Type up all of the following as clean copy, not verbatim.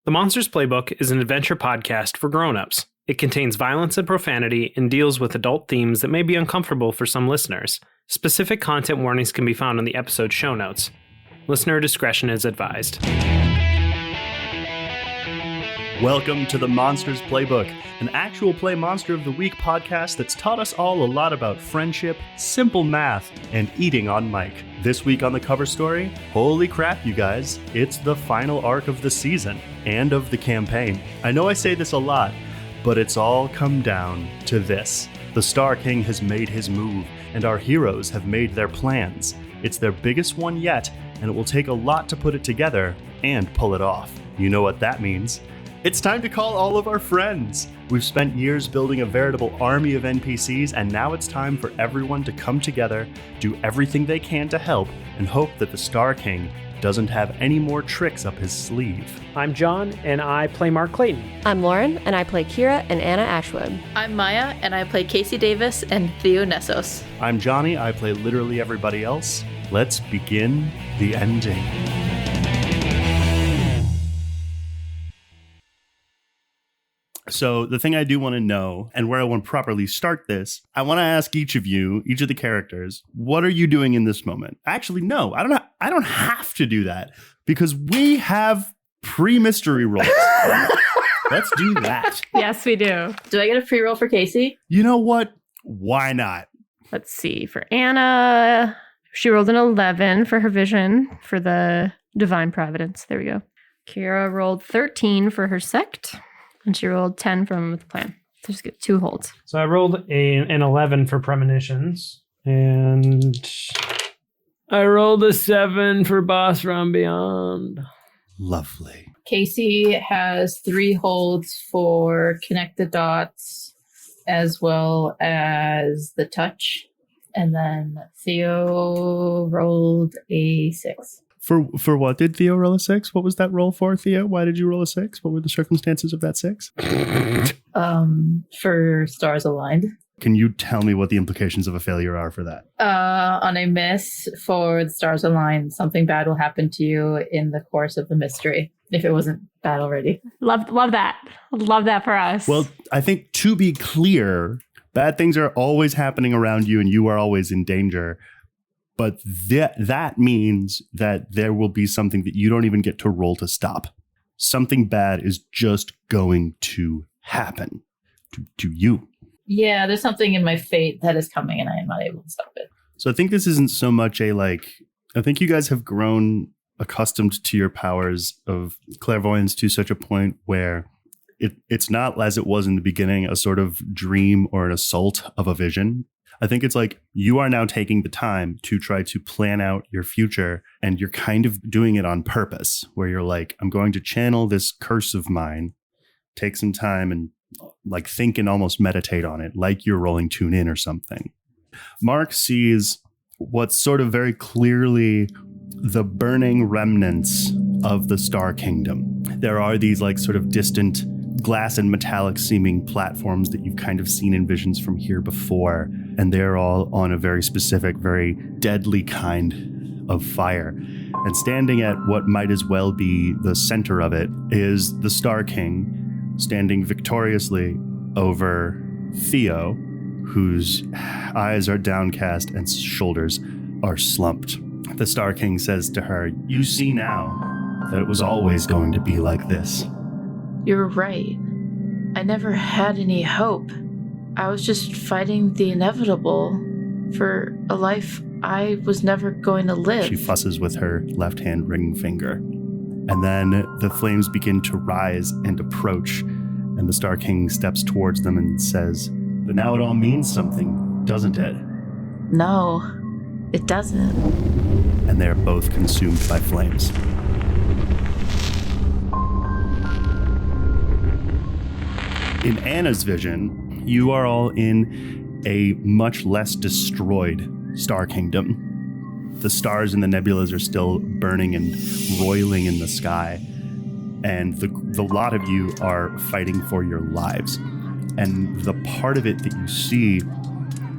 The Monsters Playbook is an adventure podcast for grown-ups. It contains violence and profanity and deals with adult themes that may be uncomfortable for some listeners. Specific content warnings can be found on the episode show notes. Listener discretion is advised. Welcome to the Monsters Playbook, an actual play Monster of the Week podcast that's taught us all a lot about friendship, simple math, and eating on mic. This week on the cover story, holy crap, you guys, it's the final arc of the season and of the campaign. I know I say this a lot, but it's all come down to this. The Star King has made his move, and our heroes have made their plans. It's their biggest one yet, and it will take a lot to put it together and pull it off. You know what that means. It's time to call all of our friends. We've spent years building a veritable army of NPCs, and now it's time for everyone to come together, do everything they can to help, and hope that the Star King doesn't have any more tricks up his sleeve. I'm John, and I play Mark Clayton. I'm Lauren, and I play Kira and Anna Ashwood. I'm Miah, and I play Casey Davis and Theo Nessos. I'm Johnny, I play literally everybody else. Let's begin the ending. So the thing I do want to know, and where I want to properly start this, I want to ask each of you, each of the characters, what are you doing in this moment? Actually, no, I don't have to do that because we have pre-mystery rolls. Let's do that. Yes, we do. Do I get a free roll for Casey? You know what? Why not? Let's see. For Anna, she rolled an 11 for her vision for the Divine Providence. There we go. Kira rolled 13 for her sect. And she rolled 10 from the plan. So just get 2 holds. So I rolled an 11 for premonitions, and I rolled a 7 for Boss From Beyond. Lovely. Casey has 3 holds for Connect the Dots as well as the Touch. And then Theo rolled a 6. For what did Theo roll a 6? What was that roll for, Theo? Why did you roll a 6? What were the circumstances of that 6? For Stars Aligned. Can you tell me what the implications of a failure are for that? On a miss for the Stars Aligned, something bad will happen to you in the course of the mystery, if it wasn't bad already. Love that. Love that for us. Well, I think to be clear, bad things are always happening around you and you are always in danger. But that means that there will be something that you don't even get to roll to stop. Something bad is just going to happen to you. Yeah, there's something in my fate that is coming and I am not able to stop it. So I think this isn't so much I think you guys have grown accustomed to your powers of clairvoyance to such a point where it's not, as it was in the beginning, a sort of dream or an assault of a vision. I think it's like you are now taking the time to try to plan out your future, and you're kind of doing it on purpose, where you're like, I'm going to channel this curse of mine, take some time and like think and almost meditate on it, like you're rolling Tune In or something. Mark sees what's sort of very clearly the burning remnants of the Star Kingdom. There are these like sort of distant glass and metallic seeming platforms that you've kind of seen in visions from here before, and they're all on a very specific, very deadly kind of fire. And standing at what might as well be the center of it is the Star King, standing victoriously over Theo, whose eyes are downcast and shoulders are slumped. The Star King says to her, "You see now that it was always going to be like this." You're right. I never had any hope. I was just fighting the inevitable for a life I was never going to live. She fusses with her left-hand ring finger. And then the flames begin to rise and approach, and the Star King steps towards them and says, "But now it all means something, doesn't it?" No, it doesn't. And they're both consumed by flames. In Anna's vision, you are all in a much less destroyed Star Kingdom. The stars and the nebulas are still burning and roiling in the sky, and the lot of you are fighting for your lives. And the part of it that you see,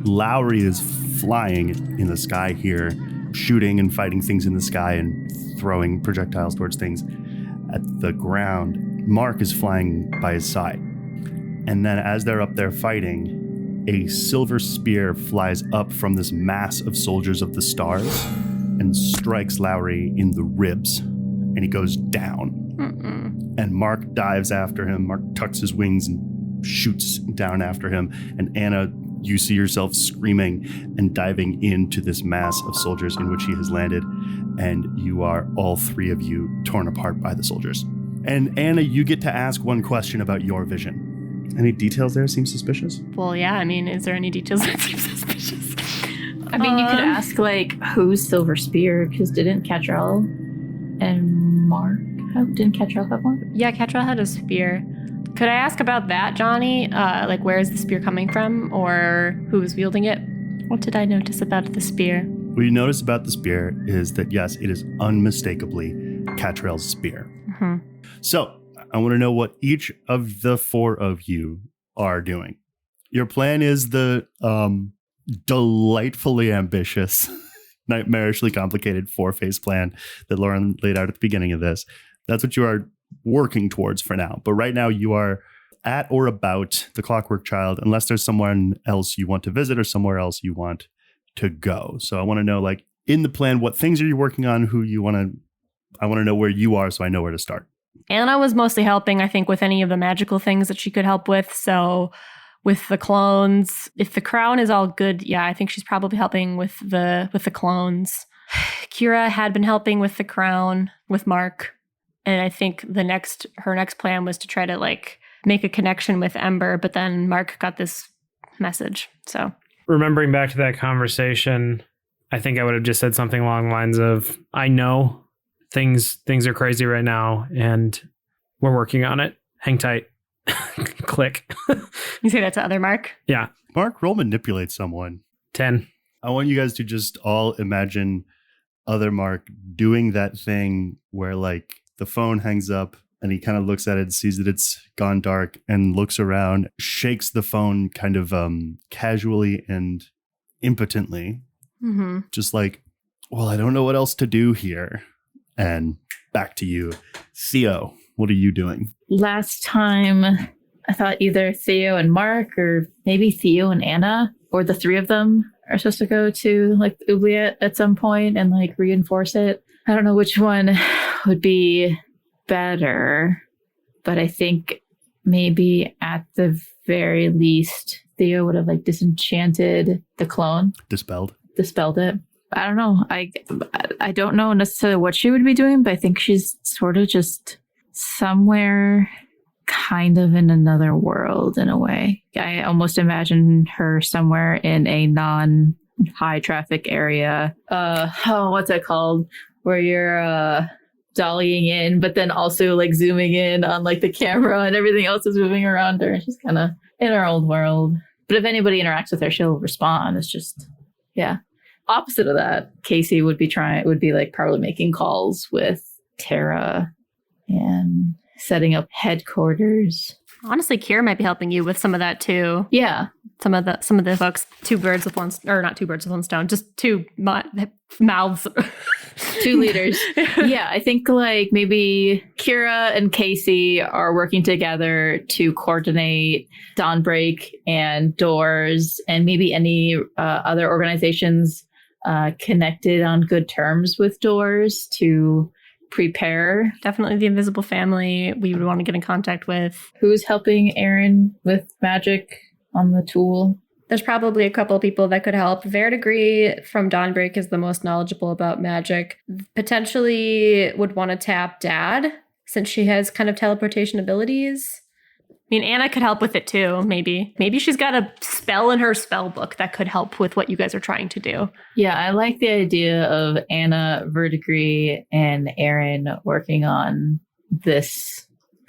Lowry is flying in the sky here, shooting and fighting things in the sky and throwing projectiles towards things at the ground. Mark is flying by his side. And then as they're up there fighting, a silver spear flies up from this mass of soldiers of the stars and strikes Lowry in the ribs, and he goes down. And Mark dives after him. Mark tucks his wings and shoots down after him. And Anna, you see yourself screaming and diving into this mass of soldiers in which he has landed. And you are, all three of you, torn apart by the soldiers. And Anna, you get to ask one question about your vision. Any details there seem suspicious? Well, yeah, I mean, is there any details that seem suspicious? I mean, you could ask, like, who's Silver Spear? Because didn't Catrell and Mark didn't Catrell have one? Yeah, Catrell had a spear. Could I ask about that, Johnny? Like, where is the spear coming from, or who is wielding it? What did I notice about the spear? What you notice about the spear is that, yes, it is unmistakably Catrell's spear. Mm-hmm. So, I want to know what each of the four of you are doing. Your plan is the delightfully ambitious, nightmarishly complicated 4-phase plan that Lauren laid out at the beginning of this. That's what you are working towards for now. But right now you are at or about the Clockwork Child, unless there's someone else you want to visit or somewhere else you want to go. So I want to know, like, in the plan, what things are you working on, I want to know where you are so I know where to start. Anna was mostly helping, I think, with any of the magical things that she could help with. So with the clones, if the crown is all good, yeah, I think she's probably helping with the clones. Kira had been helping with the crown with Mark. And I think her next plan was to try to, like, make a connection with Ember, but then Mark got this message. So remembering back to that conversation, I think I would have just said something along the lines of, I know things are crazy right now and we're working on it. Hang tight. Click. You say that to other Mark? Yeah. Mark, roll manipulate someone. 10. I want you guys to just all imagine other Mark doing that thing where, like, the phone hangs up and he kind of looks at it, sees that it's gone dark, and looks around, shakes the phone kind of casually and impotently. Mm-hmm. Just like, well, I don't know what else to do here. And back to you. Theo, what are you doing? Last time, I thought either Theo and Mark, or maybe Theo and Anna, or the three of them are supposed to go to, like, Oubliette at some point and, like, reinforce it. I don't know which one would be better, but I think maybe at the very least, Theo would have, like, disenchanted the clone. Dispelled it. I don't know. I don't know necessarily what she would be doing, but I think she's sort of just somewhere kind of in another world in a way. I almost imagine her somewhere in a non-high traffic area. What's that called? Where you're dollying in, but then also, like, zooming in on, like, the camera and everything else is moving around her. She's kind of in her old world. But if anybody interacts with her, she'll respond. It's just, yeah. Opposite of that, Casey would be like probably making calls with Tara and setting up headquarters. Honestly, Kira might be helping you with some of that too. Yeah. Some of the folks, not 2 birds with one stone, just two mouths. 2 leaders. Yeah, I think, like, maybe Kira and Casey are working together to coordinate Dawnbreak and Doors, and maybe any other organizations connected on good terms with Doors to prepare. Definitely the Invisible Family we would want to get in contact with. Who's helping Aaron with magic on the tool? There's probably a couple of people that could help. Verdigris from Dawnbreak is the most knowledgeable about magic. Potentially would want to tap Dad, since she has kind of teleportation abilities. I mean, Anna could help with it too, maybe. Maybe she's got a spell in her spell book that could help with what you guys are trying to do. Yeah, I like the idea of Anna, Verdigris, and Aaron working on this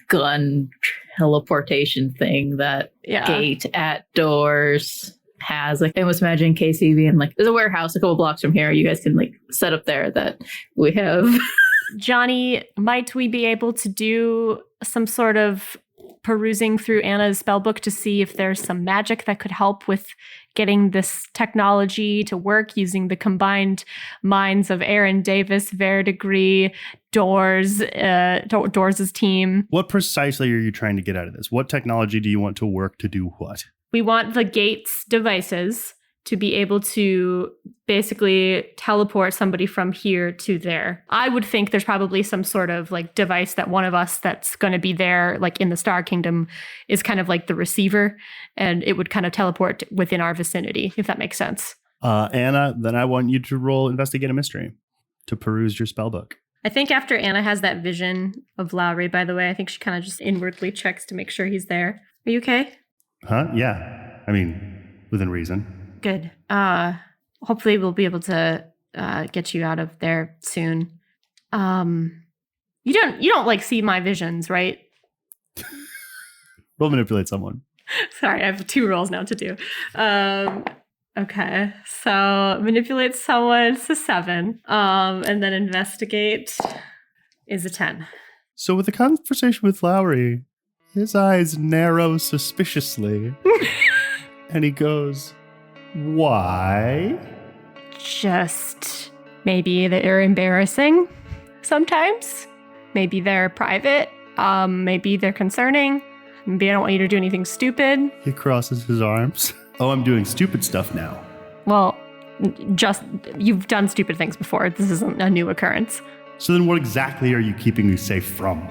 gun teleportation thing that Gate at Doors has. Like, I almost imagine Casey being like, there's a warehouse a couple blocks from here. You guys can, like, set up there that we have. Johnny, might we be able to do some sort of perusing through Anna's spellbook to see if there's some magic that could help with getting this technology to work using the combined minds of Aaron Davis, Verdigris, Doors' team. What precisely are you trying to get out of this? What technology do you want to work to do what? We want the gates devices to be able to basically teleport somebody from here to there. I would think there's probably some sort of like device that one of us that's going to be there, like in the Star Kingdom, is kind of like the receiver, and it would kind of teleport within our vicinity, if that makes sense. Anna, then I want you to roll Investigate a Mystery to peruse your spellbook. I think after Anna has that vision of Lowry, by the way, I think she kind of just inwardly checks to make sure he's there. Are you okay? Huh? Yeah. I mean, within reason. Good. Hopefully we'll be able to get you out of there soon. You don't like see my visions, right? Roll Manipulate someone. Sorry, I have 2 rolls now to do. Okay, so manipulate someone is a 7, and then investigate is a 10. So with the conversation with Lowry, his eyes narrow suspiciously, and he goes, "Why?" Just maybe they're embarrassing sometimes. Maybe they're private. Maybe they're concerning. Maybe I don't want you to do anything stupid. He crosses his arms. Oh, I'm doing stupid stuff now. Well, just you've done stupid things before. This isn't a new occurrence. So then what exactly are you keeping me safe from?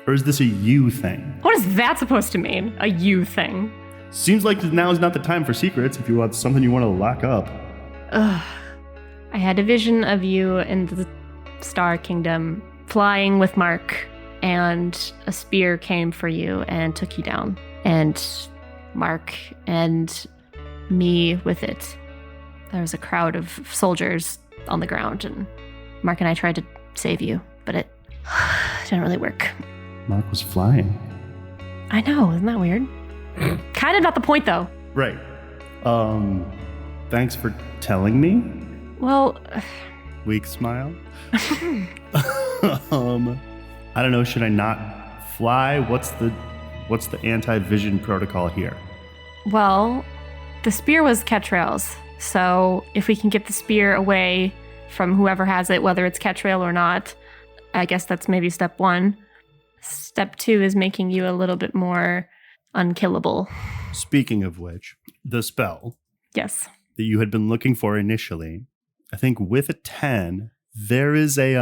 Or is this a you thing? What is that supposed to mean? A you thing? Seems like now is not the time for secrets if you want something you want to lock up. Ugh. I had a vision of you in the Star Kingdom flying with Mark, and a spear came for you and took you down. And Mark and me with it. There was a crowd of soldiers on the ground, and Mark and I tried to save you, but it didn't really work. Mark was flying. I know, isn't that weird? Kind of not the point, though. Right. Thanks for telling me. Well, Weak smile. I don't know. Should I not fly? What's the anti-vision protocol here? well, the spear was Ketrail's. So if we can get the spear away from whoever has it, whether it's Ketrail or not, I guess that's maybe step 1. Step 2 is making you a little bit more unkillable. Speaking of which, the spell Yes. that you had been looking for initially, I think with a 10, there is a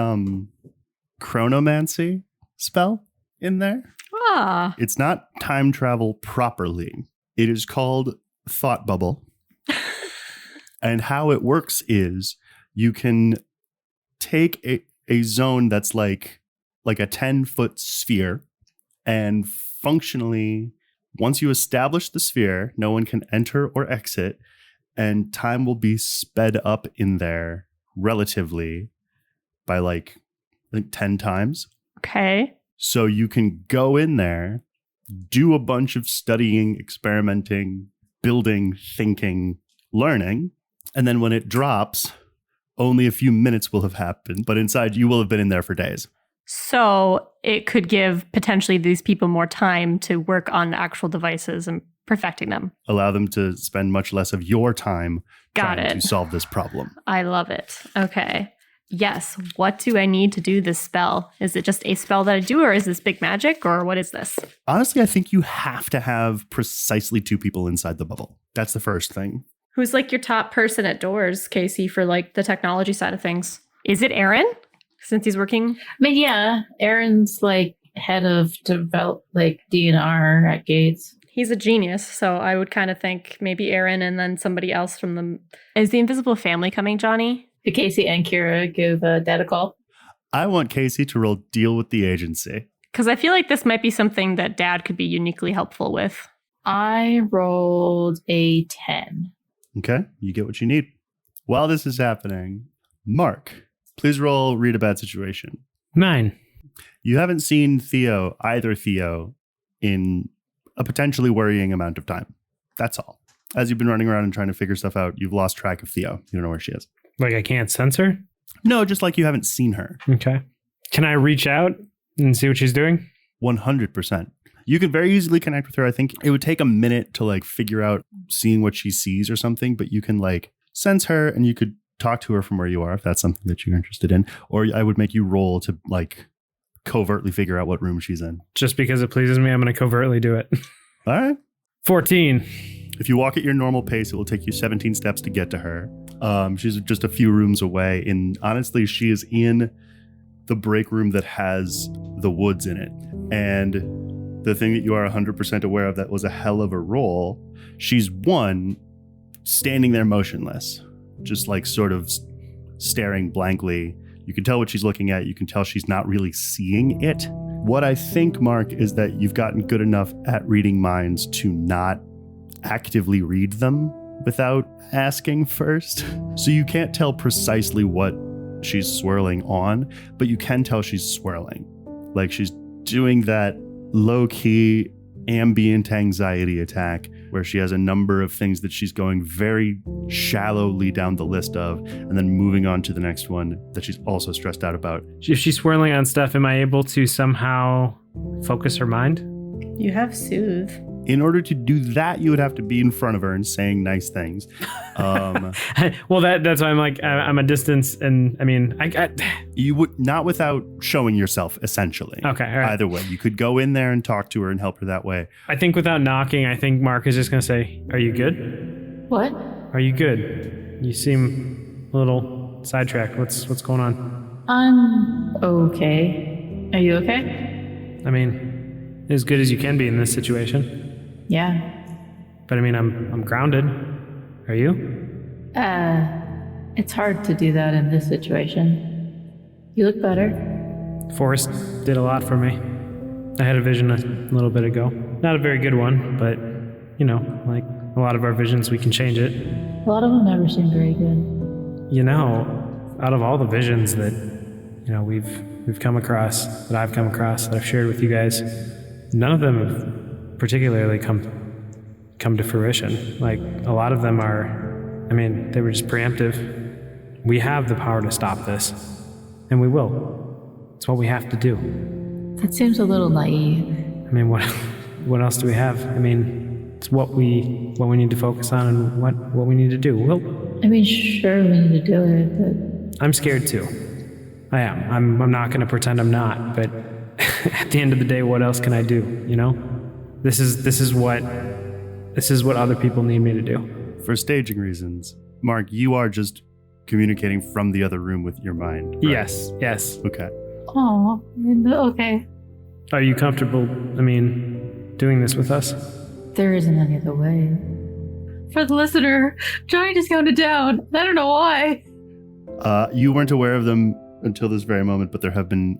chronomancy spell in there. Ah. It's not time travel properly. It is called Thought Bubble. And how it works is you can take a zone that's like a 10-foot sphere, and functionally, once you establish the sphere, no one can enter or exit, and time will be sped up in there relatively by I think 10 times. Okay. So you can go in there, do a bunch of studying, experimenting, building, thinking, learning, and then when it drops, only a few minutes will have happened, but inside you will have been in there for days. So it could give potentially these people more time to work on the actual devices and perfecting them. Allow them to spend much less of your time Got trying it. to solve this problem. I love it. Okay. Yes. What do I need to do this spell? Is it just a spell that I do, or is this big magic, or what is this? Honestly, I think you have to have precisely 2 people inside the bubble. That's the first thing. Who's like your top person at Doors, Casey, for like the technology side of things? Is it Aaron? Since he's working? I mean, yeah, Aaron's like head of develop DNR at Gates. He's a genius, so I would kind of think maybe Aaron and then somebody else from the... Is the Invisible Family coming, Johnny? The Casey and Kira give Dad a call. I want Casey to roll Deal with the Agency. Because I feel like this might be something that Dad could be uniquely helpful with. I rolled a 10. Okay, you get what you need. While this is happening, Mark, please roll Read a Bad Situation. 9. You haven't seen either Theo, in a potentially worrying amount of time. That's all. As you've been running around and trying to figure stuff out, you've lost track of Theo. You don't know where she is. Like I can't sense her? No, just like you haven't seen her. Okay. Can I reach out and see what she's doing? 100%. You could very easily connect with her. I think it would take a minute to figure out seeing what she sees or something, but you can sense her and you could talk to her from where you are if that's something that you're interested in, or I would make you roll to like covertly figure out what room she's in. Just because it pleases me, I'm going to covertly do it. All right. 14. If you walk at your normal pace, it will take you 17 steps to get to her. She's just a few rooms away, and honestly, she is in the break room that has the woods in it. And the thing that you are 100% aware of that was a hell of a roll, she's standing there motionless, just like sort of staring blankly. You can tell what she's looking at. You can tell she's not really seeing it. What I think, Mark, is that you've gotten good enough at reading minds to not actively read them without asking first. So you can't tell precisely what she's swirling on, but you can tell she's swirling. Like she's doing that low-key ambient anxiety attack where she has a number of things that she's going very shallowly down the list of and then moving on to the next one that she's also stressed out about. If she's swirling on stuff, am I able to somehow focus her mind? You have soothe. In order to do that, you would have to be in front of her and saying nice things. Well, that's why I'm like, I'm a distance, and I mean, you would not without showing yourself, essentially. Okay, all right. Either way, you could go in there and talk to her and help her that way. I think without knocking, I think Mark is just going to say, "Are you good? What? Are you good? You seem a little sidetracked. What's going on?" I'm okay. Are you okay? I mean, as good as you can be in this situation. Yeah. But I mean, I'm grounded. Are you? It's hard to do that in this situation. You look better. Forrest did a lot for me. I had a vision a little bit ago. Not a very good one, but, you know, like a lot of our visions, we can change it. A lot of them never seem very good. You know, out of all the visions that, you know, we've come across, that I've come across, that I've shared with you guys, none of them have particularly come to fruition. Like, a lot of them are, I mean, they were just preemptive. We have the power to stop this, and we will. It's what we have to do. That seems a little naive. I mean, what else do we have? I mean, it's what we need to focus on and what we need to do. Well, I mean, sure, we need to do it, but... I'm scared too. I am. I'm not going to pretend I'm not, but at the end of the day, what else can I do, you know? This is what other people need me to do. For staging reasons, Mark, you are just communicating from the other room with your mind. Right? Yes. Okay. Oh, okay. Are you comfortable, I mean, doing this with us? There isn't any other way. For the listener, Johnny just counted down. I don't know why. You weren't aware of them until this very moment, but there have been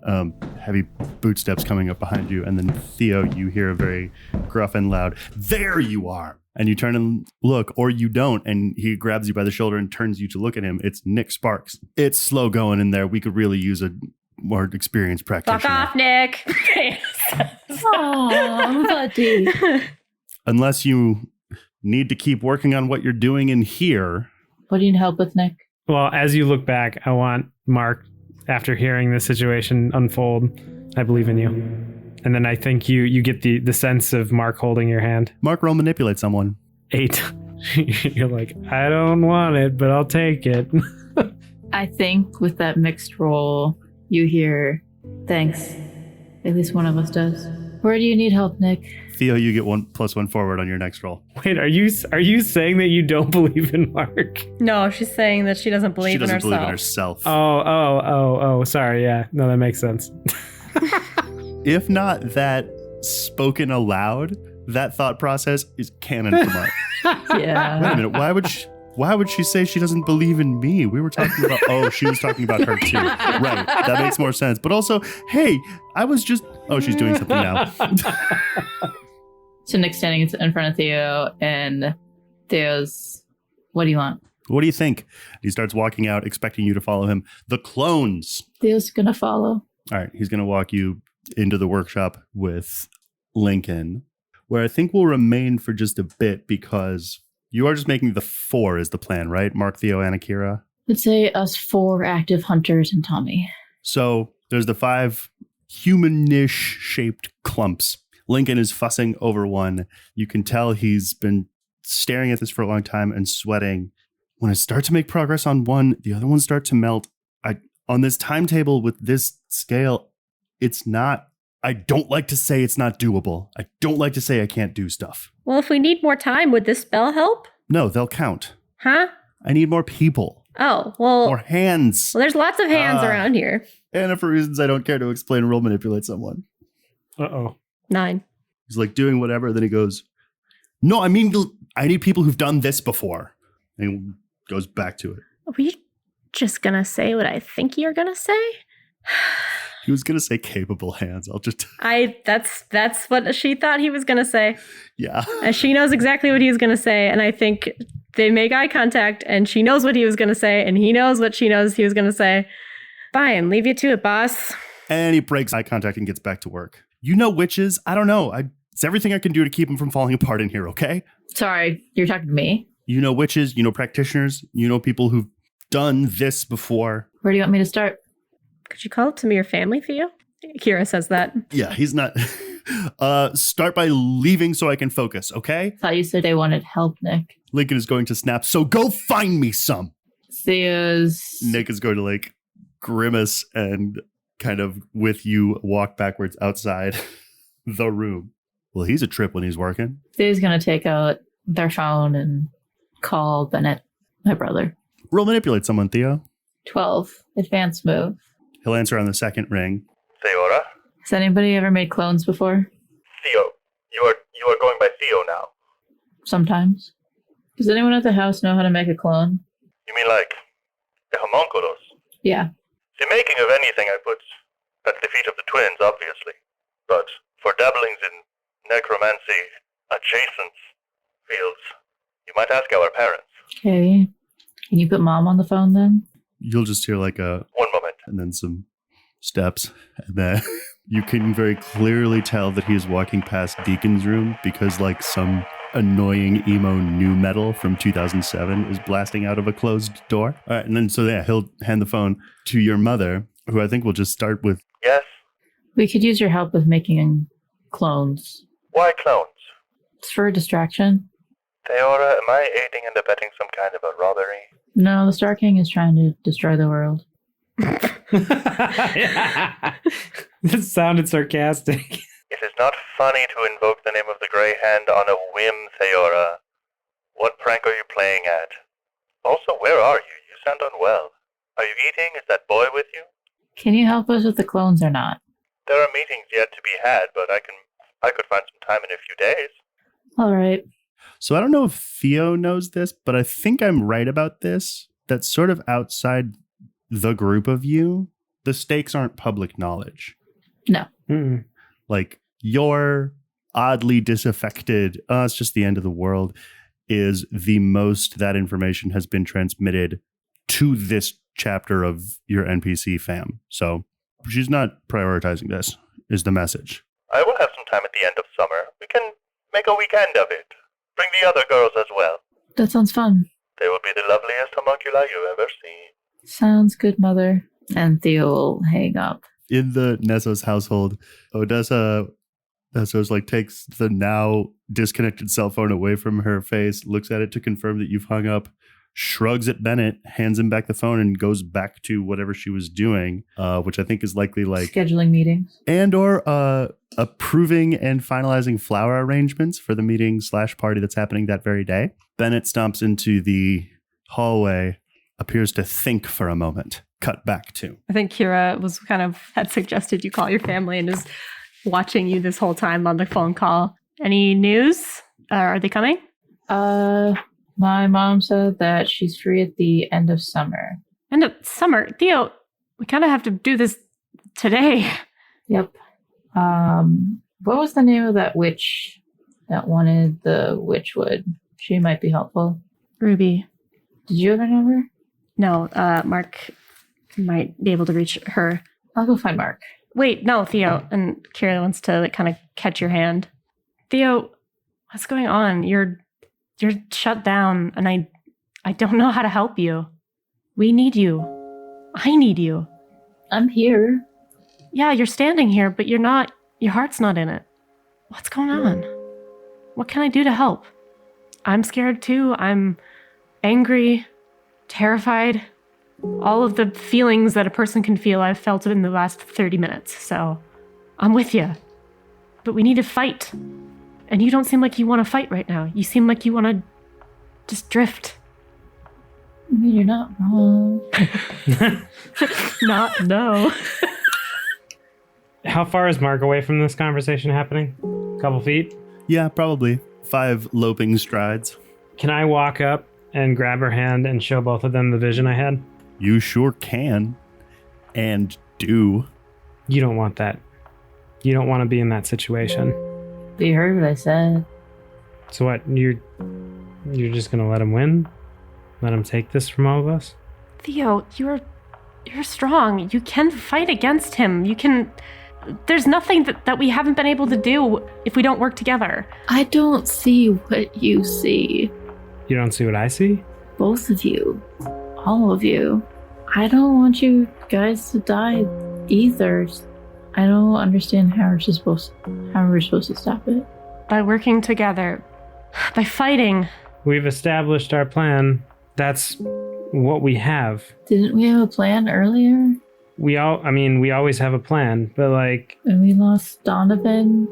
heavy bootsteps coming up behind you, and then Theo, you hear a very gruff and loud, "There you are!" And you turn and look, or you don't, and he grabs you by the shoulder and turns you to look at him. It's Nick Sparks. It's slow going in there. We could really use a more experienced practitioner. Fuck off, Nick. Oh, buddy. Unless you need to keep working on what you're doing in here. What do you need help with, Nick? Well, as you look back, I want Mark, after hearing this situation unfold, I believe in you. And then I think you get the sense of Mark holding your hand. Mark, roll manipulate someone. 8. You're like, I don't want it, but I'll take it. I think with that mixed roll, you hear, "Thanks." At least one of us does. Where do you need help, Nick? Theo, you get 1+1 forward on your next roll. Wait, are you saying that you don't believe in Mark? No, she's saying that she doesn't believe in herself. She doesn't believe in herself. Oh, sorry, yeah. No, that makes sense. If not that spoken aloud, that thought process is canon for Mark. Yeah. Wait a minute, why would she say she doesn't believe in me? We were talking about, she was talking about her too. Right, that makes more sense. But also, hey, I was just, she's doing something now. So Nick's standing in front of Theo, and Theo's, "What do you want?" What do you think? He starts walking out, expecting you to follow him. The clones. Theo's gonna follow. All right, he's going to walk you into the workshop with Lincoln, where I think we'll remain for just a bit because you are just making the 4 is the plan, right? Mark, Theo, and Akira. Let's say us 4 active hunters and Tommy. So there's the 5 humanish shaped clumps. Lincoln is fussing over one. You can tell he's been staring at this for a long time and sweating. when I start to make progress on one, the other ones start to melt. On this timetable with this scale, it's not, I don't like to say it's not doable. I don't like to say I can't do stuff. Well, if we need more time, would this spell help? No, they'll count. Huh? I need more people. Oh, well. More hands. Well, there's lots of hands around here. And for reasons I don't care to explain, roll manipulate someone. Uh-oh. 9. He's like doing whatever. Then he goes, no, I mean, I need people who've done this before. And he goes back to it. Are we just going to say what I think you're going to say? He was going to say capable hands. That's what she thought he was going to say. Yeah. And she knows exactly what he was going to say. And I think they make eye contact and she knows what he was going to say. And he knows what she knows he was going to say. Fine, leave you to it, boss. And he breaks eye contact and gets back to work. You know witches? I don't know. It's everything I can do to keep them from falling apart in here, okay? Sorry, you're talking to me? You know witches, you know practitioners, you know people who've done this before. Where do you want me to start? Could you call it to me your family, Theo? Kira says that. Yeah, he's not. Start by leaving so I can focus, okay? Thought you said they wanted help, Nick. Lincoln is going to snap, so go find me some. Theo's... Nick is going to like grimace and kind of with you walk backwards outside the room. Well, he's a trip when he's working. Theo's going to take out their phone and call Bennett, my brother. Roll manipulate someone, Theo. 12. Advanced move. He'll answer on the second ring. Theora? Has anybody ever made clones before? Theo. You are going by Theo now. Sometimes. Does anyone at the house know how to make a clone? You mean like the homunculus? Yeah. The making of anything I put at the feet of the twins, obviously. But for dabblings in necromancy adjacent fields, you might ask our parents. Okay. Can you put Mom on the phone then? You'll just hear like a... One moment. And then some steps. And then you can very clearly tell that he is walking past Deacon's room because like some annoying emo new metal from 2007 is blasting out of a closed door. All right. And then so yeah, he'll hand the phone to your mother, who I think will just start with... Yes? We could use your help with making clones. Why clones? It's for a distraction. Theora, am I aiding and abetting some kind of a robbery? No, the Star King is trying to destroy the world. That sounded sarcastic. It is not funny to invoke the name of the Grey Hand on a whim, Theora. What prank are you playing at? Also, where are you? You sound unwell. Are you eating? Is that boy with you? Can you help us with the clones or not? There are meetings yet to be had, but I could find some time in a few days. All right. So I don't know if Theo knows this, but I think I'm right about this. That's sort of outside the group of you. The stakes aren't public knowledge. No. Mm-mm. Like your oddly disaffected, it's just the end of the world, is the most that information has been transmitted to this chapter of your NPC fam. So she's not prioritizing this, is the message. I will have some time at the end of summer. We can make a weekend of it. Bring the other girls as well. That sounds fun. They will be the loveliest homunculi you've ever seen. Sounds good, Mother. And Theo will hang up. In the Nessos household, Odessa Nessos like takes the now disconnected cell phone away from her face, looks at it to confirm that you've hung up, shrugs at Bennett, hands him back the phone, and goes back to whatever she was doing, which I think is likely like scheduling meetings and or approving and finalizing flower arrangements for the meeting / party that's happening that very day. Bennett stomps into the hallway, appears to think for a moment. Cut back to. I think Kira had suggested you call your family and is watching you this whole time on the phone call. Any news? Are they coming? My mom said that she's free at the end of summer. End of summer? Theo, we kind of have to do this today. Yep. What was the name of that witch that wanted the witchwood? She might be helpful. Ruby. Did you ever know her? No, Mark might be able to reach her. I'll go find Mark. Wait, no, Theo. And Kira wants to kind of catch your hand. Theo, what's going on? You're shut down, and I don't know how to help you. We need you. I need you. I'm here. Yeah, you're standing here, but you're not. Your heart's not in it. What's going on? What can I do to help? I'm scared too. I'm angry. terrified. All of the feelings that a person can feel, I've felt in the last 30 minutes. So I'm with you. But we need to fight. And you don't seem like you want to fight right now. You seem like you want to just drift. I mean, you're not wrong. No. How far is Mark away from this conversation happening? A couple feet? Yeah, probably 5 loping strides. Can I walk up and grab her hand and show both of them the vision I had? You sure can. And do. You don't want that. You don't want to be in that situation. You heard what I said. So what, you're just going to let him win? Let him take this from all of us? Theo, you're strong. You can fight against him. You can... There's nothing that we haven't been able to do if we don't work together. I don't see what you see. You don't see what I see? Both of you. All of you. I don't want you guys to die either. I don't understand how we're supposed to stop it. By working together. By fighting. We've established our plan. That's what we have. Didn't we have a plan earlier? We always have a plan, but like... And we lost Donovan,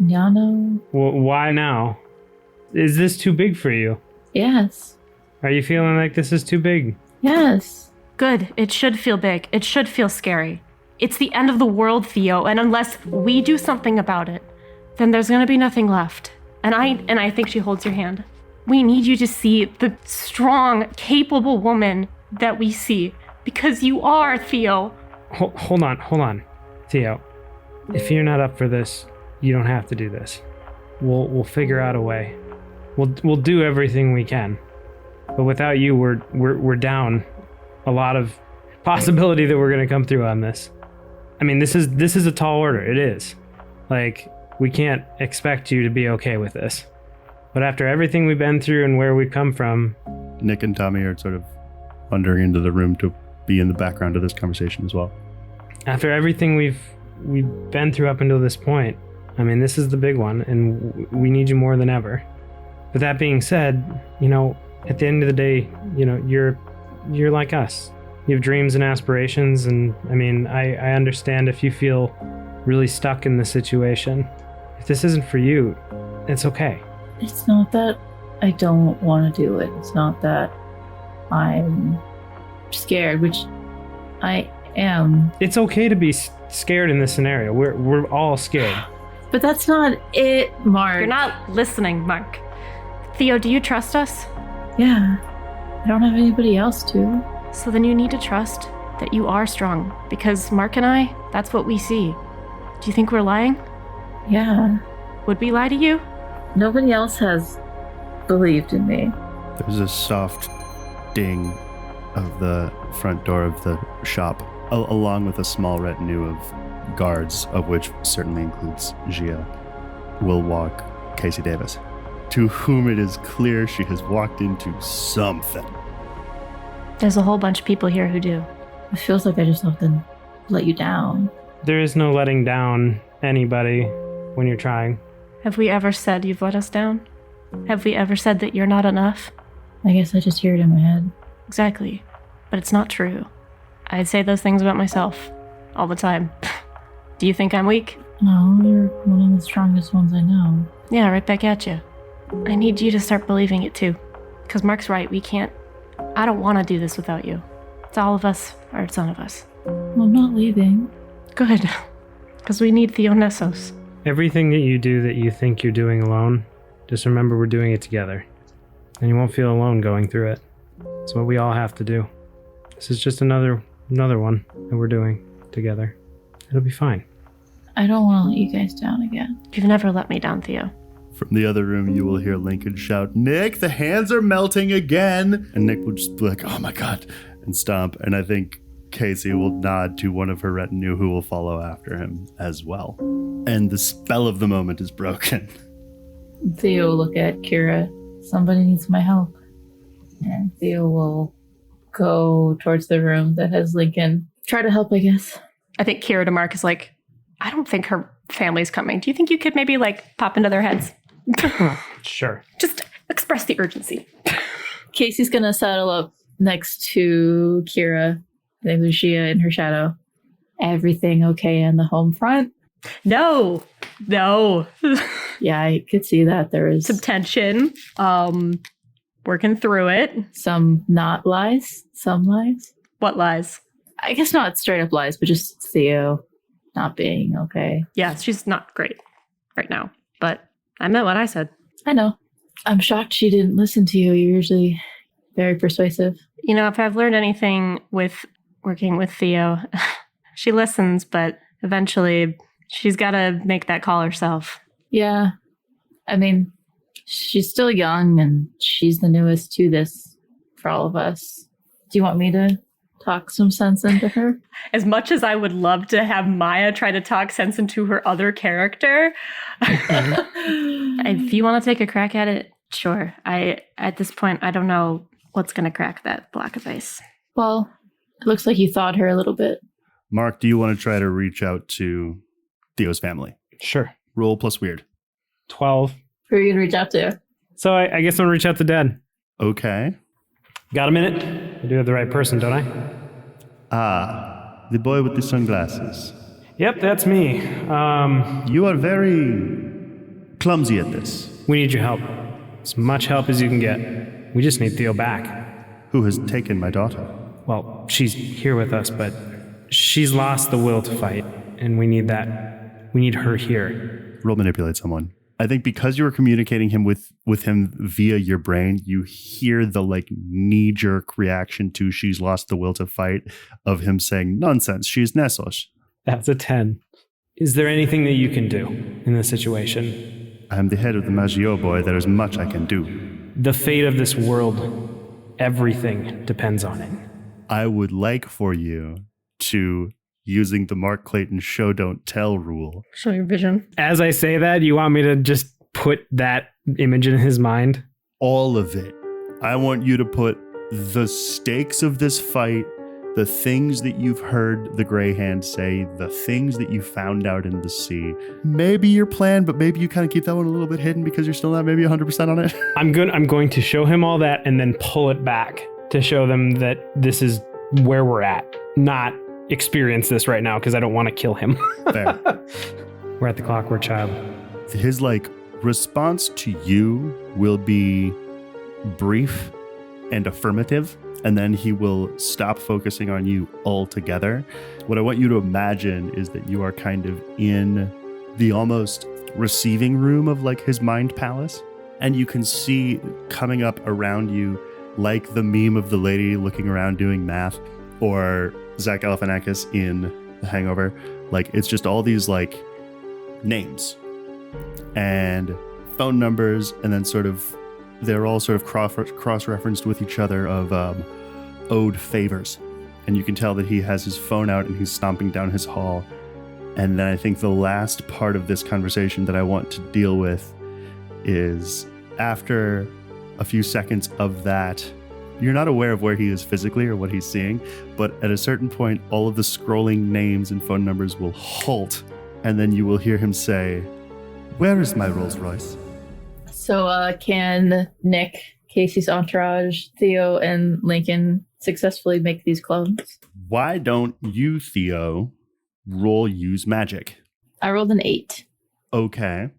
Yano. Why now? Is this too big for you? Yes. Are you feeling like this is too big? Yes. Good. It should feel big. It should feel scary. It's the end of the world, Theo, and unless we do something about it, then there's gonna be nothing left. And I think she holds your hand. We need you to see the strong, capable woman that we see. Because you are, Theo. Hold on. Theo, if you're not up for this, you don't have to do this. We'll figure out a way. We'll do everything we can. But without you, we're down a lot of possibility that we're gonna come through on this. I mean, this is a tall order. It is. Like, we can't expect you to be okay with this. But after everything we've been through and where we've come from... Nick and Tommy are sort of wandering into the room to be in the background of this conversation as well. After everything we've been through up until this point, I mean, this is the big one, and we need you more than ever. But that being said, at the end of the day, you're like us. You have dreams and aspirations, and I mean, I understand if you feel really stuck in this situation. If this isn't for you, it's okay. It's not that I don't want to do it. It's not that I'm scared, which I am. It's okay to be scared in this scenario. We're all scared. But that's not it, Mark. You're not listening, Mark. Theo, do you trust us? Yeah. I don't have anybody else to. So then you need to trust that you are strong. Because Mark and I, that's what we see. Do you think we're lying? Yeah. Would we lie to you? Nobody else has believed in me. There's a soft ding of the front door of the shop, along with a small retinue of guards, of which certainly includes Gia, will walk Casey Davis, to whom it is clear she has walked into something. There's a whole bunch of people here who do. It feels like I just often let you down. There is no letting down anybody when you're trying. Have we ever said you've let us down? Have we ever said that you're not enough? I guess I just hear it in my head. Exactly. But it's not true. I'd say those things about myself all the time. Do you think I'm weak? No, you're one of the strongest ones I know. Yeah, right back at you. I need you to start believing it too. Because Mark's right, we can't... I don't want to do this without you. It's all of us, or it's none of us. Well, I'm not leaving. Good. Because we need Theo Nessos. Everything that you do that you think you're doing alone, just remember we're doing it together. And you won't feel alone going through it. It's what we all have to do. This is just another one that we're doing together. It'll be fine. I don't want to let you guys down again. You've never let me down, Theo. From the other room, you will hear Lincoln shout, "Nick, the hands are melting again!" And Nick will just be like, "Oh my God," and stomp. And I think Casey will nod to one of her retinue who will follow after him as well. And the spell of the moment is broken. Theo will look at Kira. Somebody needs my help. And Theo will go towards the room that has Lincoln. Try to help, I guess. I think Kira to Mark is like, I don't think her family's coming. Do you think you could maybe pop into their heads? Sure. Just express the urgency. Casey's gonna saddle up next to Kira. I think Lucia in her shadow. Everything okay on the home front? No. Yeah, I could see that there is Some tension. Working through it. some not lies, some lies. What lies? I guess not straight up lies, but just Theo not being okay. Yeah, she's not great right now. But I meant what I said. I know. I'm shocked she didn't listen to you. You're usually very persuasive. You know, if I've learned anything with working with Theo, she listens, but eventually she's got to make that call herself. Yeah. I mean, she's still young and she's the newest to this for all of us. Do you want me to talk some sense into her? As much as I would love to have Miah try to talk sense into her other character, if you want to take a crack at it, sure. At this point, I don't know what's going to crack that block of ice. Well, it looks like you thawed her a little bit. Mark, do you want to try to reach out to Theo's family? Sure. Roll plus weird. 12. Who are you going to reach out to? So I guess I'm going to reach out to Dad. Okay. Got a minute? I do have the right person, don't I? Ah, the boy with the sunglasses. Yep, that's me. You are very clumsy at this. We need your help. As much help as you can get. We just need Theo back. Who has taken my daughter? Well, she's here with us, but she's lost the will to fight, and we need that. We need her here. Roll manipulate someone. I think because you were communicating him with him via your brain, you hear the like knee-jerk reaction to she's lost the will to fight of him saying, nonsense, she's Nessos. That's a 10. Is there anything that you can do in this situation? I am the head of the Maggio boy. There is much I can do. The fate of this world, everything depends on it. I would like for you to, using the Mark Clayton show don't tell rule. Show your vision. As I say that, you want me to just put that image in his mind? All of it. I want you to put the stakes of this fight, the things that you've heard the Grey Hand say, the things that you found out in the sea. Maybe your plan, but maybe you kind of keep that one a little bit hidden because you're still not maybe 100% on it. I'm going to show him all that and then pull it back to show them that this is where we're at, not experience this right now because I don't want to kill him. Fair. We're at the Clockwork Child. His like response to you will be brief and affirmative, and then he will stop focusing on you altogether. What I want you to imagine is that you are kind of in the almost receiving room of like his mind palace, and you can see coming up around you like the meme of the lady looking around doing math, or Zach Galifianakis in The Hangover. Like, it's just all these like names and phone numbers, and then sort of they're all sort of cross-referenced with each other of owed favors. And you can tell that he has his phone out and he's stomping down his hall. And then I think the last part of this conversation that I want to deal with is after a few seconds of that, you're not aware of where he is physically or what he's seeing, but at a certain point, all of the scrolling names and phone numbers will halt, and then you will hear him say, "Where is my Rolls Royce?" So can Nick, Casey's entourage, Theo, and Lincoln successfully make these clones? Why don't you, Theo, roll use magic? I rolled an 8. Okay.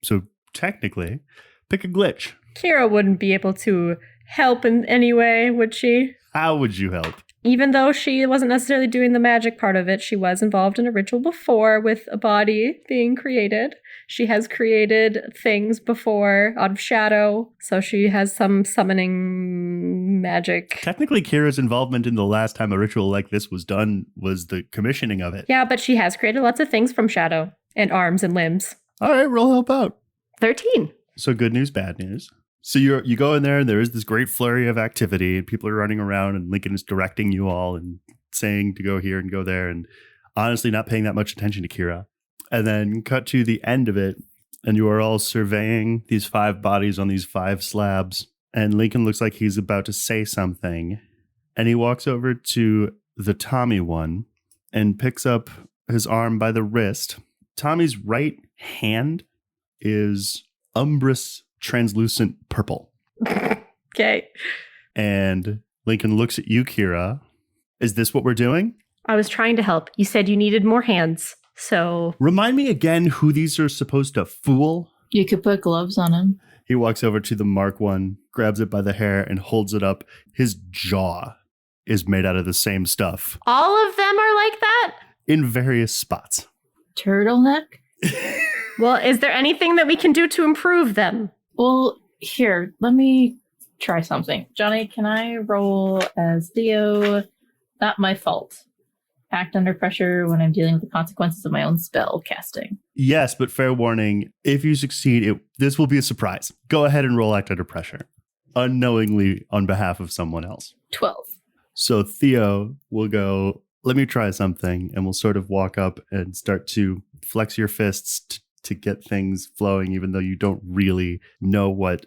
So technically, pick a glitch. Kira wouldn't be able to help in any way, would she? How would you help? Even though she wasn't necessarily doing the magic part of it, she was involved in a ritual before with a body being created. She has created things before out of shadow, so she has some summoning magic. Technically, Kira's involvement in the last time a ritual like this was done was the commissioning of it. Yeah, but she has created lots of things from shadow and arms and limbs. All right, roll help out. 13. So good news, bad news. So you go in there and there is this great flurry of activity and people are running around and Lincoln is directing you all and saying to go here and go there and honestly not paying that much attention to Kira. And then cut to the end of it and you are all surveying these 5 bodies on these 5 slabs. And Lincoln looks like he's about to say something. And he walks over to the Tommy one and picks up his arm by the wrist. Tommy's right hand is umbrous translucent purple. Okay. And Lincoln looks at you, Kira. Is this what we're doing? I was trying to help. You said you needed more hands, so... Remind me again who these are supposed to fool? You could put gloves on him. He walks over to the Mark one, grabs it by the hair, and holds it up. His jaw is made out of the same stuff. All of them are like that? In various spots. Turtleneck? Well, is there anything that we can do to improve them? Well, here, let me try something. Johnny, can I roll as Theo? Not my fault. Act under pressure when I'm dealing with the consequences of my own spell casting. Yes, but fair warning, if you succeed, this will be a surprise. Go ahead and roll act under pressure. Unknowingly on behalf of someone else. 12. So Theo will go, let me try something, and we'll sort of walk up and start to flex your fists to get things flowing, even though you don't really know what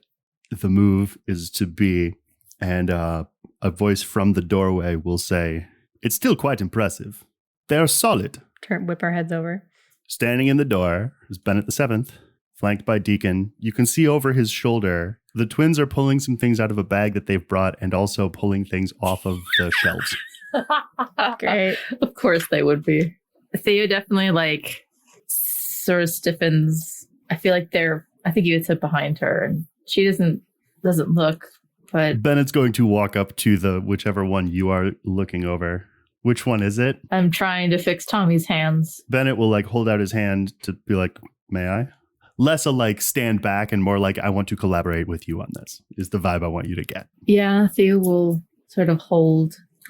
the move is to be. And a voice from the doorway will say, it's still quite impressive. They're solid. Whip our heads over. Standing in the door is Bennett the Seventh, flanked by Deacon. You can see over his shoulder, the twins are pulling some things out of a bag that they've brought and also pulling things off of the shelves. Great. Of course they would be. Theo definitely sort of stiffens. I feel like I think you would sit behind her and she doesn't look, but Bennett's going to walk up to the whichever one you are looking over. Which one is it? I'm trying to fix Tommy's hands. Bennett will hold out his hand to be like, may I? Less a stand back and more I want to collaborate with you on this is the vibe I want you to get. Yeah, Theo will sort of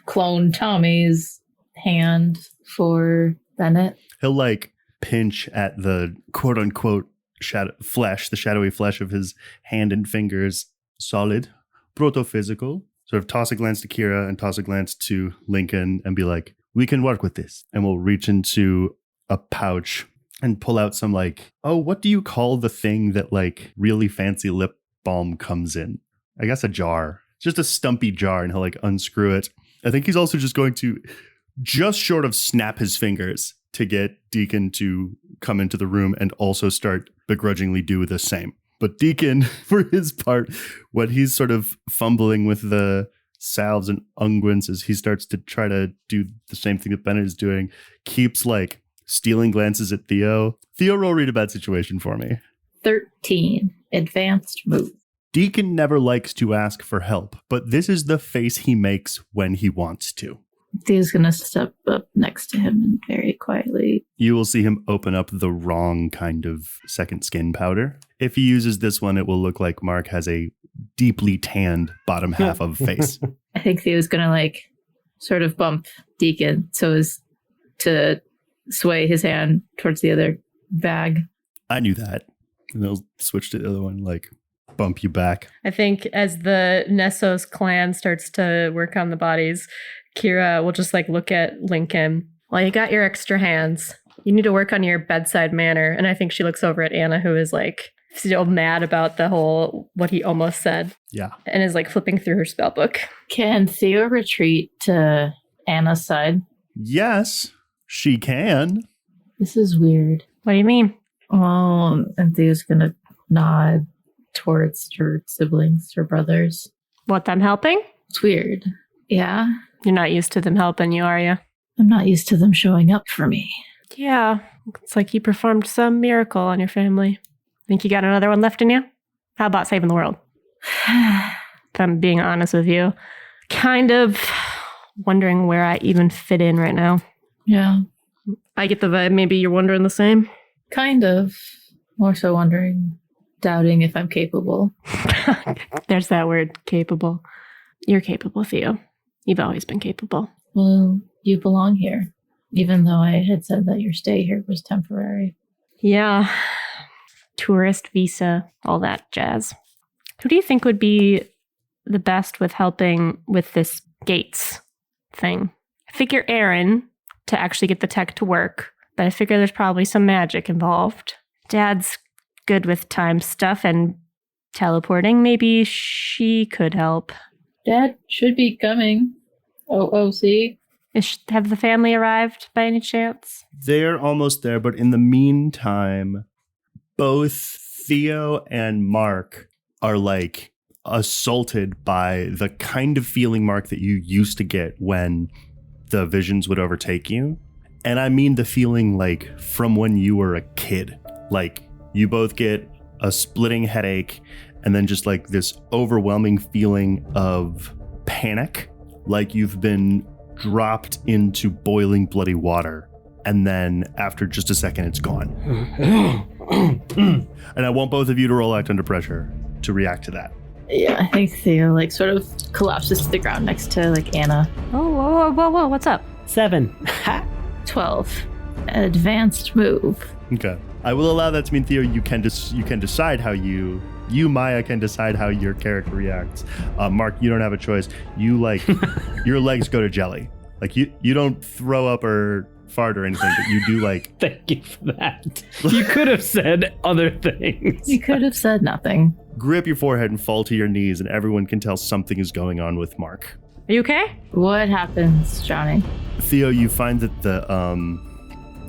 clone Tommy's hand for Bennett. He'll pinch at the quote unquote the shadowy flesh of his hand and fingers. Solid, proto-physical. Sort of toss a glance to Kira and toss a glance to Lincoln and be like, we can work with this. And we'll reach into a pouch and pull out some what do you call the thing that really fancy lip balm comes in? I guess a jar. Just a stumpy jar, and he'll unscrew it. I think he's also just going to just short of snap his fingers to get Deacon to come into the room and also start begrudgingly do the same. But Deacon, for his part, when he's sort of fumbling with the salves and unguents as he starts to try to do the same thing that Bennett is doing, keeps stealing glances at Theo. Theo, roll read a bad situation for me. 13. Advanced move. Deacon never likes to ask for help, but this is the face he makes when he wants to. Theo's going to step up next to him and very quietly. You will see him open up the wrong kind of second skin powder. If he uses this one, it will look like Mark has a deeply tanned bottom half of face. I think Theo's going to sort of bump Deacon so as to sway his hand towards the other bag. I knew that. And they'll switch to the other one, bump you back. I think as the Nessos clan starts to work on the bodies, Kira will just look at Lincoln. Well, you got your extra hands. You need to work on your bedside manner. And I think she looks over at Anna, who is still mad about the whole, what he almost said. Yeah. And is flipping through her spell book. Can Theo retreat to Anna's side? Yes, she can. This is weird. What do you mean? Oh, and Theo's going to nod towards her siblings, her brothers. What, them helping? It's weird. Yeah. You're not used to them helping you, are you? I'm not used to them showing up for me. Yeah. It's like you performed some miracle on your family. Think you got another one left in you? How about saving the world? If I'm being honest with you, kind of wondering where I even fit in right now. Yeah. I get the vibe maybe you're wondering the same. Kind of. More so wondering, doubting if I'm capable. There's that word, capable. You're capable, Theo. You've always been capable. Well, you belong here, even though I had said that your stay here was temporary. Yeah. Tourist visa, all that jazz. Who do you think would be the best with helping with this gates thing? I figure Aaron to actually get the tech to work, but I figure there's probably some magic involved. Dad's good with time stuff and teleporting. Maybe she could help. Dad should be coming. OOC. Have the family arrived by any chance? They're almost there, but in the meantime, both Theo and Mark are assaulted by the kind of feeling, Mark, that you used to get when the visions would overtake you. And I mean the feeling like from when you were a kid. Like you both get a splitting headache and then just like this overwhelming feeling of panic, like you've been dropped into boiling bloody water. And then after just a second, it's gone. And I want both of you to roll act under pressure to react to that. Yeah, I think Theo like sort of collapses to the ground next to like Anna. Oh, whoa, what's up? 7. 12. Advanced move. Okay. I will allow that to mean, Theo, you can decide how you Miah can decide how your character reacts. Mark, you don't have a choice. You like your legs go to jelly. Like you don't throw up or fart or anything, but you do like. Thank you for that. You could have said other things. You could have said nothing. Grip your forehead and fall to your knees, and everyone can tell something is going on with Mark. Are you okay? What happens, Johnny? Theo, you find that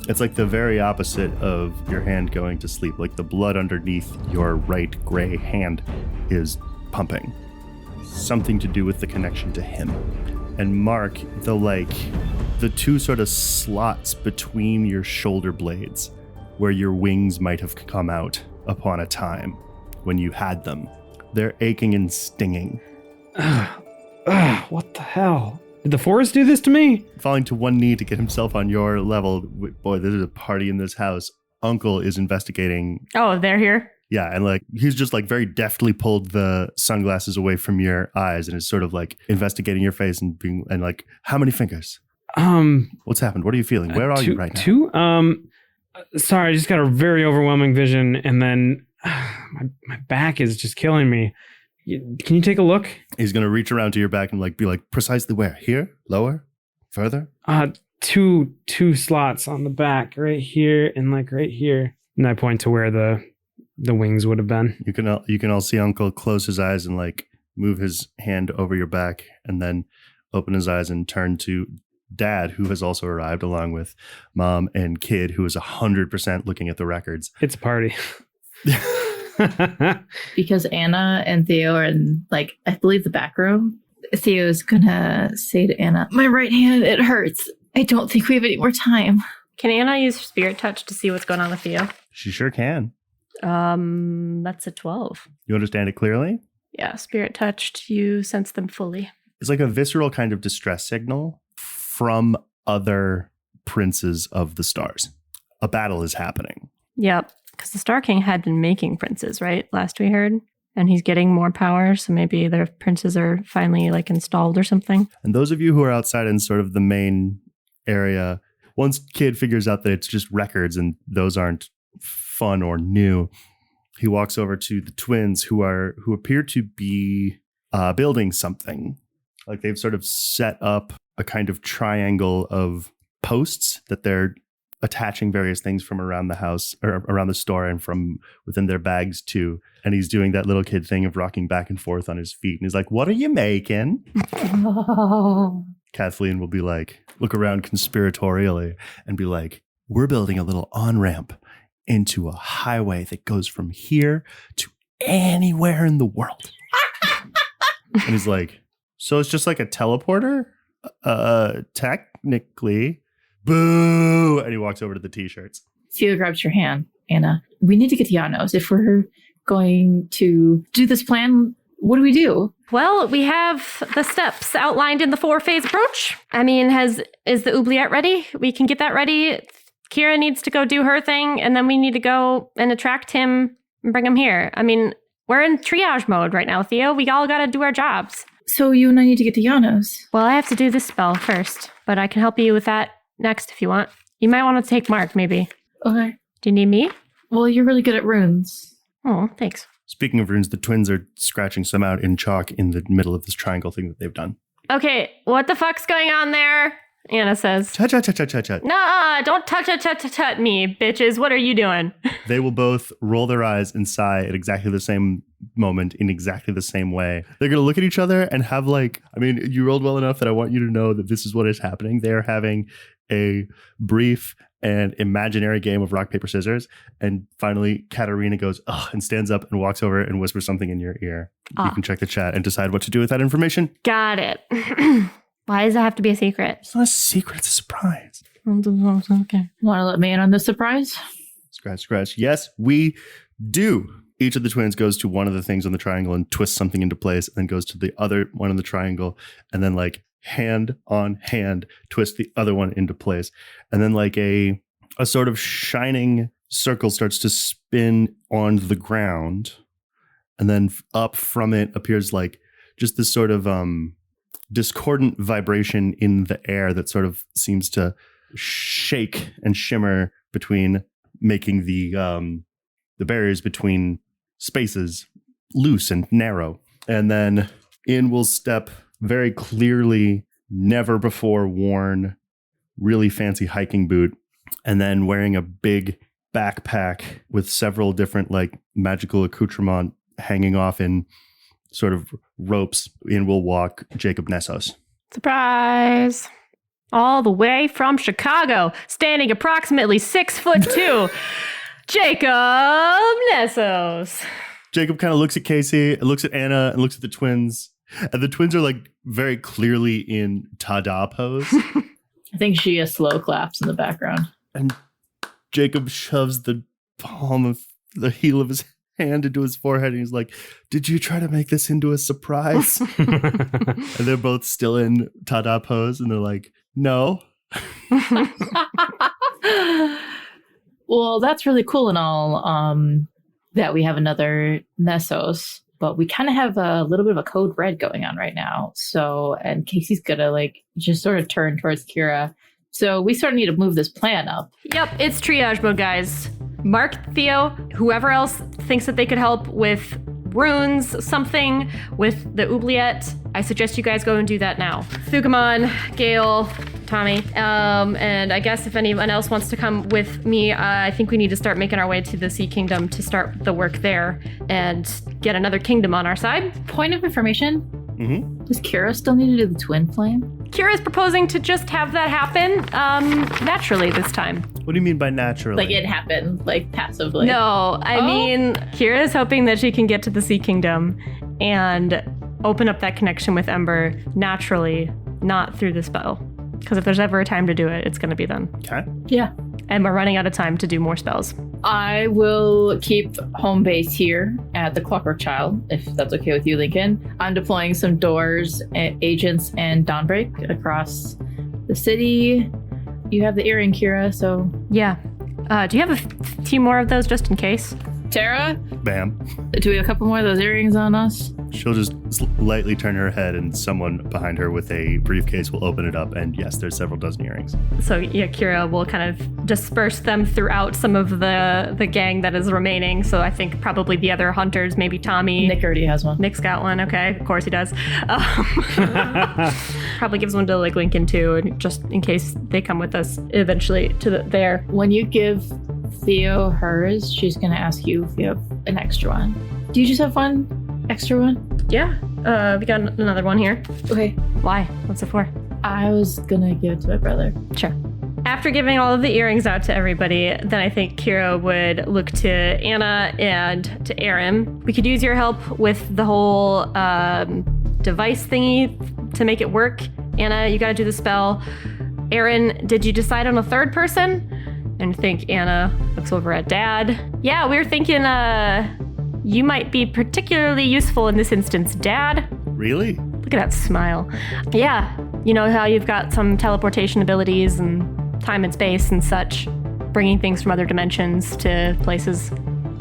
it's like the very opposite of your hand going to sleep. Like the blood underneath your right gray hand is pumping. Something to do with the connection to him. And Mark, the two sort of slots between your shoulder blades where your wings might have come out upon a time when you had them, they're aching and stinging. What the hell? Did the forest do this to me? Falling to one knee to get himself on your level. Boy, this is a party in this house. Uncle is investigating. Oh, they're here? Yeah, and like he's just like very deftly pulled the sunglasses away from your eyes and is sort of like investigating your face and being and like, how many fingers? What's happened? What are you feeling? Where are you right now? 2. Sorry, I just got a very overwhelming vision, and then my back is just killing me. Can you take a look? He's gonna reach around to your back and like be like, precisely where? Here? Lower? Further? 2 slots on the back, right here and like right here. And I point to where the wings would have been. You can all see Uncle close his eyes and like move his hand over your back and then open his eyes and turn to Dad, who has also arrived along with Mom and Kid, who is 100% looking at the records. It's a party. Because Anna and Theo are in, like, I believe the back room. Theo's gonna say to Anna, my right hand, it hurts. I don't think we have any more time. Can Anna use Spirit Touch to see what's going on with Theo? She sure can. That's a 12. You understand it clearly? Yeah, Spirit Touched, you sense them fully. It's like a visceral kind of distress signal from other princes of the stars. A battle is happening. Yep, because the Star King had been making princes, right? Last we heard. And he's getting more power, so maybe their princes are finally like installed or something. And those of you who are outside in sort of the main area, once Kid figures out that it's just records and those aren't fun or new, he walks over to the twins who appear to be building something. Like they've sort of set up a kind of triangle of posts that they're attaching various things from around the house or around the store and from within their bags too. And he's doing that little kid thing of rocking back and forth on his feet. And he's like, what are you making? Kathleen will be like, look around conspiratorially and be like, we're building a little on-ramp into a highway that goes from here to anywhere in the world. And he's like, so it's just like a teleporter? Technically. Boo! And he walks over to the t-shirts. Theo grabs your hand, Anna. We need to get to Janos. If we're going to do this plan, what do we do? Well, we have the steps outlined in the 4-phase approach. I mean, is the oubliette ready? We can get that ready. Kira needs to go do her thing, and then we need to go and attract him and bring him here. I mean, we're in triage mode right now, Theo. We all got to do our jobs. So you and I need to get to Janos. Well, I have to do this spell first, but I can help you with that next if you want. You might want to take Mark, maybe. Okay. Do you need me? Well, you're really good at runes. Oh, thanks. Speaking of runes, the twins are scratching some out in chalk in the middle of this triangle thing that they've done. Okay, what the fuck's going on there? Anna says. Tut. Nah, don't touch me, bitches. What are you doing? They will both roll their eyes and sigh at exactly the same moment in exactly the same way. They're going to look at each other and have you rolled well enough that I want you to know that this is what is happening. They're having a brief an imaginary game of rock, paper, scissors. And finally, Katarina goes, ugh, and stands up and walks over and whispers something in your ear. You can check the chat and decide what to do with that information. Got it. Why does it have to be a secret? It's not a secret. It's a surprise. Okay. Want to let me in on this surprise? Scratch, scratch. Yes, we do. Each of the twins goes to one of the things on the triangle and twists something into place, and then goes to the other one on the triangle, and then like hand on hand twist the other one into place. And then like a sort of shining circle starts to spin on the ground. And then up from it appears like just this sort of discordant vibration in the air that sort of seems to shake and shimmer between making the barriers between spaces loose and narrow. And then in will step very clearly never before worn, really fancy hiking boot, and then wearing a big backpack with several different like magical accoutrement hanging off in sort of ropes. In will walk Jacob Nessos. Surprise! All the way from Chicago, standing approximately 6'2", Jacob Nessos. Jacob kind of looks at Casey, looks at Anna, and looks at the twins. And the twins are like very clearly in ta-da pose. I think Gia slow claps in the background. And Jacob shoves the palm of the heel of his hand into his forehead. And he's like, did you try to make this into a surprise? And they're both still in ta-da pose. And they're like, no. Well, that's really cool and all that we have another Nessos. But we kind of have a little bit of a code red going on right now. So, and Casey's gonna like just sort of turn towards Kira. So we sort of need to move this plan up. Yep, it's triage mode, guys. Mark, Theo, whoever else thinks that they could help with runes, something with the oubliette, I suggest you guys go and do that now. Thugamon, Gale, Tommy, and I guess if anyone else wants to come with me, I think we need to start making our way to the Sea Kingdom to start the work there and get another kingdom on our side. Point of information. Mm-hmm. Does Kira still need to do the twin flame? Kira's proposing to just have that happen naturally this time. What do you mean by naturally? Like it happened, like passively. No, I mean, Kira's hoping that she can get to the Sea Kingdom and open up that connection with Ember naturally, not through the spell. Because if there's ever a time to do it, it's going to be then. Okay. Yeah. And we're running out of time to do more spells. I will keep home base here at the Clockwork Child, if that's okay with you, Lincoln. I'm deploying some doors, agents, and Dawnbreak across the city. You have the earring, Kira, so... Yeah. Do you have a few more of those just in case? Tara? Bam. Do we have a couple more of those earrings on us? She'll just lightly turn her head and someone behind her with a briefcase will open it up. And yes, there's several dozen earrings. So yeah, Kira will kind of disperse them throughout some of the gang that is remaining. So I think probably the other hunters, maybe Tommy. Nick already has one. Nick's got one. Okay, of course he does. Probably gives one to like Lincoln too, and just in case they come with us eventually to there. When you give Theo hers, she's going to ask you if you have an extra one. Do you just have one extra one? Yeah, we got another one here. Okay. Why? What's it for? I was going to give it to my brother. Sure. After giving all of the earrings out to everybody, then I think Kira would look to Anna and to Aaron. We could use your help with the whole device thingy to make it work. Anna, you got to do the spell. Aaron, did you decide on a third person? And I think Anna looks over at Dad. Yeah, we were thinking you might be particularly useful in this instance, Dad. Really? Look at that smile. Yeah, you know how you've got some teleportation abilities and time and space and such, bringing things from other dimensions to places,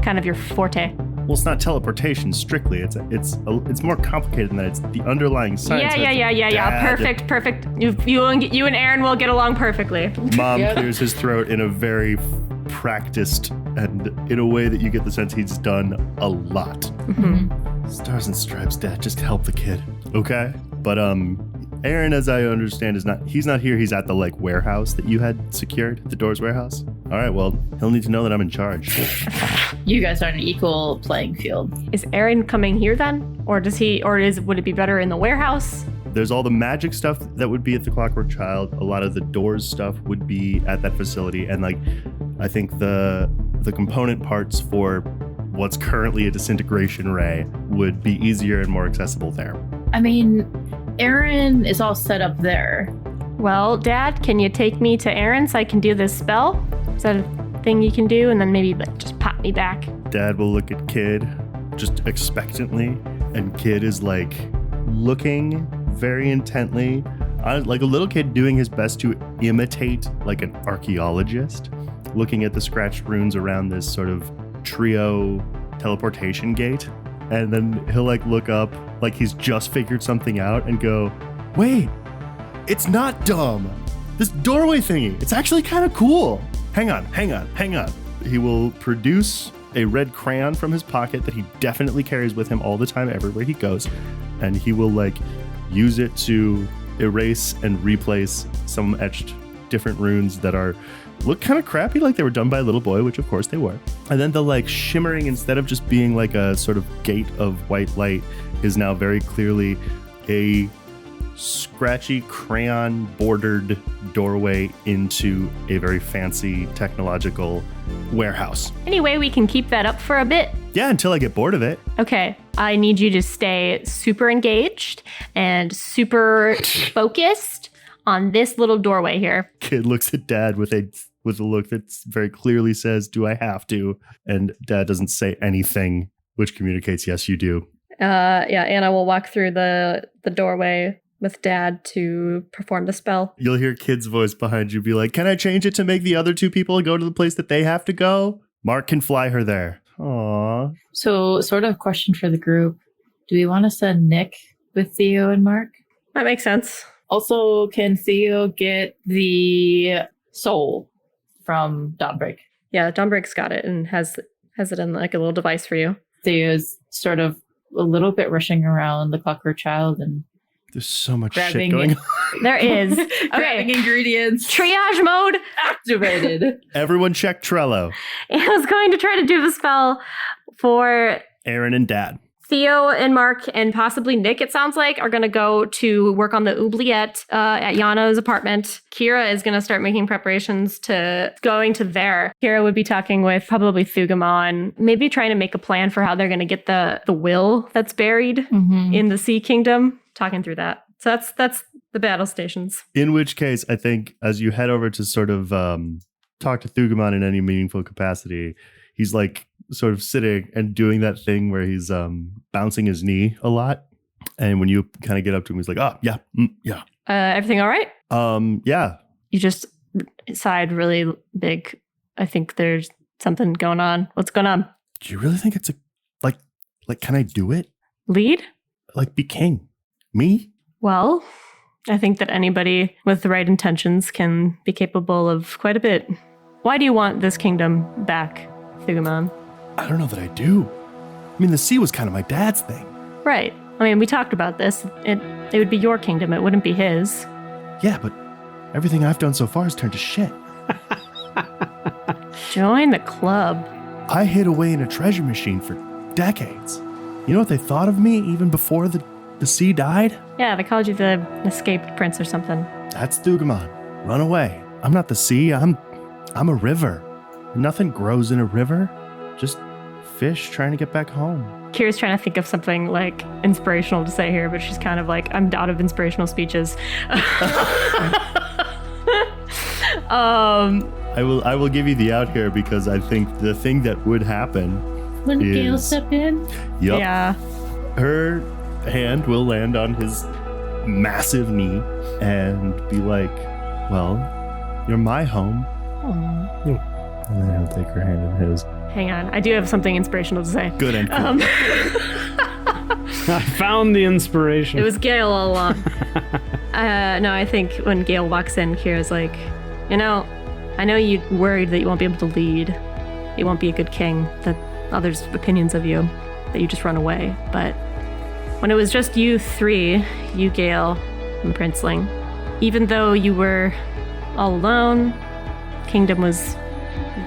kind of your forte. Well, it's not teleportation strictly. It's more complicated than that. It's the underlying science. Yeah. Perfect. You and Aaron will get along perfectly. Mom clears his throat in a very practiced and in a way that you get the sense he's done a lot. Mm-hmm. Stars and Stripes, Dad, just help the kid, okay? But Aaron, as I understand, he's not here. He's at the like warehouse that you had secured, the Doors warehouse. All right, well, he'll need to know that I'm in charge. You guys are on an equal playing field. Is Aaron coming here then? Or would it be better in the warehouse? there's all the magic stuff that would be at the Clockwork Child. A lot of the doors stuff would be at that facility. And like, I think the component parts for what's currently a disintegration ray would be easier and more accessible there. I mean, Aaron is all set up there. Well, Dad, can you take me to Aaron so I can do this spell? Is that a thing you can do? And then maybe like just pop me back. Dad will look at Kid just expectantly, and Kid is like looking very intently, like a little kid doing his best to imitate like an archaeologist, looking at the scratched runes around this sort of trio teleportation gate. And then he'll like look up like he's just figured something out and go, wait, it's not dumb. This doorway thingy, it's actually kind of cool. Hang on. He will produce a red crayon from his pocket that he definitely carries with him all the time everywhere he goes. And he will like use it to erase and replace some etched different runes that look kind of crappy, like they were done by a little boy, which of course they were. And then the like shimmering, instead of just being like a sort of gate of white light, is now very clearly a scratchy crayon bordered doorway into a very fancy technological warehouse. Any way we can keep that up for a bit? Yeah, until I get bored of it. Okay, I need you to stay super engaged and super focused on this little doorway here. Kid looks at Dad with a look that very clearly says, do I have to? And Dad doesn't say anything, which communicates, yes, you do. Yeah, Anna will walk through the doorway with Dad to perform the spell. You'll hear Kid's voice behind you be like, can I change it to make the other two people go to the place that they have to go? Mark can fly her there. Aww. So, sort of question for the group. Do we want to send Nick with Theo and Mark? That makes sense. Also, can Theo get the soul from Dawnbreak? Yeah, Dawnbreak's got it and has it in like a little device for you. Theo's sort of a little bit rushing around the Clockwork Child and there's so much grabbing shit going on. There is. grabbing ingredients. Triage mode Activated. Everyone check Trello. Anna's going to try to do the spell for Aaron and Dad. Theo and Mark and possibly Nick, it sounds like, are going to go to work on the oubliette at Yano's apartment. Kira is going to start making preparations to going to there. Kira would be talking with probably Thugamon, maybe trying to make a plan for how they're going to get the will that's buried in the Sea Kingdom. Talking through that. So that's the battle stations. In which case, I think as you head over to sort of talk to Thugamon in any meaningful capacity, he's like sort of sitting and doing that thing where he's bouncing his knee a lot. And when you kind of get up to him, he's like, oh, yeah, yeah. Everything all right? Yeah. You just sighed really big. I think there's something going on. What's going on? Do you really think it's like, can I do it? Lead? Like be king? Me? Well, I think that anybody with the right intentions can be capable of quite a bit. Why do you want this kingdom back, Thugamon? I don't know that I do. I mean, the sea was kind of my dad's thing. Right. I mean, we talked about this. It would be your kingdom. It wouldn't be his. Yeah, but everything I've done so far has turned to shit. Join the club. I hid away in a treasure machine for decades. You know what they thought of me even before the sea died? Yeah, they called you the escaped prince or something. That's Thugamon. Run away. I'm not the sea. I'm a river. Nothing grows in a river. Just fish trying to get back home. Kira's trying to think of something like inspirational to say here, but she's kind of like, I'm out of inspirational speeches. I will give you the out here because I think the thing that would happen When is, Gale step in? Yep. Yeah. Her hand will land on his massive knee and be like, well, you're my home. Aww. And then he'll take her hand in his. Hang on. I do have something inspirational to say. Good and cool. I found the inspiration. It was Gale all along. No, I think when Gale walks in, Kira's like, I know you're worried that you won't be able to lead. You won't be a good king, that others' opinions of you, that you just run away. But when it was just you three, you, Gale, and Princeling, even though you were all alone, kingdom was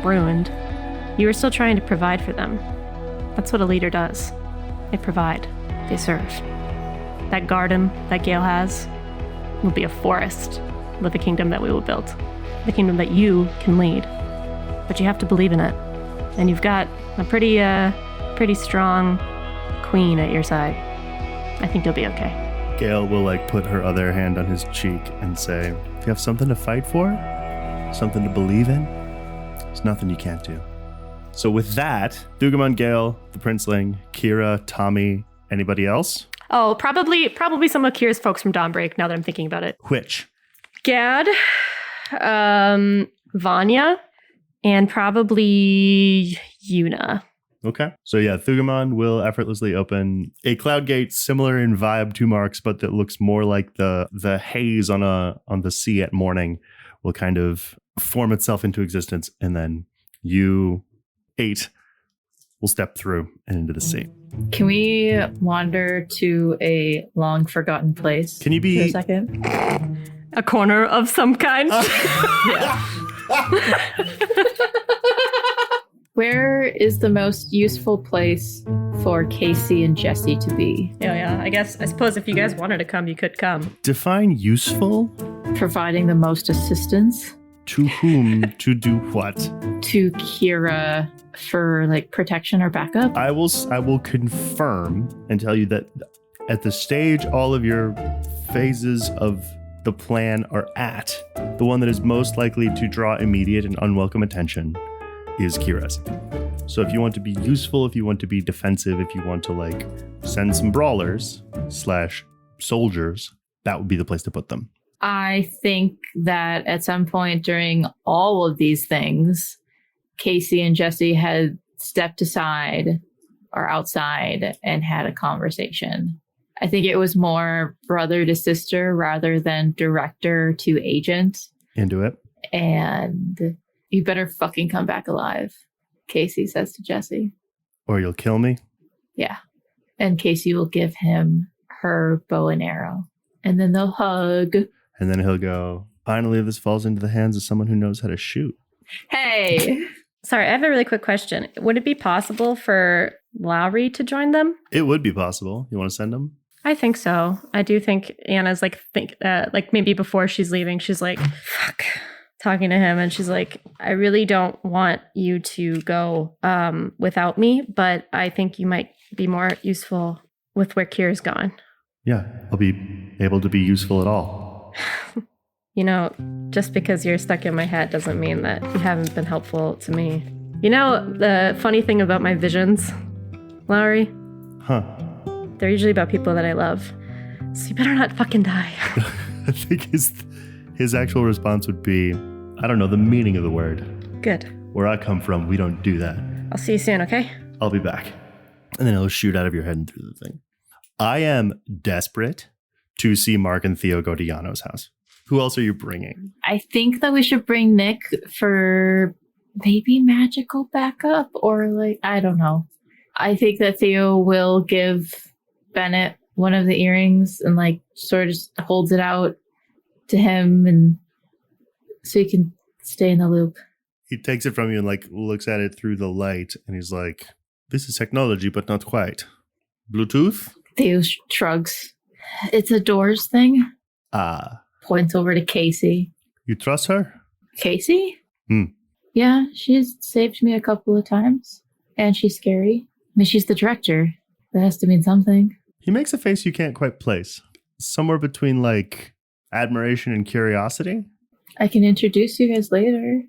ruined, you were still trying to provide for them. That's what a leader does. They provide. They serve. that garden that Gale has will be a forest with the kingdom that we will build. The kingdom that you can lead. But you have to believe in it. And you've got a pretty strong queen at your side. I think you'll be okay. Gale will like put her other hand on his cheek and say, if you have something to fight for, something to believe in, there's nothing you can't do. So with that, Thugamon, Gale, the Princeling, Kira, Tommy, anybody else? Oh, probably some of Kira's folks from Dawnbreak, now that I'm thinking about it. Which? Gad, Vanya, and probably Yuna. Okay. So yeah, Thugamon will effortlessly open a cloud gate similar in vibe to Mark's, but that looks more like the haze on the sea at morning will kind of form itself into existence, and then you 8 will step through and into the sea. Can we wander to a long forgotten place? Can you be for a second? A corner of some kind. Yeah. Where is the most useful place for Casey and Jesse to be? Yeah. I suppose if you guys wanted to come, you could come. define useful? Providing the most assistance To whom? To do what? to Kira for like protection or backup. I will confirm and tell you that at the stage all of your phases of the plan are at, the one that is most likely to draw immediate and unwelcome attention is Kira's. So if you want to be useful, if you want to be defensive, if you want to like send some brawlers / soldiers, that would be the place to put them. I think that at some point during all of these things, Casey and Jesse had stepped aside or outside and had a conversation. I think it was more brother to sister rather than director to agent. Into it. And you better fucking come back alive, Casey says to Jesse. Or you'll kill me. Yeah. And Casey will give him her bow and arrow. And then they'll hug. And then he'll go, finally this falls into the hands of someone who knows how to shoot. Hey. Sorry, I have a really quick question. Would it be possible for Lowry to join them? It would be possible. You want to send them? I think so. I do think Anna's like maybe before she's leaving, she's like, fuck, talking to him. And she's like, I really don't want you to go without me, but I think you might be more useful with where Kira's going. Yeah, I'll be able to be useful at all. You know, just because you're stuck in my head doesn't mean that you haven't been helpful to me. You know, the funny thing about my visions, Lowry? Huh. They're usually about people that I love. So you better not fucking die. I think his actual response would be, I don't know the meaning of the word. Good. Where I come from, we don't do that. I'll see you soon, okay? I'll be back. And then he'll shoot out of your head and through the thing. I am desperate to see Mark and Theo go to Yano's house. Who else are you bringing? I think that we should bring Nick for maybe magical backup or like, I don't know. I think that Theo will give Bennett one of the earrings and like sort of just holds it out to him and so he can stay in the loop. He takes it from you and like looks at it through the light and he's like, this is technology, but not quite. Bluetooth? Theo shrugs. It's a doors thing. Ah. Points over to Casey. You trust her? Casey? Hmm. Yeah, she's saved me a couple of times. And she's scary. I mean, she's the director. That has to mean something. He makes a face you can't quite place. Somewhere between like admiration and curiosity. I can introduce you guys later.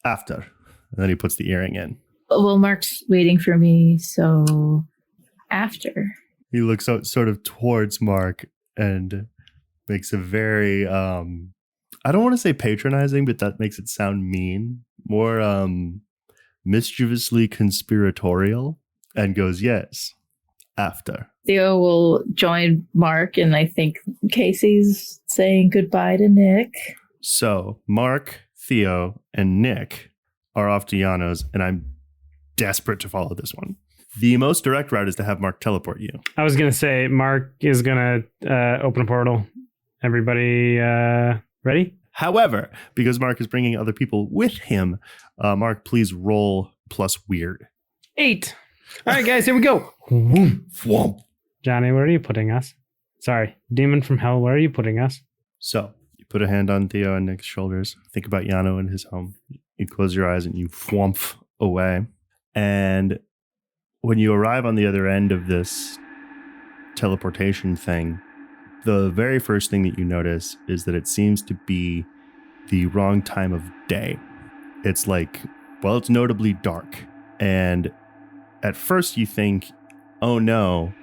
After. And then he puts the earring in. Well, Mark's waiting for me, so after. He looks out sort of towards Mark and makes a very, I don't want to say patronizing, but that makes it sound mean. More mischievously conspiratorial and goes, yes, after. Theo will join Mark, and I think Casey's saying goodbye to Nick. So Mark, Theo, and Nick are off to Yano's, and I'm desperate to follow this one. The most direct route is to have Mark teleport you. I was going to say, Mark is going to open a portal. Everybody ready? However, because Mark is bringing other people with him, Mark, please roll plus weird. 8. All right, guys, here we go. Whoom. Thwomp. Johnny, where are you putting us? Sorry, demon from hell, where are you putting us? So you put a hand on Theo and Nick's shoulders. Think about Yano and his home. You close your eyes and you thwomp away. And when you arrive on the other end of this teleportation thing, the very first thing that you notice is that it seems to be the wrong time of day. It's like, well, it's notably dark. And at first you think, oh no,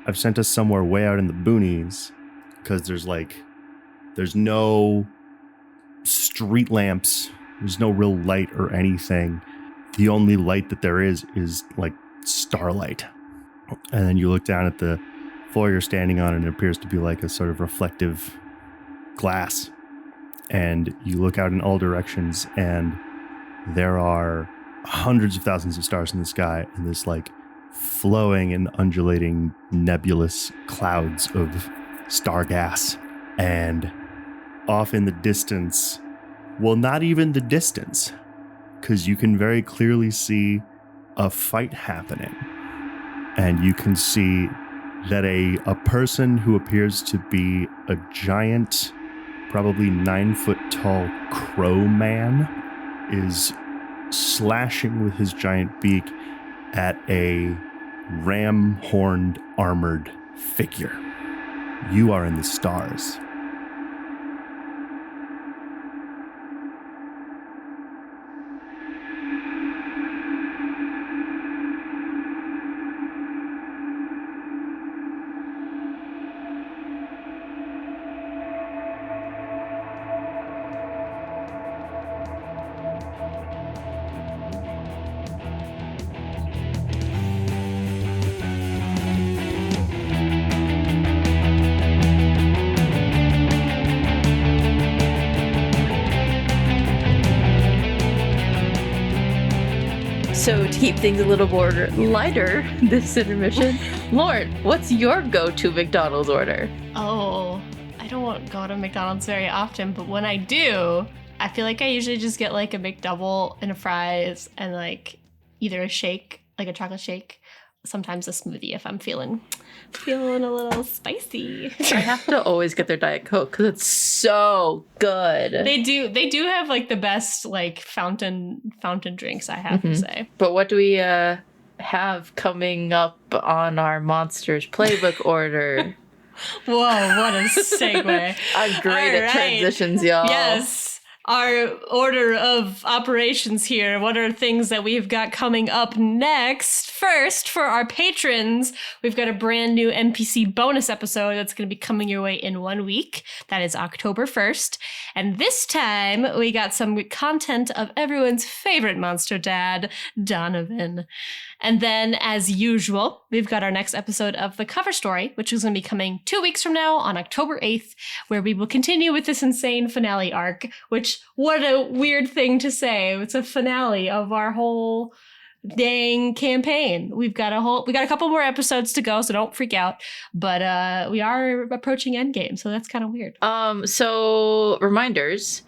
I've sent us somewhere way out in the boonies, because there's no street lamps, there's no real light or anything. The only light that there is like starlight. And then you look down at the floor you're standing on, and it appears to be like a sort of reflective glass. And you look out in all directions, and there are hundreds of thousands of stars in the sky, and this like flowing and undulating nebulous clouds of star gas. And off in the distance, well, not even the distance, because you can very clearly see a fight happening. And you can see that a person who appears to be a giant, probably 9-foot tall crow man is slashing with his giant beak at a ram-horned armored figure. You are in the stars. So to keep things a little more lighter this intermission, Lauren, what's your go-to McDonald's order? Oh, I don't go to McDonald's very often, but when I do, I feel like I usually just get like a McDouble and a fries and like either a shake, like a chocolate shake, sometimes a smoothie if I'm feeling a little spicy. I have to always get their Diet Coke because it's so good. They do have like the best like fountain drinks, I have to say. But what do we have coming up on our Monsters Playbook order? Whoa, what a segue. I'm great at transitions, y'all. Yes. Our order of operations here. What are things that we've got coming up next? First, for our patrons, we've got a brand new NPC bonus episode that's going to be coming your way in 1 week. That is October 1st. And this time, we got some content of everyone's favorite monster dad, Donovan. And then, as usual, we've got our next episode of The Cover Story, which is going to be coming 2 weeks from now on October 8th, where we will continue with this insane finale arc, which, what a weird thing to say. It's a finale of our whole dang campaign. We got a couple more episodes to go, so don't freak out. But we are approaching endgame, so that's kind of weird. So reminders,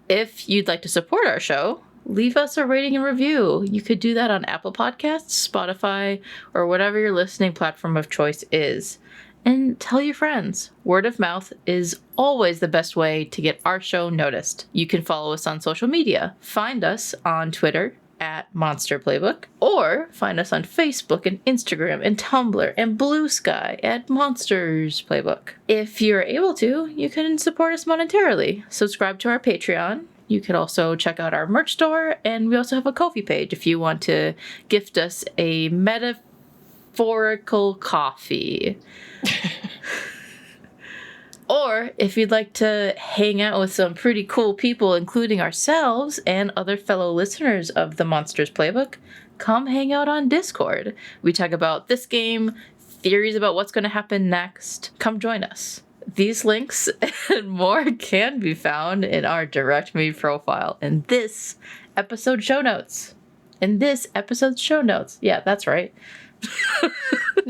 if you'd like to support our show, leave us a rating and review. You could do that on Apple Podcasts, Spotify, or whatever your listening platform of choice is. And tell your friends. Word of mouth is always the best way to get our show noticed. You can follow us on social media. Find us on Twitter at Monster Playbook, or find us on Facebook and Instagram and Tumblr and Blue Sky at Monsters Playbook. If you're able to, you can support us monetarily. Subscribe to our Patreon. You could also check out our merch store, and we also have a Ko-fi page if you want to gift us a metaphorical coffee. Or if you'd like to hang out with some pretty cool people, including ourselves and other fellow listeners of the Monsters Playbook, come hang out on Discord. We talk about this game, theories about what's going to happen next. Come join us. These links and more can be found in our Direct Me profile in this episode show notes. Yeah, that's right.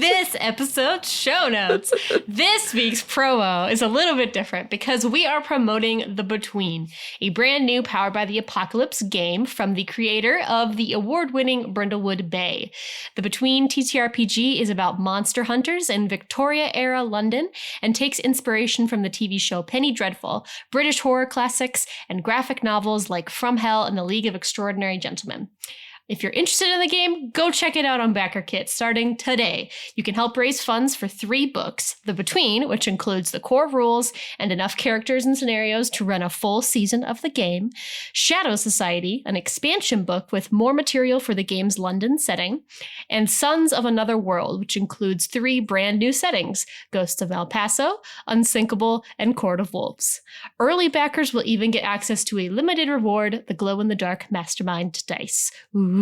this episode's show notes. This week's promo is a little bit different because we are promoting The Between, a brand new Powered by the Apocalypse game from the creator of the award-winning Brindlewood Bay. The Between TTRPG is about monster hunters in Victoria-era London and takes inspiration from the TV show Penny Dreadful, British horror classics, and graphic novels like From Hell and The League of Extraordinary Gentlemen. If you're interested in the game, go check it out on BackerKit starting today. You can help raise funds for 3 books. The Between, which includes the core rules and enough characters and scenarios to run a full season of the game. Shadow Society, an expansion book with more material for the game's London setting. And Sons of Another World, which includes 3 brand new settings: Ghosts of El Paso, Unsinkable, and Court of Wolves. Early backers will even get access to a limited reward, the glow-in-the-dark Mastermind dice. Ooh.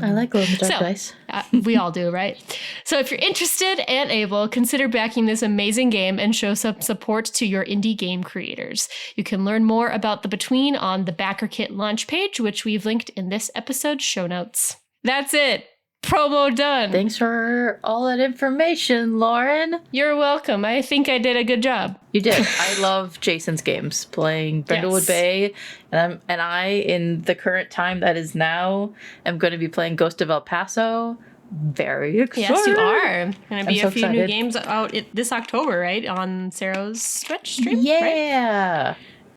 I like glow-in-the-dark dice. We all do, right? So if you're interested and able, consider backing this amazing game and show some support to your indie game creators. You can learn more about The Between on the BackerKit launch page, which we've linked in this episode's show notes. That's it. Promo done. Thanks for all that information, Lauren. You're welcome. I think I did a good job. You did. I love Jason's games, playing Brindlewood Bay, and I, in the current time that is now, am going to be playing Ghost of El Paso. Very excited. Yes, you are. Going to be so a few new excited. games out this October, right? On Sarah's Switch stream? Yeah. Right?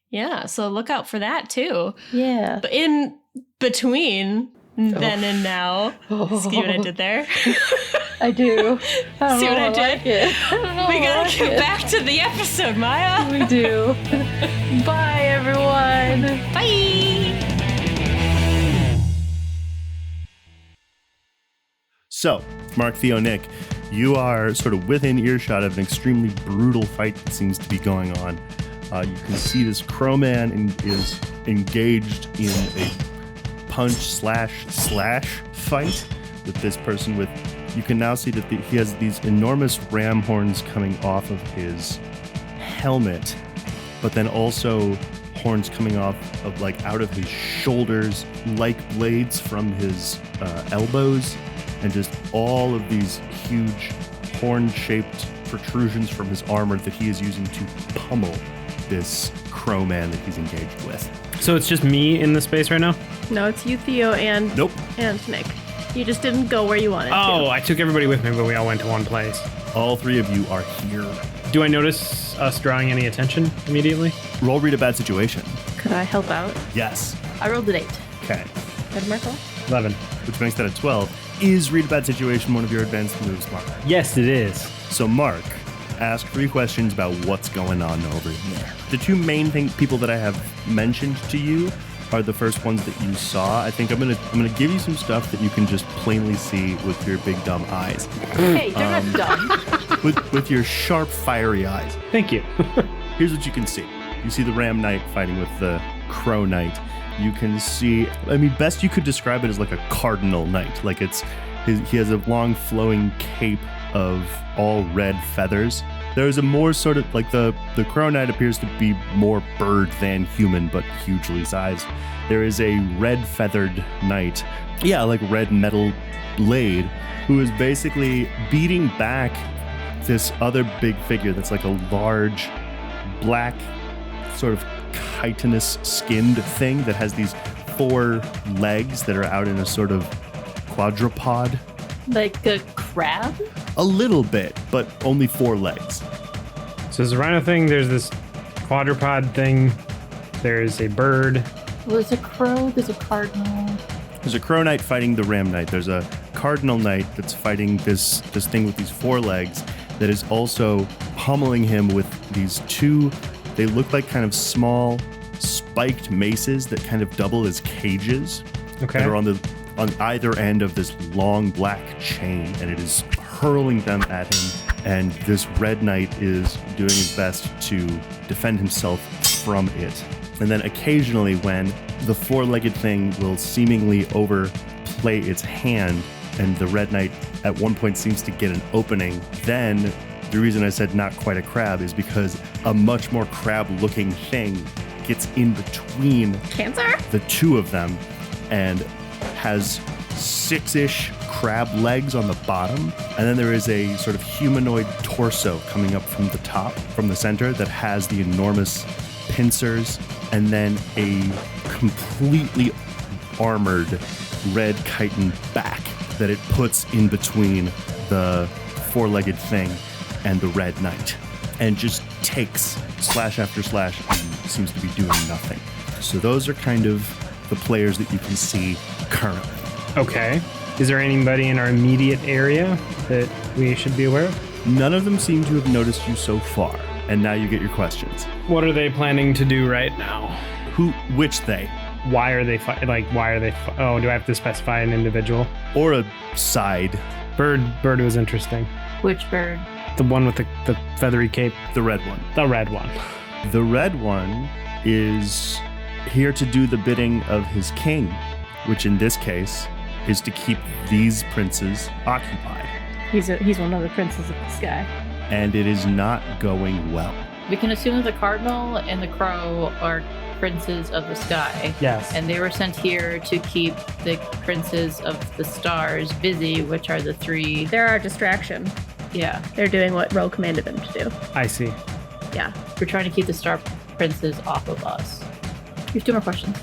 Yeah, so look out for that too. Yeah. But in between then and now, see what I did there? I do. I See what I did? We gotta like get it. back to the episode, Miah. We do. Bye, everyone. Bye. So, Mark, Theo, Nick, you are sort of within earshot of an extremely brutal fight that seems to be going on. You can see this Crowman is engaged in a punch/slash fight with this person with... You can now see that he has these enormous ram horns coming off of his helmet, but then also horns coming off of, like, out of his shoulders, like blades from his elbows, and just all of these huge horn-shaped protrusions from his armor that he is using to pummel this Crowman that he's engaged with. So it's just me in the space right now? No, it's you, Theo, and Nope. Nick. You just didn't go where you wanted Oh, to. I took everybody with me, but we all went to one place. All 3 of you are here. Do I notice us drawing any attention immediately? Roll read a bad situation. Could I help out? Yes. I rolled an 8. Okay. What am I called? 11. Which makes that a 12. Is read a bad situation one of your advanced moves, Mark? Yes, it is. So, Mark, ask 3 questions about what's going on over here. The 2 main people that I have mentioned to you are the first ones that you saw. I think I'm gonna give you some stuff that you can just plainly see with your big dumb eyes, Hey, they're not dumb. with your sharp, fiery eyes. Thank you. Here's what you can see. You see the Ram Knight fighting with the Crow Knight. You can see, I mean, best you could describe it as like a cardinal knight. Like he has a long flowing cape of all red feathers. There's a more sort of, like the Crow Knight appears to be more bird than human, but hugely sized. There is a red feathered knight, like red metal blade, who is basically beating back this other big figure that's like a large black sort of chitinous skinned thing that has these 4 legs that are out in a sort of quadrupod. Like a crab? A little bit, but only 4 legs. So there's a rhino thing, there's this quadrupod thing, there's a bird. Well, there's a crow, there's a cardinal. There's a Crow Knight fighting the Ram Knight. There's a Cardinal Knight that's fighting this thing with these 4 legs that is also pummeling him with these 2, they look like kind of small spiked maces that kind of double as cages. Okay. That are on either end of this long black chain, and it is hurling them at him. And this Red Knight is doing his best to defend himself from it. And then occasionally, when the 4-legged thing will seemingly overplay its hand, and the Red Knight at one point seems to get an opening, then the reason I said not quite a crab is because a much more crab-looking thing gets in between Cancer? the 2 of them and has 6-ish crab legs on the bottom, and then there is a sort of humanoid torso coming up from the top, from the center, that has the enormous pincers, and then a completely armored red chitin back that it puts in between the four-legged thing and the red knight, and just takes slash after slash and seems to be doing nothing. So those are kind of the players that you can see currently. Okay. Is there anybody in our immediate area that we should be aware of? None of them seem to have noticed you so far, and now you get your questions. What are they planning to do right now? Which they? Why are they oh, do I have to specify an individual? Or a side. Bird was interesting. Which bird? The one with the feathery cape. The red one. The red one. The red one is here to do the bidding of his king, which in this case is to keep these princes occupied. He's one of the princes of the sky. And it is not going well. We can assume that the cardinal and the crow are princes of the sky. Yes. And they were sent here to keep the princes of the stars busy, which are the three. They're our distraction. Yeah. They're doing what Ro commanded them to do. I see. Yeah. We're trying to keep the star princes off of us. You have 2 more questions.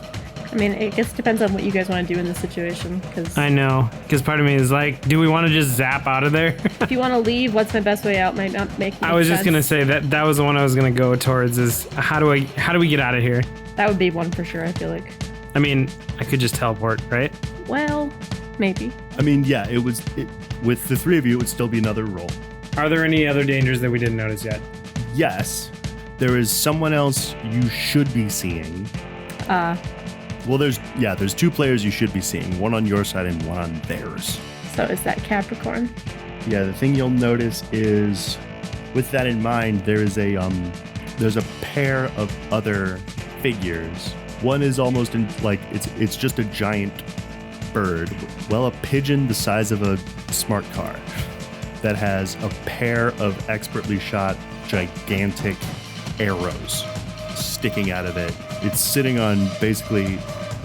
I mean, it guess it depends on what you guys want to do in this situation. Because I know. Because part of me is like, do we want to just zap out of there? if you want to leave, what's my best way out might not make I was sense. just going to say that was the one I was going to go towards is how do we get out of here? That would be one for sure, I feel like. I mean, I could just teleport, right? Well, maybe. I mean, yeah, with the 3 of you, it would still be another roll. Are there any other dangers that we didn't notice yet? Yes, there is someone else you should be seeing. Well, there's 2 players you should be seeing, one on your side and one on theirs. So is that Capricorn? Yeah, the thing you'll notice is, with that in mind, there's a pair of other figures. One is almost it's just a giant bird, a pigeon the size of a smart car, that has a pair of expertly shot gigantic arrows sticking out of it. It's sitting on basically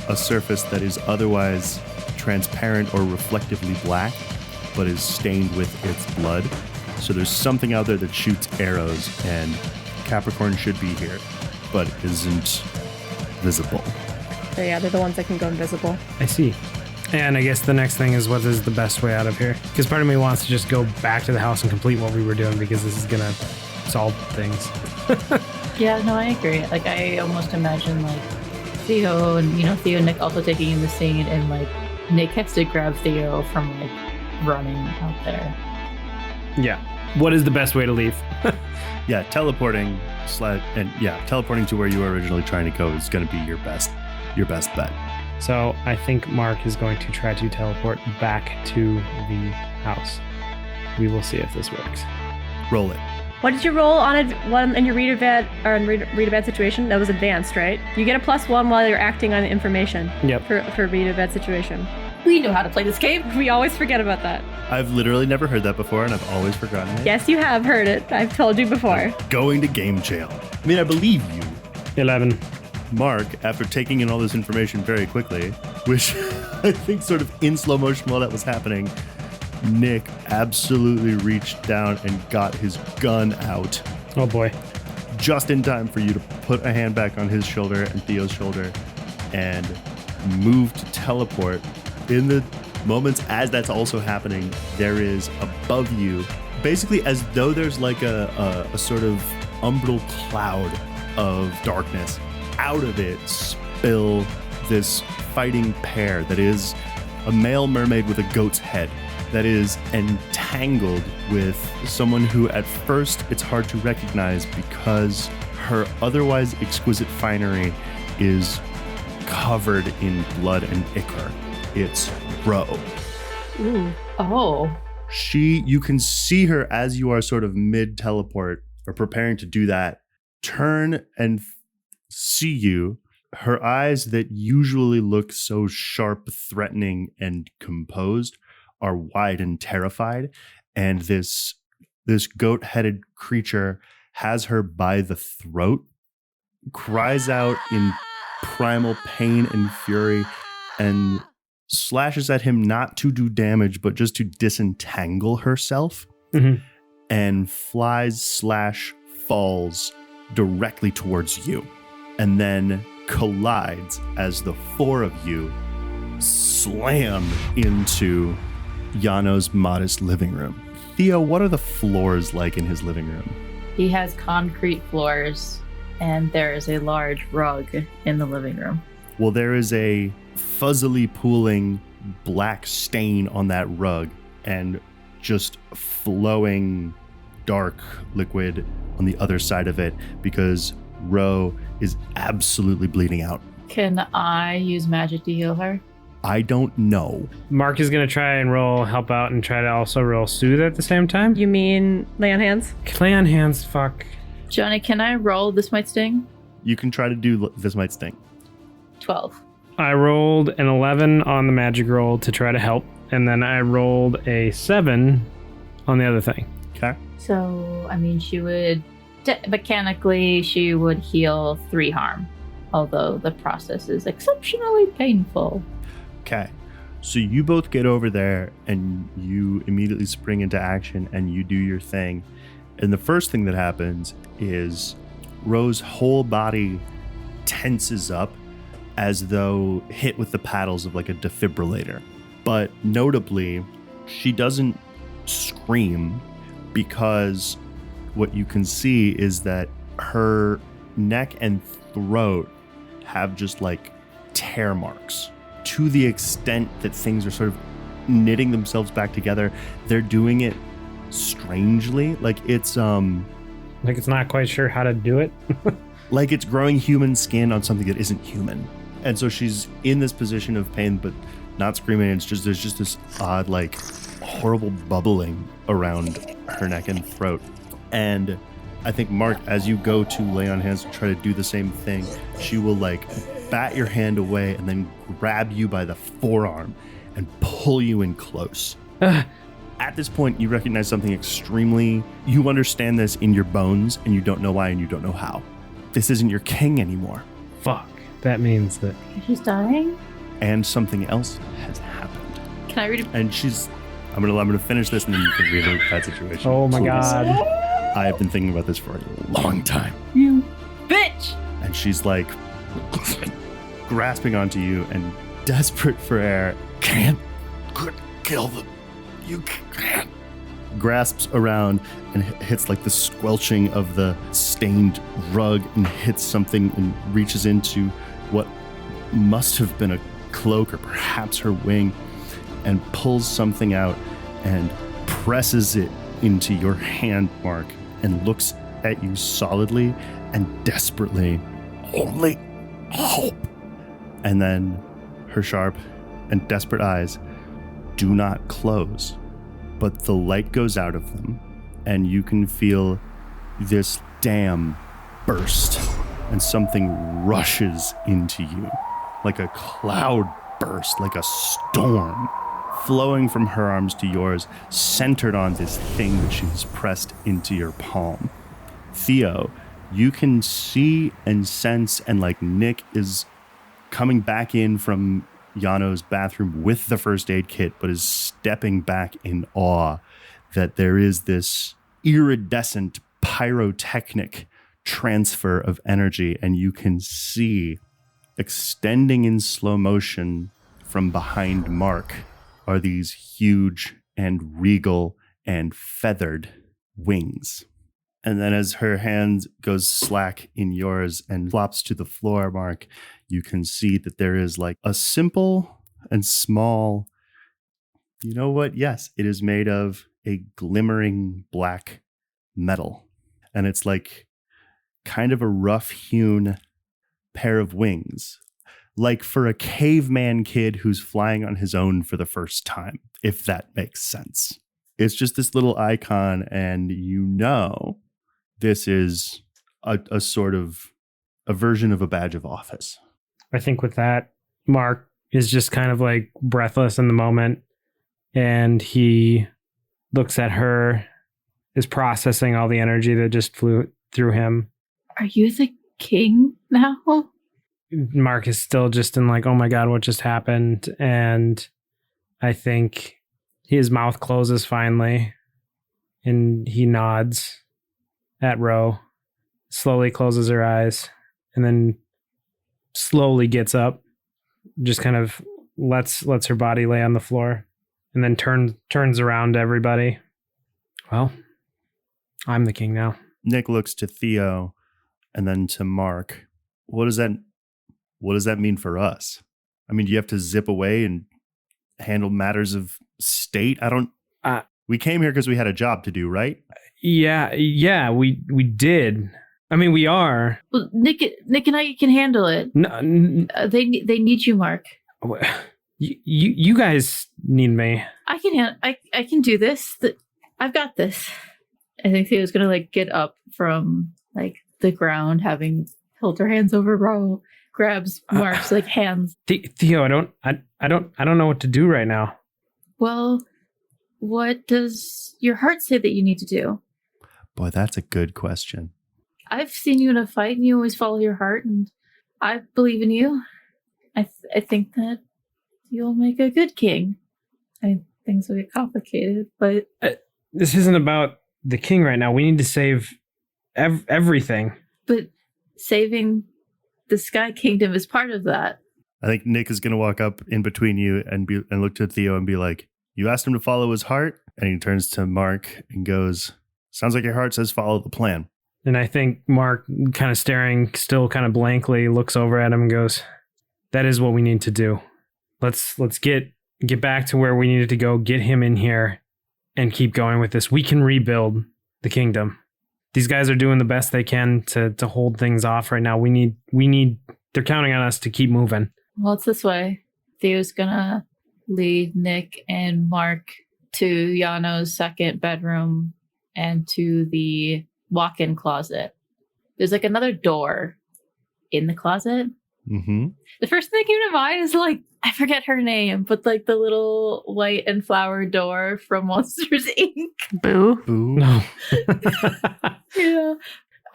a surface that is otherwise transparent or reflectively black, but is stained with its blood. So there's something out there that shoots arrows, and Capricorn should be here, but isn't visible. So yeah, they're the ones that can go invisible. I see. And I guess the next thing is what is the best way out of here? Because part of me wants to just go back to the house and complete what we were doing because this is going to solve things. Yeah, no, I agree. Like, I almost imagine, like, Theo and, Theo and Nick also taking in the scene, and, like, Nick has to grab Theo from, like, running out there. Yeah. What is the best way to leave? Yeah, teleporting to where you were originally trying to go is going to be your best bet. So I think Mark is going to try to teleport back to the house. We will see if this works. Roll it. What did you roll on one in your read a bad situation? That was advanced, right? You get a +1 while you're acting on information. Yep. For read a bad situation. We know how to play this game. We always forget about that. I've literally never heard that before, and I've always forgotten it. Yes, you have heard it. I've told you before. Going to game jail. I mean, I believe you. 11. Mark, after taking in all this information very quickly, which I think sort of in slow motion while that was happening, Nick absolutely reached down and got his gun out. Oh boy. Just in time for you to put a hand back on his shoulder and Theo's shoulder and move to teleport. In the moments as that's also happening, there is above you, basically as though there's like a sort of umbral cloud of darkness. Out of it spill this fighting pair that is a male mermaid with a goat's head that is entangled with someone who at first it's hard to recognize because her otherwise exquisite finery is covered in blood and ichor. It's Ro. Ooh. Oh. You can see her as you are sort of mid-teleport or preparing to do that, turn and see you. Her eyes that usually look so sharp, threatening, and composed are wide and terrified. And this goat-headed creature has her by the throat, cries out in primal pain and fury, and slashes at him not to do damage, but just to disentangle herself, and falls directly towards you, and then collides as the four of you slam into Yano's modest living room. Theo, what are the floors like in his living room? He has concrete floors, and there is a large rug in the living room. Well, there is a fuzzily pooling black stain on that rug and just flowing dark liquid on the other side of it because Ro is absolutely bleeding out. Can I use magic to heal her? I don't know. Mark is going to try and roll help out and try to also roll soothe at the same time. You mean lay on hands? Lay on hands, fuck. Johnny, can I roll This Might Sting? You can try to do This Might Sting. 12. I rolled an 11 on the magic roll to try to help, and then I rolled a 7 on the other thing. Okay. So, I mean, she would... mechanically, she would heal 3 harm. Although the process is exceptionally painful. Okay. So you both get over there and you immediately spring into action and you do your thing. And the first thing that happens is Ro's whole body tenses up as though hit with the paddles of like a defibrillator. But notably, she doesn't scream because what you can see is that her neck and throat have just like tear marks. To the extent that things are sort of knitting themselves back together, they're doing it strangely. Like it's not quite sure how to do it. like it's growing human skin on something that isn't human. And so she's in this position of pain, but not screaming. It's just there's just this odd, like, horrible bubbling around her neck and throat. And I think, Mark, as you go to lay on hands to try to do the same thing, she will like bat your hand away and then grab you by the forearm and pull you in close. At this point, you recognize something extremely... You understand this in your bones, and you don't know why, and you don't know how. This isn't your king anymore. Fuck. That means that... She's dying? And something else has happened. Can I read it? And she's... I'm gonna finish this, and then you can read that situation. Oh my Please. God. I have been thinking about this for a long time. You bitch! And she's like... grasping onto you and desperate for air. Can't kill them. You can't. Grasps around and hits like the squelching of the stained rug and hits something and reaches into what must have been a cloak or perhaps her wing and pulls something out and presses it into your hand, Mark, and looks at you solidly and desperately. Only hope. And then her sharp and desperate eyes do not close, but the light goes out of them, and you can feel this dam burst, and something rushes into you, like a cloud burst, like a storm, flowing from her arms to yours, centered on this thing that she's pressed into your palm. Theo, you can see and sense, and like Nick is coming back in from Yano's bathroom with the first aid kit, but is stepping back in awe that there is this iridescent pyrotechnic transfer of energy, and you can see extending in slow motion from behind Mark are these huge and regal and feathered wings. And then as her hand goes slack in yours and flops to the floor, Mark, you can see that there is like a simple and small, you know what? Yes, it is made of a glimmering black metal. And it's like kind of a rough hewn pair of wings, like for a caveman kid who's flying on his own for the first time, if that makes sense. It's just this little icon, and you know this is a sort of a version of a badge of office. I think with that, Mark is just kind of like breathless in the moment, and he looks at her, is processing all the energy that just flew through him. Are you the king now? Mark is still just in like, oh my God, what just happened? And I think his mouth closes finally and he nods at Ro, slowly closes her eyes, and then slowly gets up, just kind of lets her body lay on the floor, and then turns around to everybody. Well, I'm the king now. Nick looks to Theo and then to Mark. What does that mean for us? I mean, do you have to zip away and handle matters of state? We came here because we had a job to do, right? Yeah, we did. I mean, we are. Well, Nick and I can handle it. No, They need you, Mark. you guys need me. I can do this. I've got this. I think Theo's gonna like get up from like the ground, having held her hands over Ro, grabs Mark's like hands. Theo, I don't know what to do right now. Well, what does your heart say that you need to do? Boy, that's a good question. I've seen you in a fight, and you always follow your heart, and I believe in you. I think that you'll make a good king. Things will get complicated, but this isn't about the king right now. We need to save everything. But saving the Sky Kingdom is part of that. I think Nick is going to walk up in between you and look to Theo and be like, you asked him to follow his heart? And he turns to Mark and goes, sounds like your heart says follow the plan. And I think Mark, kind of staring still kind of blankly, looks over at him and goes, that is what we need to do. Let's get back to where we needed to go, get him in here, and keep going with this. We can rebuild the kingdom. These guys are doing the best they can to hold things off right now. We need, they're counting on us to keep moving. Well, it's this way. Theo's gonna lead Nick and Mark to Yano's second bedroom and to the walk-in closet. There's like another door in the closet. Mm-hmm. The first thing that came to mind is like, I forget her name, but like the little white and flower door from Monsters Inc. Boo. Ooh. No. Yeah.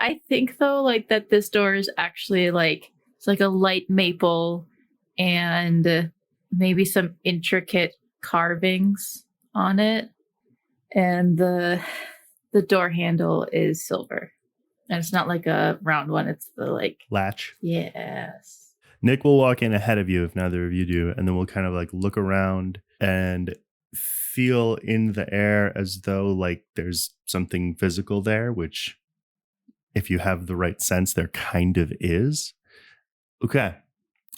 I think though, like that this door is actually like, it's like a light maple and maybe some intricate carvings on it. And the door handle is silver. And it's not like a round one. It's the like Latch. Yes. Nick will walk in ahead of you if neither of you do, and then we'll kind of like look around and feel in the air as though like there's something physical there, which if you have the right sense, there kind of is. Okay.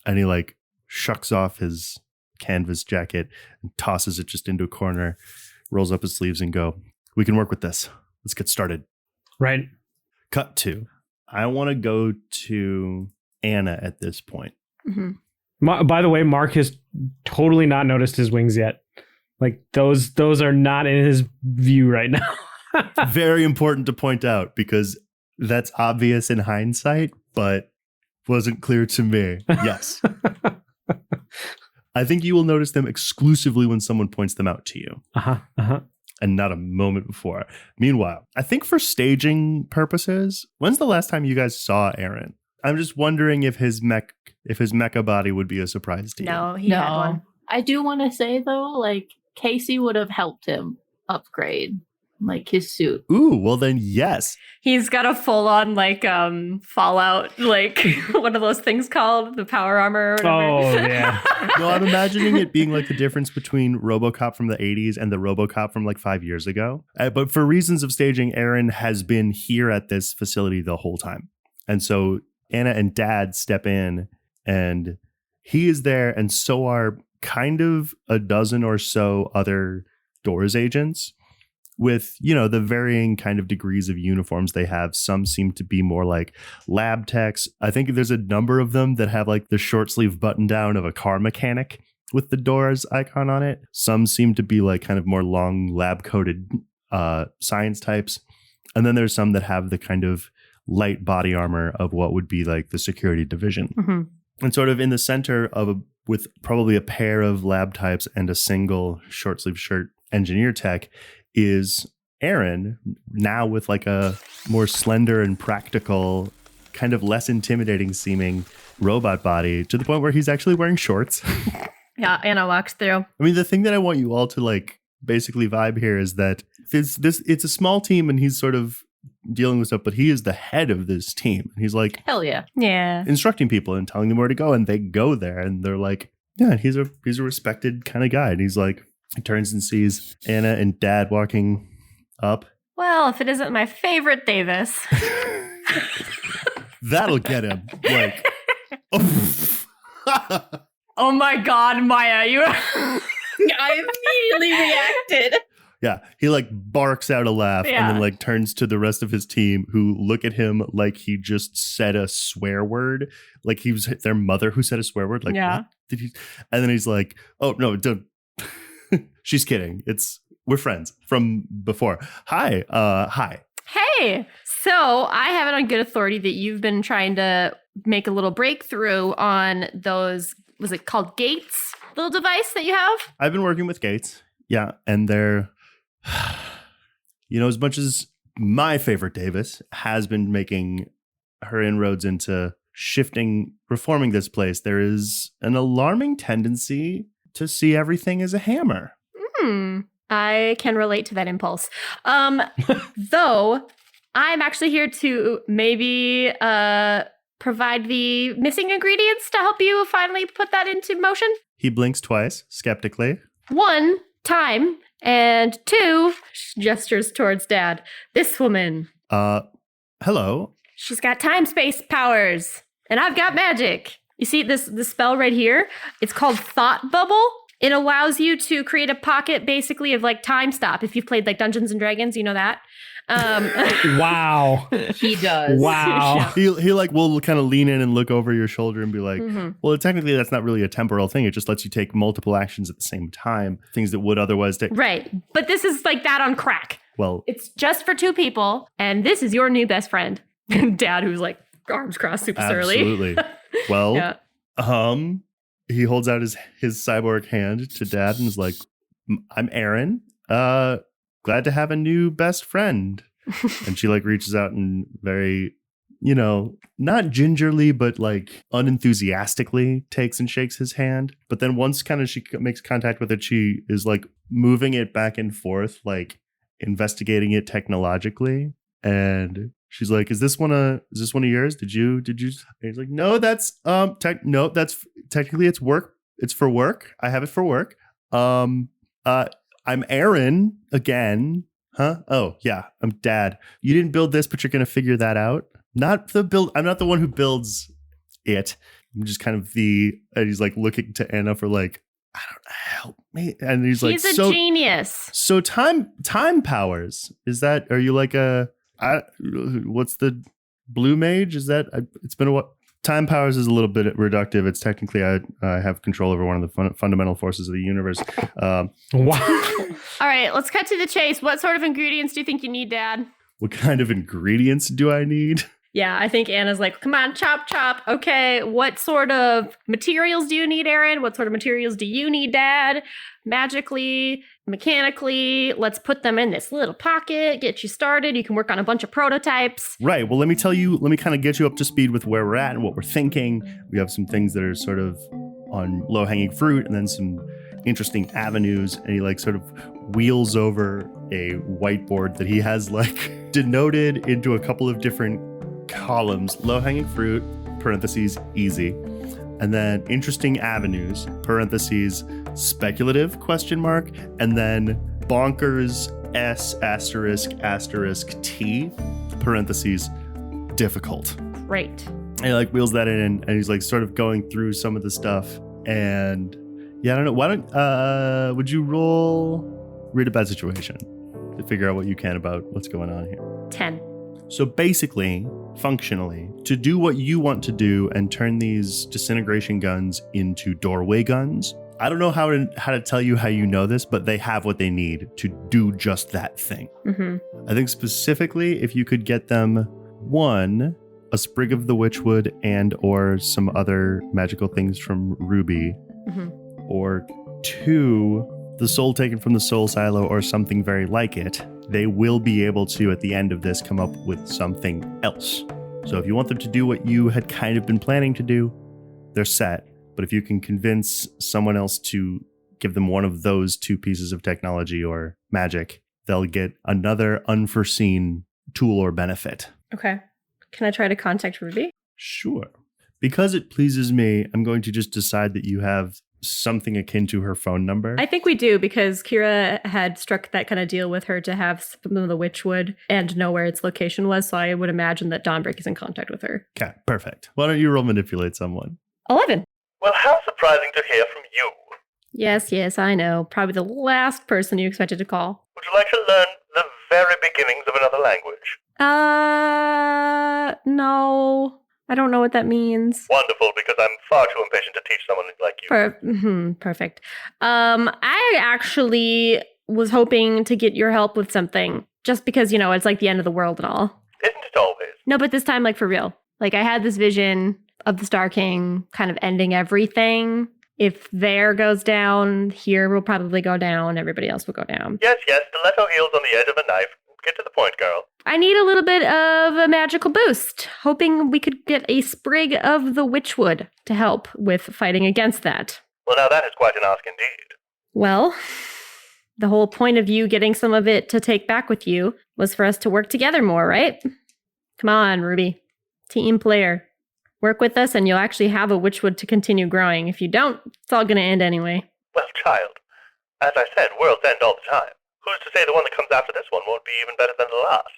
And he like shucks off his canvas jacket and tosses it just into a corner, rolls up his sleeves and go, we can work with this. Let's get started. Right. Cut to. I want to go to Anna at this point. Mm-hmm. By the way, Mark has totally not noticed his wings yet. Like those are not in his view right now. Very important to point out because that's obvious in hindsight, but wasn't clear to me. Yes. I think you will notice them exclusively when someone points them out to you. And not a moment before. Meanwhile, I think for staging purposes, when's the last time you guys saw Aaron? I'm just wondering if his mecha body would be a surprise to you. No, he had one. I do want to say though, like Casey would have helped him upgrade like his suit. Ooh, well then yes. He's got a full-on like Fallout, like what are those things called? The power armor or whatever. Oh, yeah. No, I'm imagining it being like the difference between RoboCop from the 80s and the RoboCop from like 5 years ago. But for reasons of staging, Aaron has been here at this facility the whole time. And so Anna and Dad step in and he is there, and so are kind of a dozen or so other Doors agents with, you know, the varying kind of degrees of uniforms they have. Some seem to be more like lab techs. I think there's a number of them that have like the short sleeve button down of a car mechanic with the Doors icon on it. Some seem to be like kind of more long lab coated science types. And then there's some that have the kind of light body armor of what would be like the security division. Mm-hmm. And sort of in the center of with probably a pair of lab types and a single short sleeve shirt engineer tech is Aaron, now with like a more slender and practical kind of less intimidating seeming robot body to the point where he's actually wearing shorts. Yeah, Anna walks through. I mean, the thing that I want you all to like basically vibe here is that it's a small team and he's sort of dealing with stuff, but he is the head of this team. He's like Hell yeah. Yeah. instructing people and telling them where to go, and they go there and they're like, yeah, he's a respected kind of guy. And he's like, he turns and sees Anna and Dad walking up. Well, if it isn't my favorite Davis. That'll get him. Like, Oh my God, Miah, you. I immediately reacted. yeah, he like barks out a laugh and then like turns to the rest of his team who look at him like he just said a swear word, like he was their mother who said a swear word. Like, Yeah. what did he? And then he's like, oh no, don't. She's kidding. We're friends from before. Hi, hi. Hey, so I have it on good authority that you've been trying to make a little breakthrough on those, was it called gates? Little device that you have? I've been working with Gates. Yeah, and they're, as much as my favorite Davis has been making her inroads into reforming this place, there is an alarming tendency to see everything as a hammer. I can relate to that impulse. Though I'm actually here to maybe provide the missing ingredients to help you finally put that into motion. He blinks twice, skeptically. 1, time, and 2, gestures towards Dad. This woman, Hello. she's got time-space powers, and I've got magic. You see this spell right here? It's called Thought Bubble. It allows you to create a pocket basically of like time stop. If you've played like Dungeons and Dragons, you know that. Wow. He does. Wow. He like will kind of lean in and look over your shoulder and be like, well, technically that's not really a temporal thing. It just lets you take multiple actions at the same time. Things that would otherwise take. Right. But this is like that on crack. Well, It's just for 2 people, and this is your new best friend. Dad, who's like arms crossed super surly. absolutely. Well, Yeah. he holds out his cyborg hand to Dad and is like, I'm Aaron. Glad to have a new best friend. And she like reaches out and very, not gingerly, but like unenthusiastically takes and shakes his hand. But then once kind of she makes contact with it, she is like moving it back and forth, like investigating it technologically. And she's like, is this one of yours? Did you? And he's like, no, that's that's technically it's work. It's for work. I have it for work. I'm Aaron again. Huh? Oh, yeah. I'm Dad. You didn't build this, but you're going to figure that out. I'm not the one who builds it. I'm just kind of and he's like looking to Anna for like, I don't know, help me. And he's like, He's a genius. So time powers. Are you like what's the blue mage? Is that, it's been a while. Time powers is a little bit reductive. It's technically I have control over one of the fundamental forces of the universe. Wow. All right, let's cut to the chase. What sort of ingredients do you think you need, Dad? What kind of ingredients do I need? Yeah, I think Anna's like, come on, chop, chop. Okay, what sort of materials do you need, Aaron? What sort of materials do you need, Dad? Magically, mechanically, let's put them in this little pocket, get you started. You can work on a bunch of prototypes. Right. Well, let me kind of get you up to speed with where we're at and what we're thinking. We have some things that are sort of on low-hanging fruit and then some interesting avenues. And he like sort of wheels over a whiteboard that he has like denoted into a couple of different columns. Low-hanging fruit, parentheses, easy. And then interesting avenues, parentheses, speculative, question mark, and then bonkers, S *** T, parentheses, difficult. Great. And he like wheels that in and he's like sort of going through some of the stuff. And yeah, I don't know. Why don't, would you read a bad situation to figure out what you can about what's going on here? 10. So basically, functionally, to do what you want to do and turn these disintegration guns into doorway guns, I don't know how to tell you how you know this, but they have what they need to do just that thing. I think specifically, if you could get them, 1, a sprig of the witchwood and or some other magical things from Ruby, or 2, the soul taken from the soul silo or something very like it, they will be able to, at the end of this, come up with something else. So if you want them to do what you had kind of been planning to do, they're set. But if you can convince someone else to give them one of those 2 pieces of technology or magic, they'll get another unforeseen tool or benefit. Okay. Can I try to contact Ruby? Sure. Because it pleases me, I'm going to just decide that you have something akin to her phone number. I think we do, because Kira had struck that kind of deal with her to have some of the witchwood and know where its location was. So I would imagine that Dawnbreak is in contact with her. Okay, perfect. Why don't you roll manipulate someone? 11. Well, how surprising to hear from you. Yes, I know. Probably the last person you expected to call. Would you like to learn the very beginnings of another language? No. I don't know what that means. Wonderful, because I'm far too impatient to teach someone like you. Perfect. I actually was hoping to get your help with something, just because, it's like the end of the world and all. Isn't it always? No, but this time, like, for real. Like, I had this vision of the Star King kind of ending everything. If there goes down, here will probably go down, everybody else will go down. Yes, stiletto heels on the edge of a knife. Get to the point, girl. I need a little bit of a magical boost, hoping we could get a sprig of the witchwood to help with fighting against that. Well, now that is quite an ask indeed. Well, the whole point of you getting some of it to take back with you was for us to work together more, right? Come on, Ruby. Team player. Work with us and you'll actually have a witchwood to continue growing. If you don't, it's all going to end anyway. Well, child, as I said, worlds end all the time. Who's to say the one that comes after this one won't be even better than the last?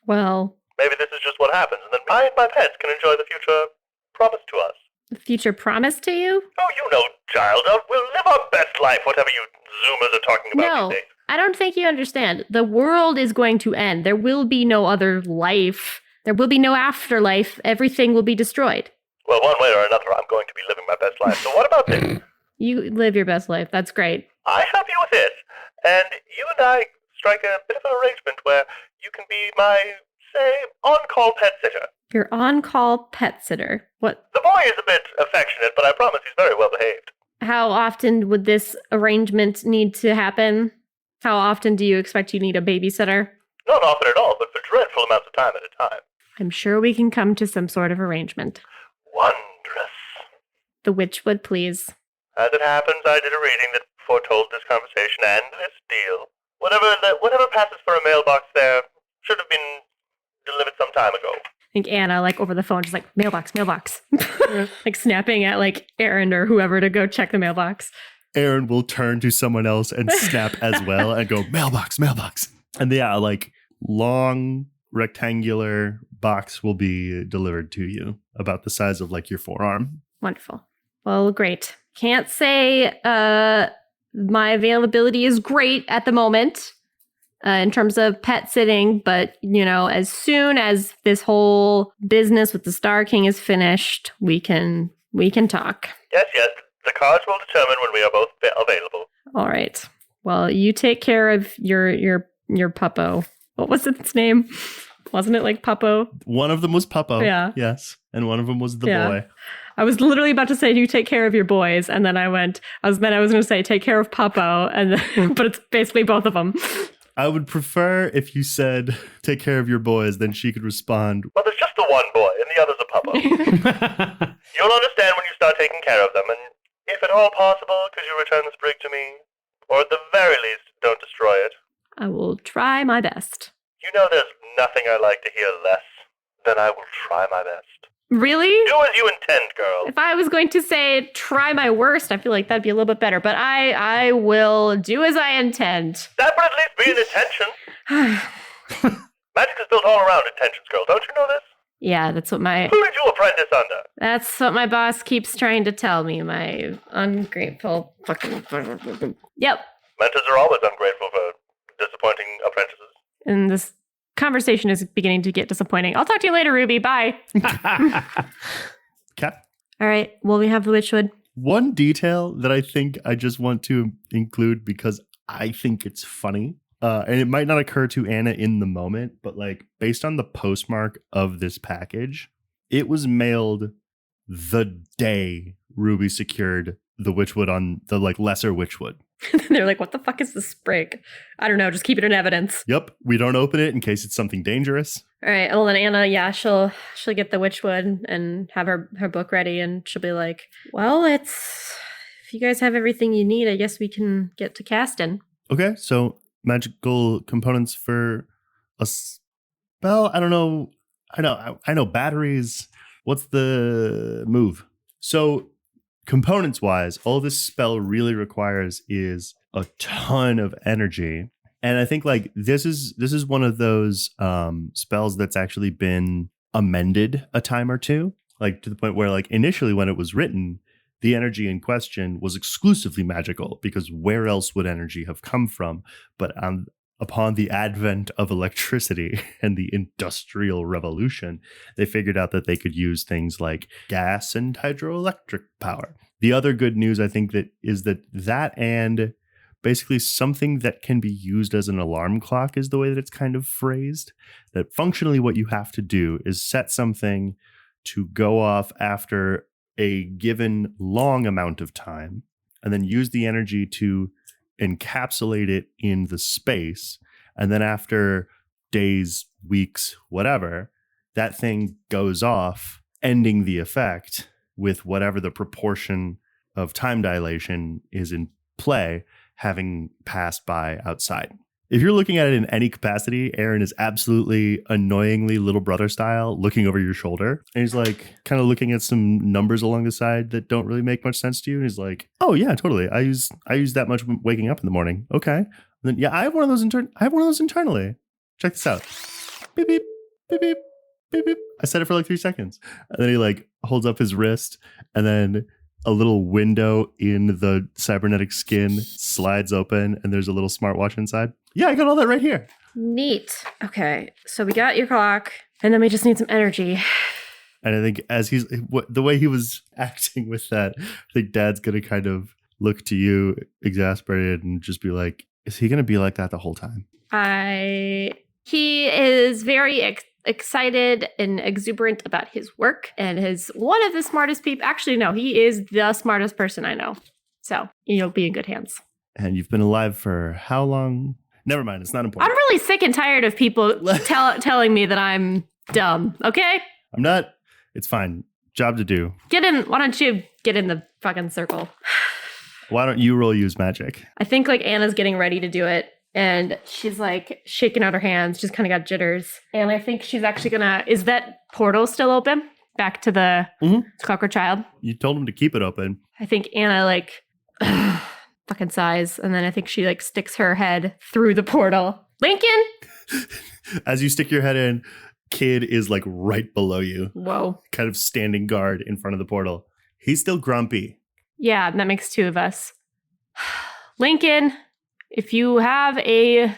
Well, maybe this is just what happens, and then I and my pets can enjoy the future promised to us. The future promised to you? Oh, you know, child, we'll live our best life, whatever you Zoomers are talking about these days. I don't think you understand. The world is going to end. There will be no other life. There will be no afterlife. Everything will be destroyed. Well, one way or another, I'm going to be living my best life. So what about this? You live your best life. That's great. I help you with this, and you and I strike a bit of an arrangement where you can be my, say, on-call pet sitter. Your on-call pet sitter. What? The boy is a bit affectionate, but I promise he's very well behaved. How often would this arrangement need to happen? How often do you expect you need a babysitter? Not often at all, but for dreadful amounts of time at a time. I'm sure we can come to some sort of arrangement. Wondrous. The witchwood, please. As it happens, I did a reading that foretold this conversation and this deal. Whatever passes for a mailbox there should have been delivered some time ago. I think Anna, like, over the phone, just like, mailbox. Like, snapping at, like, Aaron or whoever to go check the mailbox. Aaron will turn to someone else and snap as well and go, mailbox. And yeah, like, long rectangular box will be delivered to you, about the size of, like, your forearm. Wonderful. Well, great. Can't say my availability is great at the moment in terms of pet sitting, but, as soon as this whole business with the Star King is finished, we can talk. Yes. The cards will determine when we are both available. All right. Well, you take care of your puppo. What was its name? Wasn't it like Puppo? One of them was Puppo. Yeah. Yes. And one of them was the boy. I was literally about to say you take care of your boys, and then I was going to say take care of Puppo, and then, but it's basically both of them. I would prefer if you said take care of your boys, then she could respond. Well, there's just the one boy, and the other's a Puppo. You'll understand when you start taking care of them, and if at all possible, could you return the sprig to me? Or at the very least, don't destroy it. I will try my best. You know there's nothing I like to hear less than I will try my best. Really? Do as you intend, girl. If I was going to say try my worst, I feel like that'd be a little bit better, but I will do as I intend. That would at least be an intention. Magic is built all around intentions, girl. Don't you know this? Yeah, that's what Who did you apprentice under? That's what my boss keeps trying to tell me, my ungrateful fucking... Yep. Mentors are always ungrateful for disappointing apprentices. And this conversation is beginning to get disappointing. I'll talk to you later, Ruby. Bye. Okay. All right. Well, we have the witchwood. One detail that I think I just want to include because I think it's funny, and it might not occur to Anna in the moment, but like based on the postmark of this package, it was mailed the day Ruby secured the witchwood on the like lesser witchwood. They're like, what the fuck is the sprig? I don't know. Just keep it in evidence. Yep. We don't open it in case it's something dangerous. All right. Well, then Anna, yeah, she'll get the Witchwood and have her book ready, and she'll be like, "Well, if you guys have everything you need, I guess we can get to casting." Okay, so magical components for a spell. I don't know. I know batteries. What's the move? So components wise, all this spell really requires is a ton of energy. And I think like this is one of those spells that's actually been amended a time or two, like to the point where like initially when it was written, the energy in question was exclusively magical because where else would energy have come from? But upon the advent of electricity and the Industrial Revolution, they figured out that they could use things like gas and hydroelectric power. The other good news, I think, that and basically something that can be used as an alarm clock is the way that it's kind of phrased. That functionally what you have to do is set something to go off after a given long amount of time and then use the energy to encapsulate it in the space. And then after days, weeks, whatever, that thing goes off, ending the effect with whatever the proportion of time dilation is in play, having passed by outside. If you're looking at it in any capacity, Aaron is absolutely annoyingly little brother style, looking over your shoulder. And he's like kind of looking at some numbers along the side that don't really make much sense to you. And he's like, oh yeah, totally. I use that much waking up in the morning. Okay. And then yeah, I have one of those internally. Check this out. Beep, beep, beep, beep, beep, beep. I set it for like 3 seconds. And then he like holds up his wrist, and then a little window in the cybernetic skin slides open, and there's a little smartwatch inside. Yeah, I got all that right here. Neat. Okay, so we got your clock, and then we just need some energy. And I think as the way he was acting with that, I think Dad's going to kind of look to you exasperated and just be like, is he going to be like that the whole time? He is very excited and exuberant about his work, and is one of the smartest people. Actually, no, he is the smartest person I know. So you'll be in good hands. And you've been alive for how long? Never mind, it's not important. I'm really sick and tired of people telling me that I'm dumb, okay? I'm not. It's fine. Job to do. Get in. Why don't you get in the fucking circle? Why don't you roll use magic? I think like Anna's getting ready to do it, and she's like shaking out her hands. She's kind of got jitters. And I think she's actually gonna, is that portal still open? Back to the Clockwork Child? You told him to keep it open. I think Anna like fucking sighs, and then I think she like sticks her head through the portal. Lincoln? As you stick your head in, Kid is like right below you. Whoa. Kind of standing guard in front of the portal. He's still grumpy. Yeah, that makes 2 of us. Lincoln, if you have a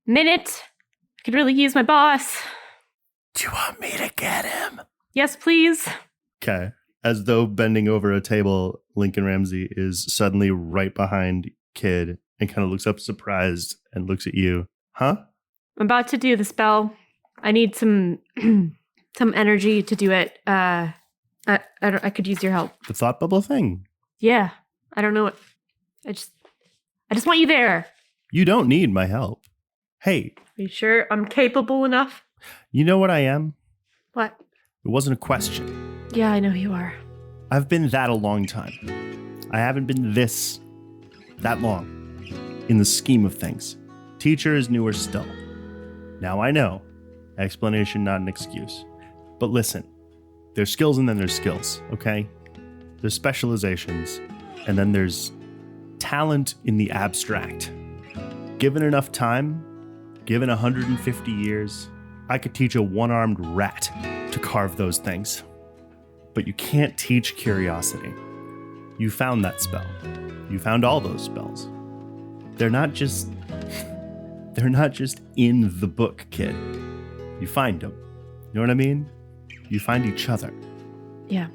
minute, I could really use my boss. Do you want me to get him? Yes, please. Okay. As though bending over a table, Lincoln Ramsey is suddenly right behind Kid and kind of looks up surprised and looks at you. Huh? I'm about to do the spell. I need some energy to do it. I could use your help. The thought bubble thing. Yeah. I don't know what. I just want you there. You don't need my help. Hey. Are you sure I'm capable enough? You know what I am? What? It wasn't a question. Yeah, I know you are. I've been that a long time. I haven't been this that long in the scheme of things. Teacher is newer still. Now I know. Explanation, not an excuse. But listen, there's skills and then there's skills, okay? There's specializations, and then there's talent in the abstract. Given enough time, given 150 years, I could teach a one-armed rat to carve those things. But you can't teach curiosity. You found that spell. You found all those spells. They're not just in the book, kid. You find them. You know what I mean? You find each other. Yeah.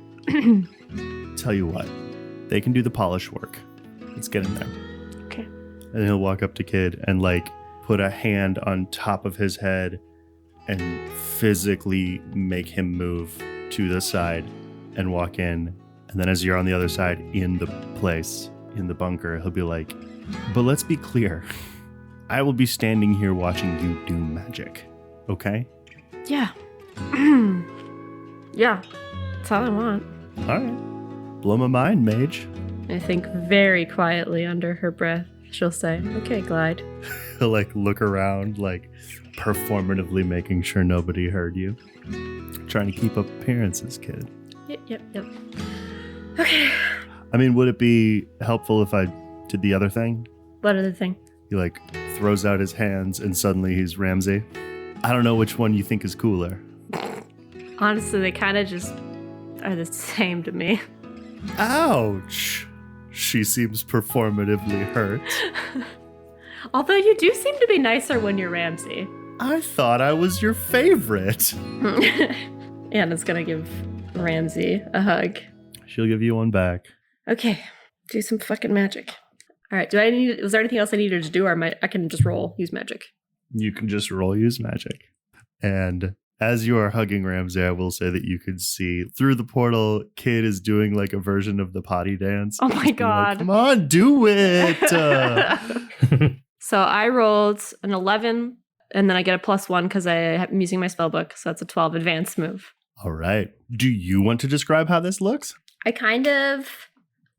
Tell you what, they can do the polish work. Let's get in there. Okay. And he'll walk up to Kid and like put a hand on top of his head and physically make him move to the side and walk in. And then as you're on the other side in the place, in the bunker, he'll be like, but let's be clear. I will be standing here watching you do magic. Okay? Yeah. Yeah. That's all I want. All right. Blow my mind, mage. I think very quietly under her breath, she'll say, "Okay, Glide." He'll like look around, like performatively making sure nobody heard you. Trying to keep up appearances, kid. Yep. Okay. I mean, would it be helpful if I did the other thing? What other thing? He like throws out his hands and suddenly he's Ramsey. I don't know which one you think is cooler. Honestly, they kind of just are the same to me. Ouch! She seems performatively hurt. Although you do seem to be nicer when you're Ramsey. I thought I was your favorite. Anna's gonna give Ramsey a hug. She'll give you one back. Okay, do some fucking magic. All right, was there anything else I needed to do, or I can just use magic? You can just roll use magic. And as you are hugging Ramsey, I will say that you could see through the portal, Kid is doing like a version of the potty dance. Oh my god. Like, come on, do it. So I rolled an 11, and then I get a +1 because I'm using my spell book, so that's a 12 advanced move. All right. Do you want to describe how this looks? I kind of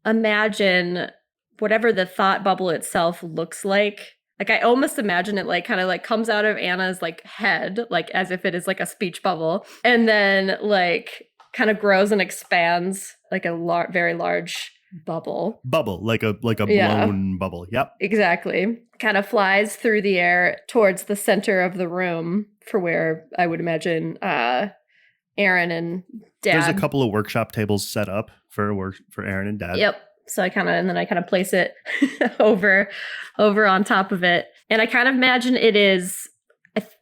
imagine whatever the thought bubble itself looks like. Like I almost imagine it like kind of like comes out of Anna's like head, like as if it is like a speech bubble, and then like kind of grows and expands like a very large bubble. Bubble, like a blown bubble. Yep. Exactly. Kind of flies through the air towards the center of the room for where I would imagine Aaron and Dad. There's a couple of workshop tables set up for Aaron and Dad. Yep. So I kind of place it over on top of it. And I kind of imagine it is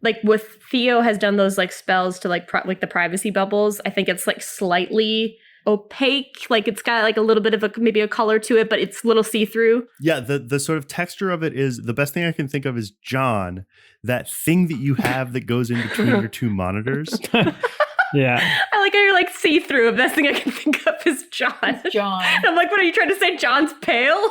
like with Theo has done those like spells to like like the privacy bubbles. I think it's like slightly opaque, like it's got like a little bit of maybe a color to it, but it's a little see-through. Yeah, the sort of texture of it is the best thing I can think of is John, that thing that you have that goes in between your two monitors. Yeah. I like how you're like see-through. The best thing I can think of is John. John. I'm like, what are you trying to say? John's pale?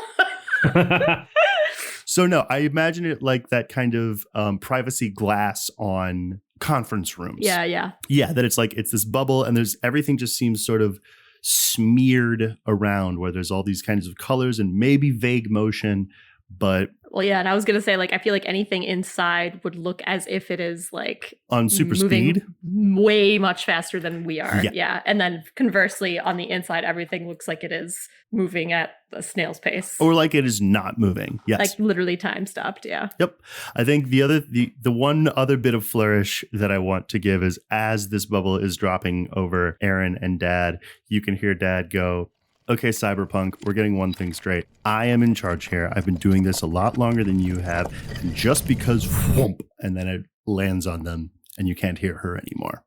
So no, I imagine it like that kind of privacy glass on conference rooms. Yeah. Yeah, that it's like it's this bubble and there's everything just seems sort of smeared around where there's all these kinds of colors and maybe vague motion, but well, yeah, and I was gonna say like I feel like anything inside would look as if it is like on super speed, way much faster than we are. Yeah. And then conversely, on the inside, everything looks like it is moving at a snail's pace, or like it is not moving. Yes, like literally time stopped. Yeah. Yep. I think the one other bit of flourish that I want to give is as this bubble is dropping over Aaron and Dad, you can hear Dad go, "Okay, Cyberpunk, we're getting one thing straight. I am in charge here. I've been doing this a lot longer than you have. And just because, whoomp, and then it lands on them and you can't hear her anymore."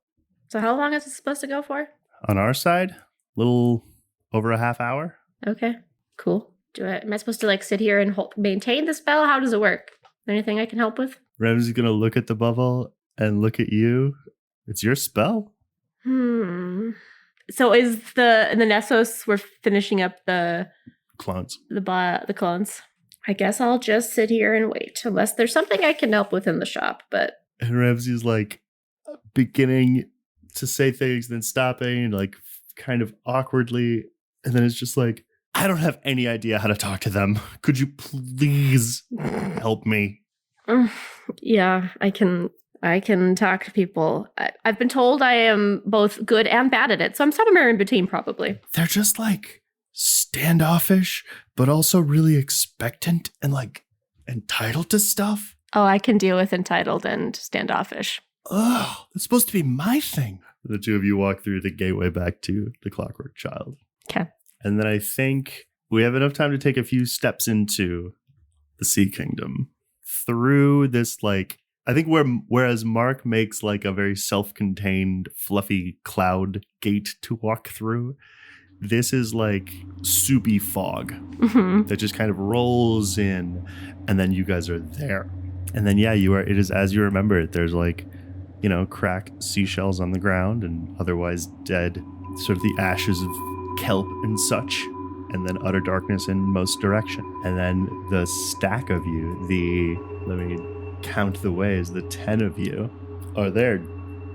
So how long is it supposed to go for? On our side, little over a half hour. Okay, cool. Am I supposed to like sit here and maintain the spell? How does it work? Anything I can help with? Ramsey's going to look at the bubble and look at you. It's your spell. So is the Nessos, we're finishing up the clones. The clones. I guess I'll just sit here and wait unless there's something I can help with in the shop, but and Ramsey's like beginning to say things, then stopping, like kind of awkwardly, and then it's just like, I don't have any idea how to talk to them. Could you please help me? Yeah, I can talk to people. I've been told I am both good and bad at it, so I'm somewhere in between probably. They're just like standoffish, but also really expectant and like entitled to stuff. Oh, I can deal with entitled and standoffish. Oh, that's supposed to be my thing. The two of you walk through the gateway back to the Clockwork Child. Okay. And then I think we have enough time to take a few steps into the Sea Kingdom. Through this, like, I think whereas Mark makes like a very self-contained, fluffy cloud gate to walk through, this is like soupy fog that just kind of rolls in, and then you guys are there. And then, yeah, it is as you remember it. There's like, cracked seashells on the ground and otherwise dead, sort of the ashes of kelp and such, and then utter darkness in most direction. And then the stack of you, let me count the ways, the 10 of you are there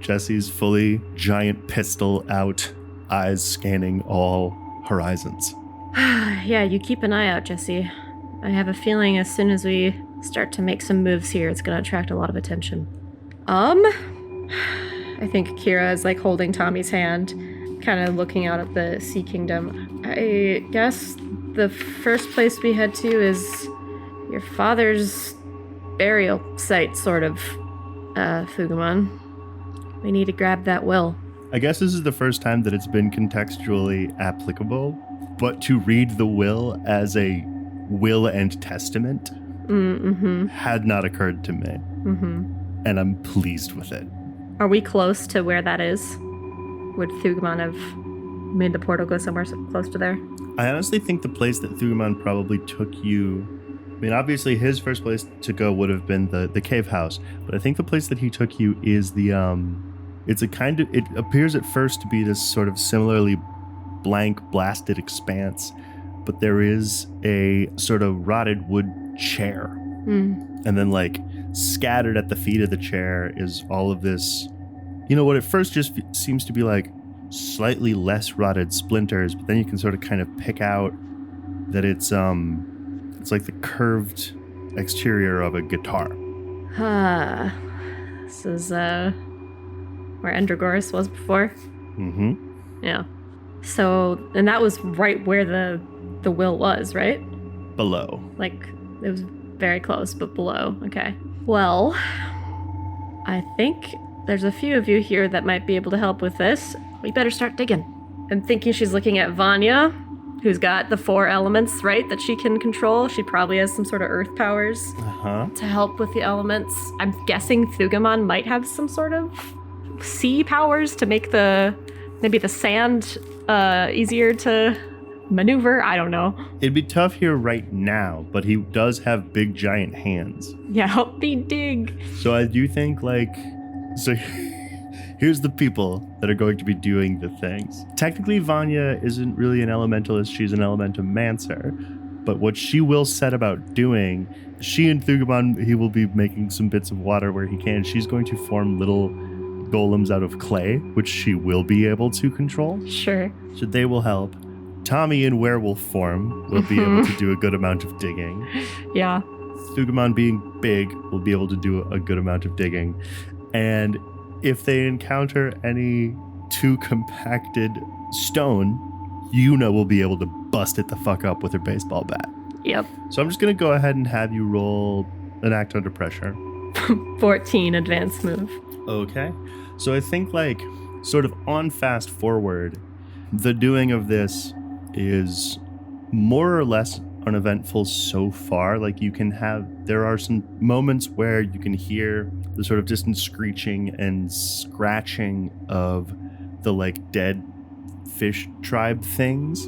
Jesse's fully giant pistol out, eyes scanning all horizons. Yeah, you keep an eye out, Jesse. I have a feeling as soon as we start to make some moves here, it's going to attract a lot of attention. I think Kira is like holding Tommy's hand, kind of looking out at the Sea Kingdom. I guess the first place we head to is your father's burial site, sort of, Fugumon. We need to grab that will. I guess this is the first time that it's been contextually applicable, but to read the will as a will and testament had not occurred to me. And I'm pleased with it. Are we close to where that is? Would Thugumon have made the portal go somewhere close to there? I honestly think the place that Thugumon probably took you, I mean, obviously his first place to go would have been the cave house, but I think the place that he took you is the, it's a kind of, it appears at first to be this sort of similarly blank, blasted expanse, but there is a sort of rotted wood chair. And then like scattered at the feet of the chair is all of this, you know, what at first just seems to be like slightly less rotted splinters, but then you can sort of kind of pick out that it's like the curved exterior of a guitar. This is where Endragoras was before. Yeah. So, and that was right where the will was, right? Below. Like, it was very close, but below. Okay. Well, I think there's a few of you here that might be able to help with this. We better start digging. I'm thinking she's looking at Vanya, who's got the 4 elements, right, that she can control. She probably has some sort of earth powers to help with the elements. I'm guessing Thugumon might have some sort of sea powers to make maybe the sand easier to maneuver. I don't know. It'd be tough here right now, but he does have big giant hands. Yeah, help me dig. So I do think so here's the people that are going to be doing the things. Technically, Vanya isn't really an elementalist, she's an elementomancer. But what she will set about doing, she and Thugumon, he will be making some bits of water where he can. She's going to form little golems out of clay, which she will be able to control. Sure. So they will help. Tommy in werewolf form will be able to do a good amount of digging. Yeah. Thugumon being big will be able to do a good amount of digging. And if they encounter any too compacted stone, Yuna will be able to bust it the fuck up with her baseball bat. Yep. So I'm just going to go ahead and have you roll an act under pressure. 14 advanced move. Okay. So I think sort of on fast forward, the doing of this is more or less uneventful so far. There are some moments where you can hear the sort of distant screeching and scratching of the dead fish tribe things.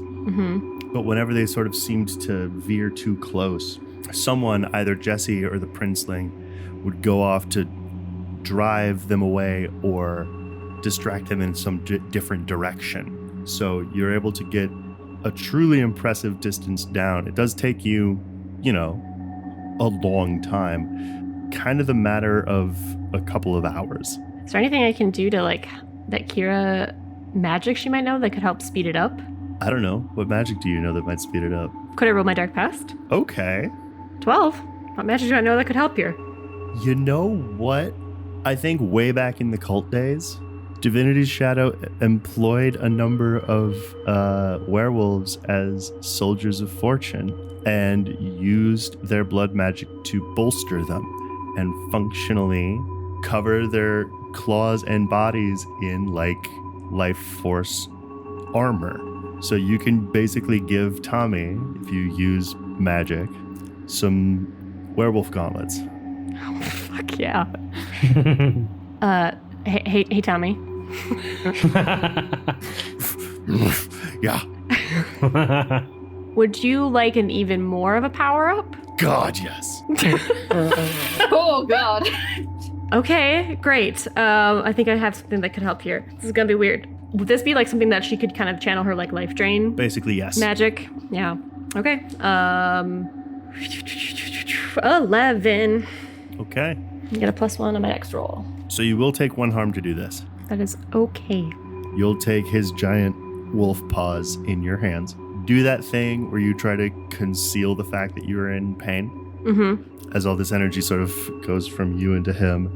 But whenever they sort of seemed to veer too close, someone, either Jesse or the princeling, would go off to drive them away or distract them in some different direction. So you're able to get a truly impressive distance down. It does take you, a long time. Kind of the matter of a couple of hours. Is there anything I can do to that Kira magic she might know that could help speed it up? I don't know. What magic do you know that might speed it up? Could I roll my dark past? Okay. 12. What magic do I know that could help here? You know what? I think way back in the cult days, Divinity's Shadow employed a number of werewolves as soldiers of fortune and used their blood magic to bolster them and functionally cover their claws and bodies in life force armor. So you can basically give Tommy, if you use magic, some werewolf gauntlets. Oh, fuck yeah. Hey, Tommy. Yeah. Would you like an even more of a power-up? God, yes. Oh, God. Okay, great. I think I have something that could help here. This is gonna be weird. Would this be something that she could kind of channel her life drain? Basically, yes. Magic? Yeah. Okay. 11. Okay. I get a +1 on my next roll. So you will take 1 harm to do this. That is okay. You'll take his giant wolf paws in your hands. Do that thing where you try to conceal the fact that you are in pain. Mm-hmm. As all this energy sort of goes from you into him.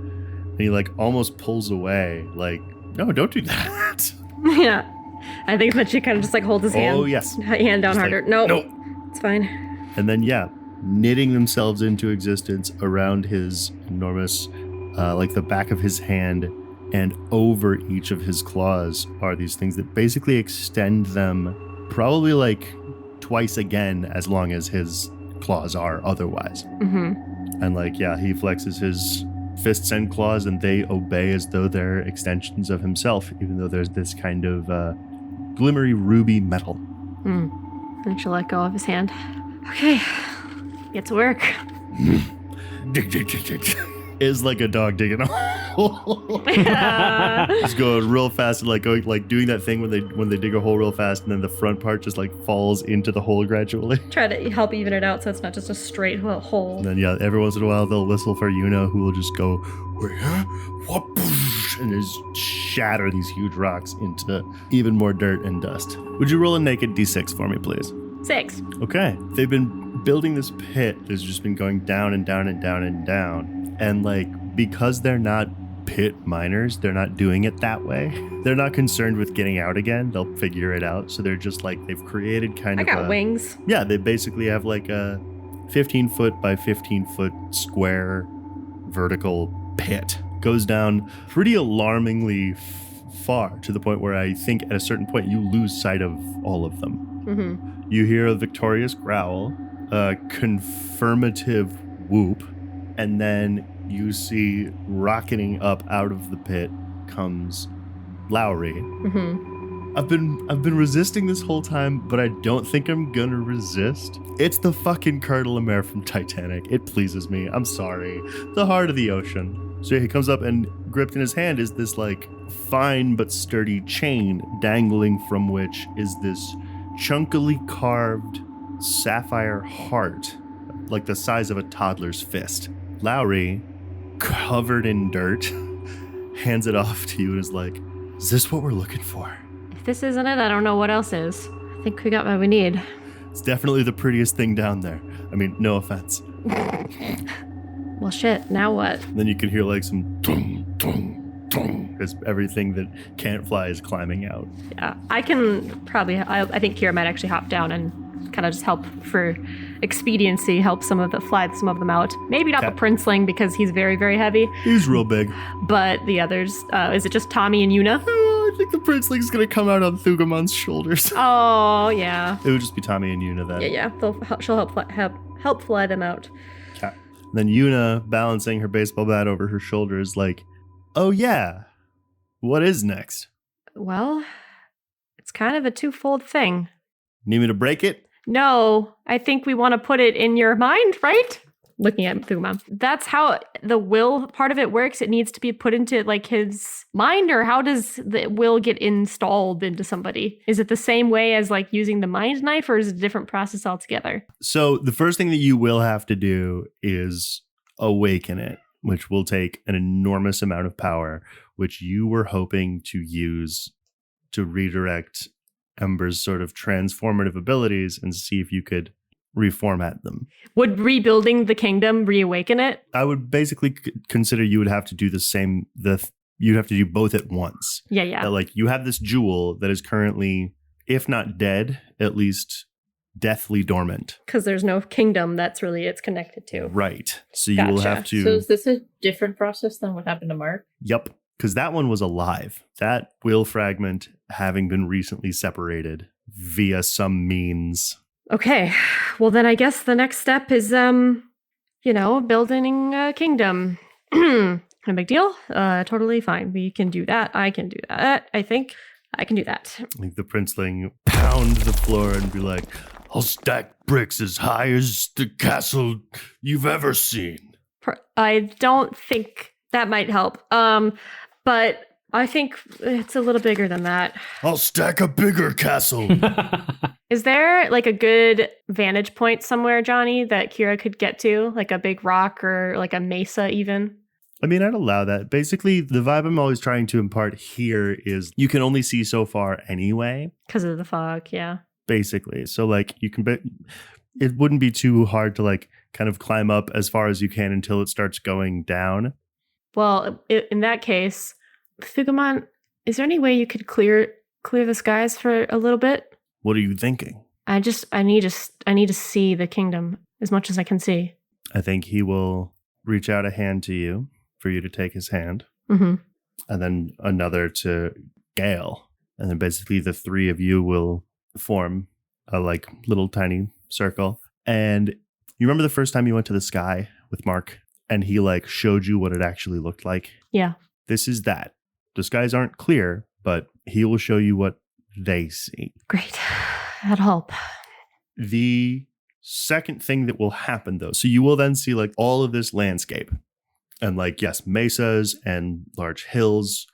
And he like almost pulls away. Like, no, don't do that. Yeah. I think that she kind of just like holds his hand. Oh, yes. Hand down Just harder. like, No. nope. It's fine. And then, yeah, knitting themselves into existence around his enormous, like the back of his hand and over each of his claws are these things that basically extend them probably like twice again as long as his claws are otherwise. Mm-hmm. And like, yeah, he flexes his fists and claws and they obey as though they're extensions of himself, even though there's this kind of glimmery ruby metal. And she'll let go of his hand. Okay. Get to work. Dig, dig, dig, dig. Is like a dog digging a hole. Just going real fast and like going like doing that thing when they dig a hole real fast and then the front part just like falls into the hole gradually. Try to help even it out so it's not just a straight hole. And then yeah, every once in a while they'll whistle for Yuna, who will just go what, and just shatter these huge rocks into even more dirt and dust. Would you roll a naked d6 for me, please? 6. Okay. They've been building this pit that's just been going down and down and down and down. And like, because they're not pit miners, they're not doing it that way. They're not concerned with getting out again. They'll figure it out. So they're just like, they've created kind I of got wings. Yeah, they basically have like a 15 foot by 15 foot square vertical pit. Goes down pretty alarmingly far to the point where I think at a certain point you lose sight of all of them. Mm-hmm. You hear a victorious growl, a confirmative whoop, and then you see rocketing up out of the pit comes Lowry. Mm-hmm. I've been resisting this whole time, but I don't think I'm gonna resist. It's the fucking Coeur d'Alene from Titanic. It pleases me. I'm sorry. The heart of the ocean. So he comes up and gripped in his hand is this like fine but sturdy chain dangling from which is this chunkily carved sapphire heart, like the size of a toddler's fist. Lowry, covered in dirt, hands it off to you and is like, is this what we're looking for? If this isn't it, I don't know what else is. I think we got what we need. It's definitely the prettiest thing down there. I mean, no offense. Well, shit, now what? And then you can hear like some tung, tung, tung, as everything that can't fly is climbing out. Yeah, I can probably, I think Kira might actually hop down and kind of just help for expediency, help some of them out. Maybe not the princeling because he's very, very heavy. He's real big. But the others, is it just Tommy and Yuna? I think the princeling's gonna come out on Thugamon's shoulders. Oh, yeah. It would just be Tommy and Yuna then. Yeah. She'll help fly them out. Okay. Then Yuna, balancing her baseball bat over her shoulders, like, oh yeah, what is next? Well, it's kind of a twofold thing. Need me to break it? No, I think we want to put it in your mind, right? Looking at Thugma. That's how the will part of it works. It needs to be put into like his mind, or how does the will get installed into somebody? Is it the same way as like using the mind knife, or is it a different process altogether? So the first thing that you will have to do is awaken it, which will take an enormous amount of power, which you were hoping to use to redirect Ember's sort of transformative abilities and see if you could reformat them. Would rebuilding the kingdom reawaken it? I would basically consider you would have to do the same. You'd have to do both at once. Yeah. That, like, you have this jewel that is currently, if not dead, at least deathly dormant. Because there's no kingdom that's really it's connected to. Right. So you will have to. So is this a different process than what happened to Mark? Yep. Because that one was alive. That will fragment having been recently separated via some means. Okay. Well, then I guess the next step is, building a kingdom. No big deal. Totally fine. We can do that. I can do that. I think I can do that. Like the princeling pound the floor and be like, I'll stack bricks as high as the castle you've ever seen. I don't think that might help. But I think it's a little bigger than that. I'll stack a bigger castle. Is there like a good vantage point somewhere, Johnny, that Kira could get to? Like a big rock or like a mesa even? I mean, I'd allow that. Basically, the vibe I'm always trying to impart here is you can only see so far anyway. Because of the fog, yeah. Basically. So, like, you can it wouldn't be too hard to, like, kind of climb up as far as you can until it starts going down. Well, in that case, Thugamon, is there any way you could clear the skies for a little bit? What are you thinking? I need to see the kingdom as much as I can see. I think he will reach out a hand to you for you to take his hand. Mm-hmm. And then another to Gale. And then basically the three of you will form a like little tiny circle. And you remember the first time you went to the sky with Mark and he like showed you what it actually looked like? Yeah. This is that. The skies aren't clear, but he will show you what they see. Great. That'll help. The second thing that will happen though, so you will then see like all of this landscape. And like, yes, mesas and large hills,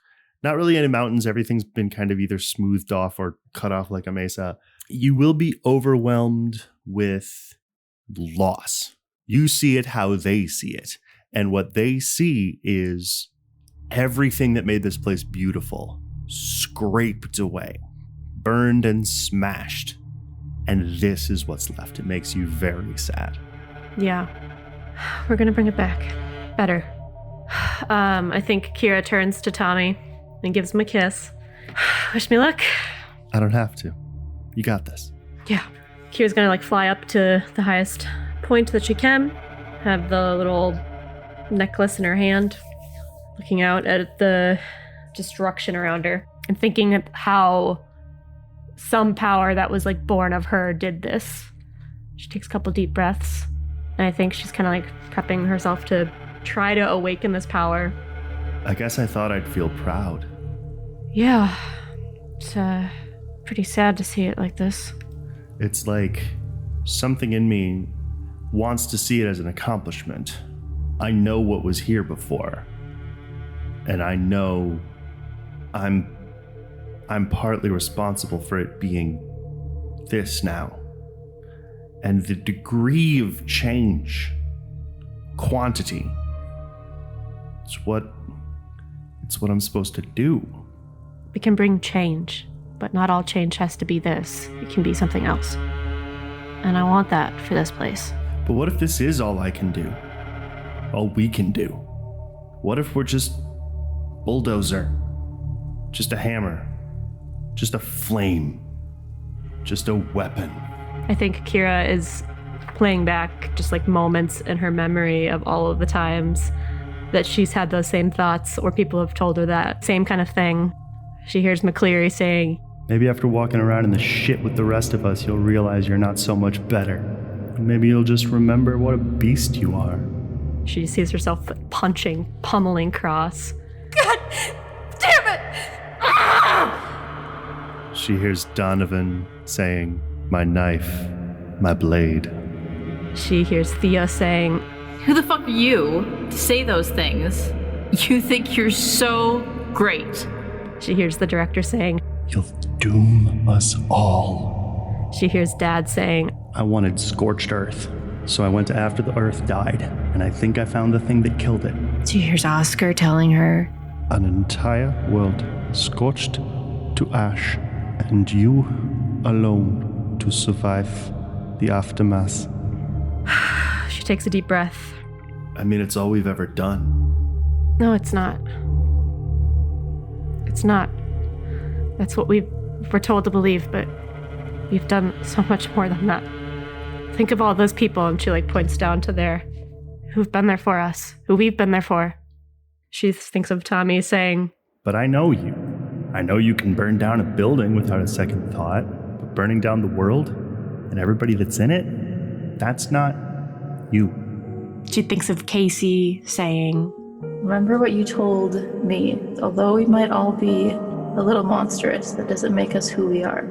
not really any mountains. Everything's been kind of either smoothed off or cut off like a mesa. You will be overwhelmed with loss. You see it how they see it. And what they see is everything that made this place beautiful, scraped away, burned and smashed. And this is what's left. It makes you very sad. Yeah. We're going to bring it back. Better. I think Kira turns to Tommy and gives him a kiss. Wish me luck. I don't have to. You got this. Yeah. Kira's gonna like fly up to the highest point that she can, have the little necklace in her hand, looking out at the destruction around her and thinking of how some power that was like born of her did this. She takes a couple deep breaths, and I think she's kind of like prepping herself to try to awaken this power. I guess I thought I'd feel proud. Yeah. It's pretty sad to see it like this. It's like something in me wants to see it as an accomplishment. I know what was here before. And I know I'm partly responsible for it being this now. And the degree of change, quantity, it's what I'm supposed to do. We can bring change, but not all change has to be this. It can be something else. And I want that for this place. But what if this is all I can do? All we can do? What if we're just bulldozer? Just a hammer? Just a flame? Just a weapon? I think Kira is playing back just like moments in her memory of all of the times that she's had those same thoughts or people have told her that same kind of thing. She hears McCleary saying, maybe after walking around in the shit with the rest of us, you'll realize you're not so much better. Maybe you'll just remember what a beast you are. She sees herself pummeling Cross. God damn it! She hears Donovan saying, my knife, my blade. She hears Theo saying, Who the fuck are you to say those things? You think you're so great. She hears the director saying, You'll doom us all. She hears Dad saying, I wanted scorched earth, so I went after the earth died, and I think I found the thing that killed it. She hears Oscar telling her, An entire world scorched to ash, and you alone to survive the aftermath. She takes a deep breath. I mean, it's all we've ever done. No, it's not. It's not. That's what we're told to believe, but we've done so much more than that. Think of all those people, and she like points down to there, who've been there for us, who we've been there for. She thinks of Tommy saying, But I know you. I know you can burn down a building without a second thought, but burning down the world and everybody that's in it, that's not you. she thinks of Casey saying, Remember what you told me. Although we might all be a little monstrous, that doesn't make us who we are.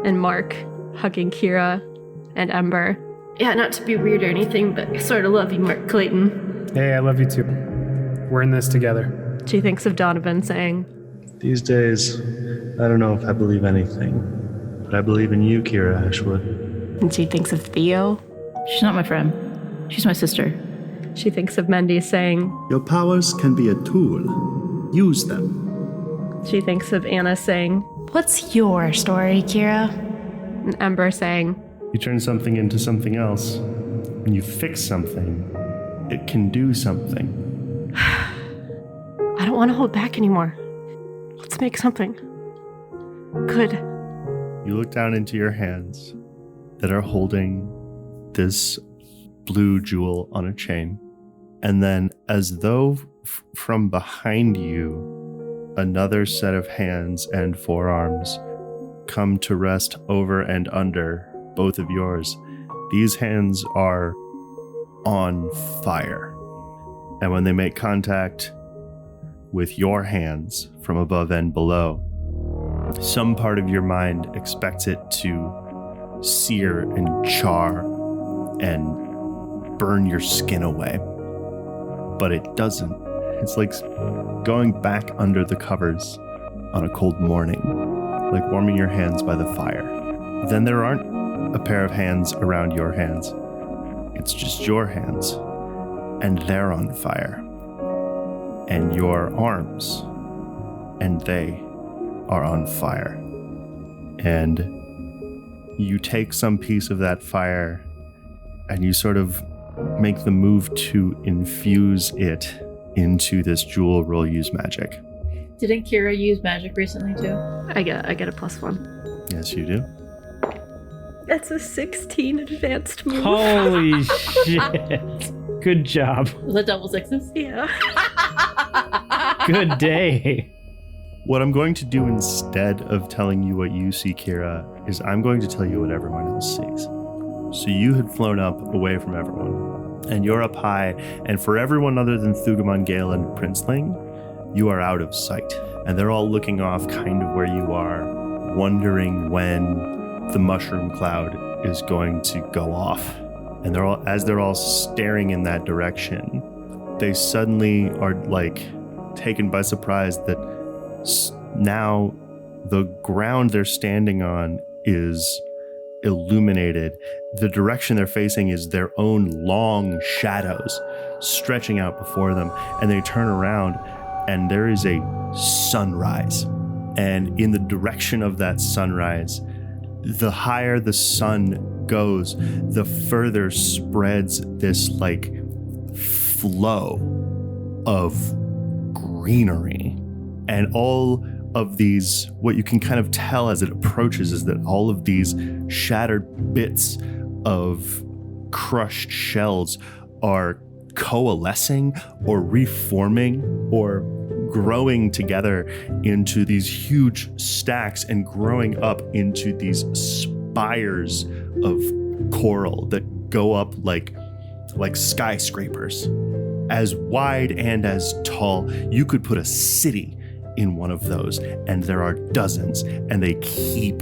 and Mark hugging Kira and Ember. Yeah, not to be weird or anything, but I sort of love you, Mark Clayton. Hey, I love you too. We're in this together. She thinks of Donovan saying, These days, I don't know if I believe anything, but I believe in you, Kira Ashwood. and she thinks of Theo. She's not my friend. She's my sister. She thinks of Mendy saying, Your powers can be a tool. Use them. she thinks of Anna saying, What's your story, Kira? and Ember saying, You turn something into something else. When you fix something, it can do something. I don't want to hold back anymore. Let's make something good. You look down into your hands that are holding this blue jewel on a chain. And then, as though from behind you, another set of hands and forearms come to rest over and under both of yours. These hands are on fire. And when they make contact with your hands from above and below, some part of your mind expects it to sear and char and burn your skin away. But it doesn't. It's like going back under the covers on a cold morning, like warming your hands by the fire. Then there aren't a pair of hands around your hands. It's just your hands, and they're on fire. And your arms, and they are on fire. And you take some piece of that fire and you sort of make the move to infuse it into this jewel roll use magic. Didn't Kira use magic recently too? I get a +1. Yes, you do. That's a 16 advanced move. Holy shit. Good job. Was that double sixes? Yeah. Good day. What I'm going to do instead of telling you what you see, Kira, is I'm going to tell you what everyone else sees. So you had flown up away from everyone, and you're up high, and for everyone other than Thugaman, Gale, and Princeling, you are out of sight. And they're all looking off kind of where you are, wondering when the mushroom cloud is going to go off. And they're all staring in that direction, they suddenly are like taken by surprise that now the ground they're standing on is illuminated. The direction they're facing is their own long shadows stretching out before them, and they turn around and there is a sunrise. And in the direction of that sunrise, the higher the sun goes, the further spreads this like flow of greenery. And all of these, what you can kind of tell as it approaches is that all of these shattered bits of crushed shells are coalescing or reforming or growing together into these huge stacks and growing up into these spires of coral that go up like skyscrapers. As wide and as tall, you could put a city in one of those, and there are dozens, and they keep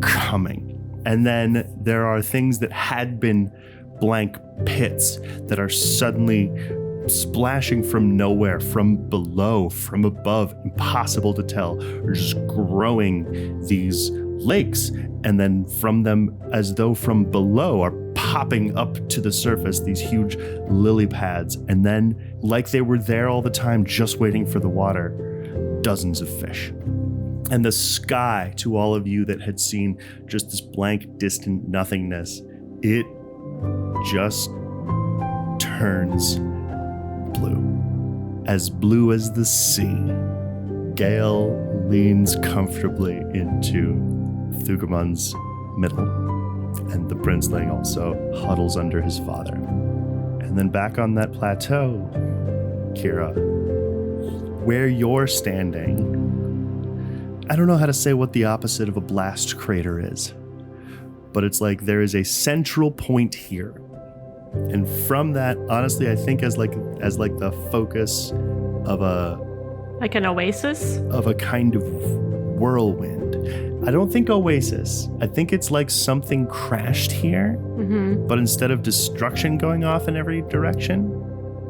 coming. And then there are things that had been blank pits that are suddenly splashing from nowhere, from below, from above, impossible to tell, are just growing these lakes. And then from them, as though from below, are popping up to the surface these huge lily pads. And then, like they were there all the time, just waiting for the water, dozens of fish. And the sky, to all of you that had seen just this blank, distant nothingness, it just turns blue as the sea. Gale leans comfortably into Thugaman's middle, and the princeling also huddles under his father. And then back on that plateau, Kira, where you're standing, I don't know how to say what the opposite of a blast crater is, but it's like there is a central point here. And from that, honestly, I think as like the focus of like an oasis? Of a kind of whirlwind. I don't think oasis. I think it's like something crashed here, but instead of destruction going off in every direction,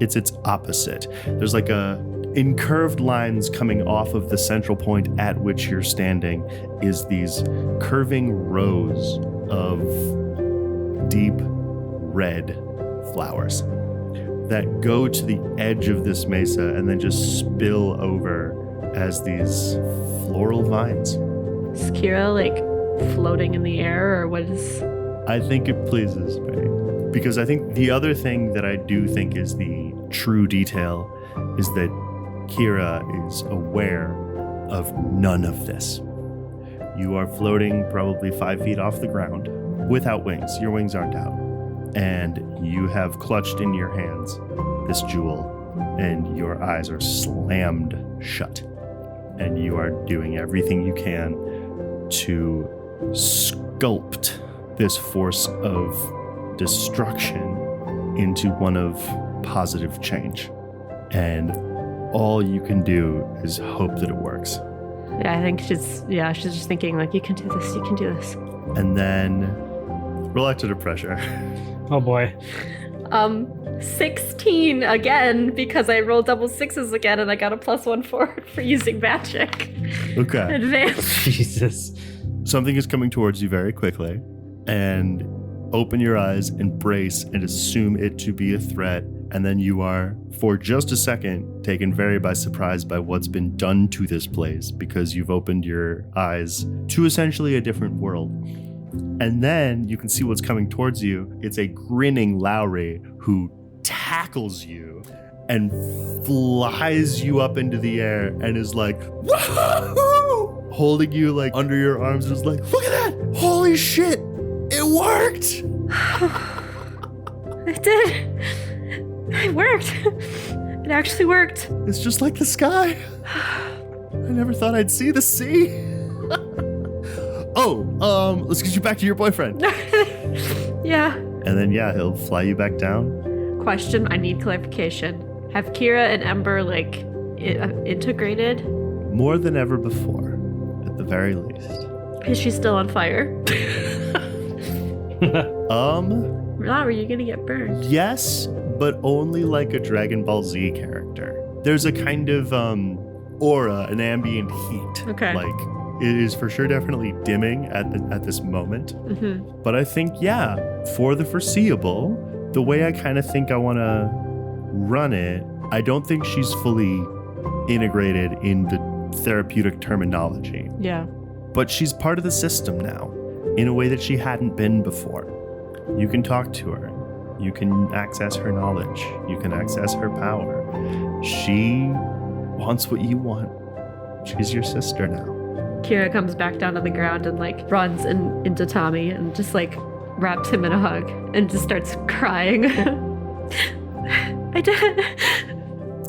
it's its opposite. There's like in curved lines coming off of the central point at which you're standing is these curving rows of deep red flowers. that go to the edge of this mesa and then just spill over as these floral vines. Is Kira like floating in the air, or what is? I think it pleases me. Because I think the other thing that I do think is the true detail is that Kira is aware of none of this. You are floating probably 5 feet off the ground without wings. Your wings aren't out. And you have clutched in your hands this jewel, and your eyes are slammed shut. And you are doing everything you can to sculpt this force of destruction into one of positive change. And all you can do is hope that it works. Yeah, I think she's just thinking like, you can do this, you can do this. And then roll out to the pressure. Oh boy. 16 again, because I rolled double sixes again and I got a +1 forward for using magic. Okay. Advance. Jesus. Something is coming towards you very quickly, and open your eyes and brace and assume it to be a threat. And then you are, for just a second, taken very by surprise by what's been done to this place, because you've opened your eyes to essentially a different world. And then you can see what's coming towards you. It's a grinning Lowry who tackles you and flies you up into the air and is like, woohoo! Holding you like under your arms and is like, look at that! Holy shit! It worked! It did. It worked. It actually worked. It's just like the sky. I never thought I'd see the sea. Let's get you back to your boyfriend. Yeah. And then, he'll fly you back down. Question, I need clarification. Have Kira and Ember, like, integrated? More than ever before, at the very least. Is she still on fire? Rob, are you gonna get burned? Yes, but only like a Dragon Ball Z character. There's a kind of aura, an ambient heat. Okay. Like, it is for sure definitely dimming at this moment. Mm-hmm. But I think, for the foreseeable, the way I kind of think I want to run it, I don't think she's fully integrated in the therapeutic terminology. Yeah. But she's part of the system now, in a way that she hadn't been before. You can talk to her. You can access her knowledge. You can access her power. She wants what you want. She's your sister now. Kira comes back down to the ground and like runs into Tommy and just like wraps him in a hug and just starts crying. I did.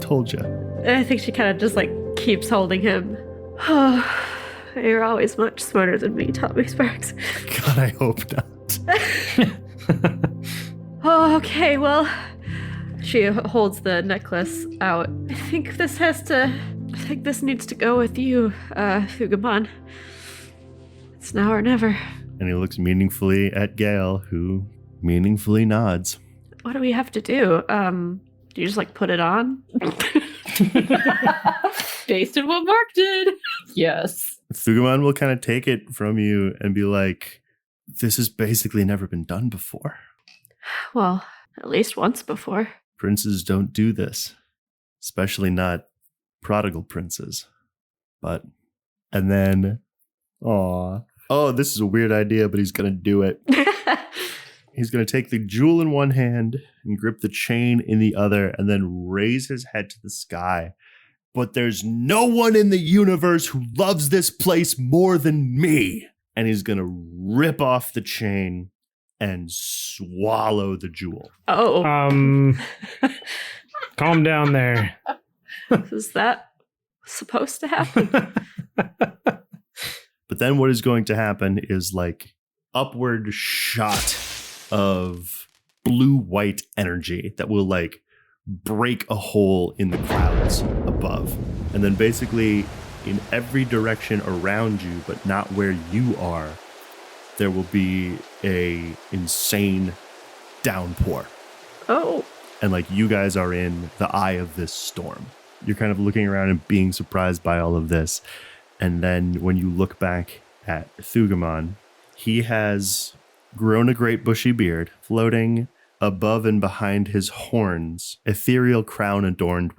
Told you. And I think she kind of just like keeps holding him. Oh, you're always much smarter than me, Tommy Sparks. God, I hope not. Oh, okay, well, she holds the necklace out. I think this needs to go with you, Fugamon. It's now or never. And he looks meaningfully at Gale, who meaningfully nods. What do we have to do? Do you just like put it on? Based on what Mark did. Yes. Fugamon will kind of take it from you and be like, this has basically never been done before. Well, at least once before. Princes don't do this, especially not prodigal princes. And then, this is a weird idea, but he's going to do it. He's going to take the jewel in one hand and grip the chain in the other and then raise his head to the sky. But there's no one in the universe who loves this place more than me. And he's going to rip off the chain and swallow the jewel. Oh. Calm down there. Is that supposed to happen? But then what is going to happen is like upward shot of blue-white energy that will like break a hole in the clouds above. And then basically in every direction around you, but not where you are, there will be a insane downpour. Oh. And like you guys are in the eye of this storm. You're kind of looking around and being surprised by all of this. And then when you look back at Thugamon, he has grown a great bushy beard, floating above and behind his horns, ethereal crown adorned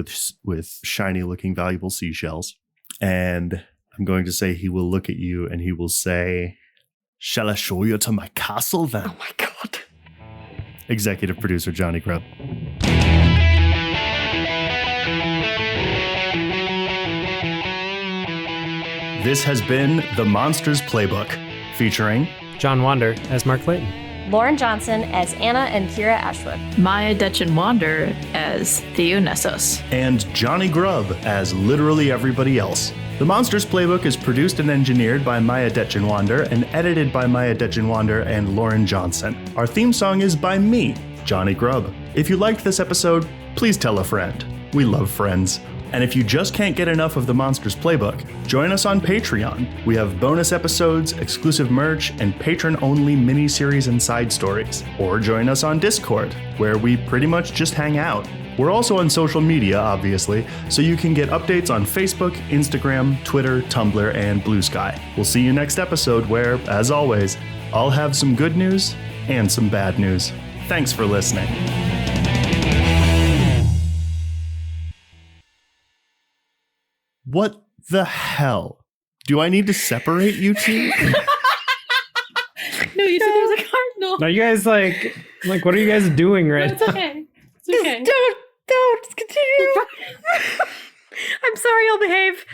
with shiny looking valuable seashells. And I'm going to say he will look at you and he will say, "Shall I show you to my castle then?" Oh my god. Executive producer Jonny Grubb. This has been The Monsters Playbook, featuring Detjen-Wander as Mark Clayton. Lauren Johnson as Anna and Kira Ashwood. Miah Detjen-Wander as Theo Nessos. and Jonny Grubb as literally everybody else. The Monsters Playbook is produced and engineered by Miah Detjen-Wander and edited by Miah Detjen-Wander and Lauren Johnson. Our theme song is by me, Jonny Grubb. If you liked this episode, please tell a friend. We love friends. And if you just can't get enough of the Monsters Playbook, join us on Patreon. We have bonus episodes, exclusive merch, and patron-only mini-series and side stories. Or join us on Discord, where we pretty much just hang out. We're also on social media, obviously, so you can get updates on Facebook, Instagram, Twitter, Tumblr, and Blue Sky. We'll see you next episode where, as always, I'll have some good news and some bad news. Thanks for listening. What the hell? Do I need to separate you two? No, you said there was a cardinal. Now you guys like what are you guys doing right It's okay. It's okay. Don't, continue. I'm sorry, I'll behave.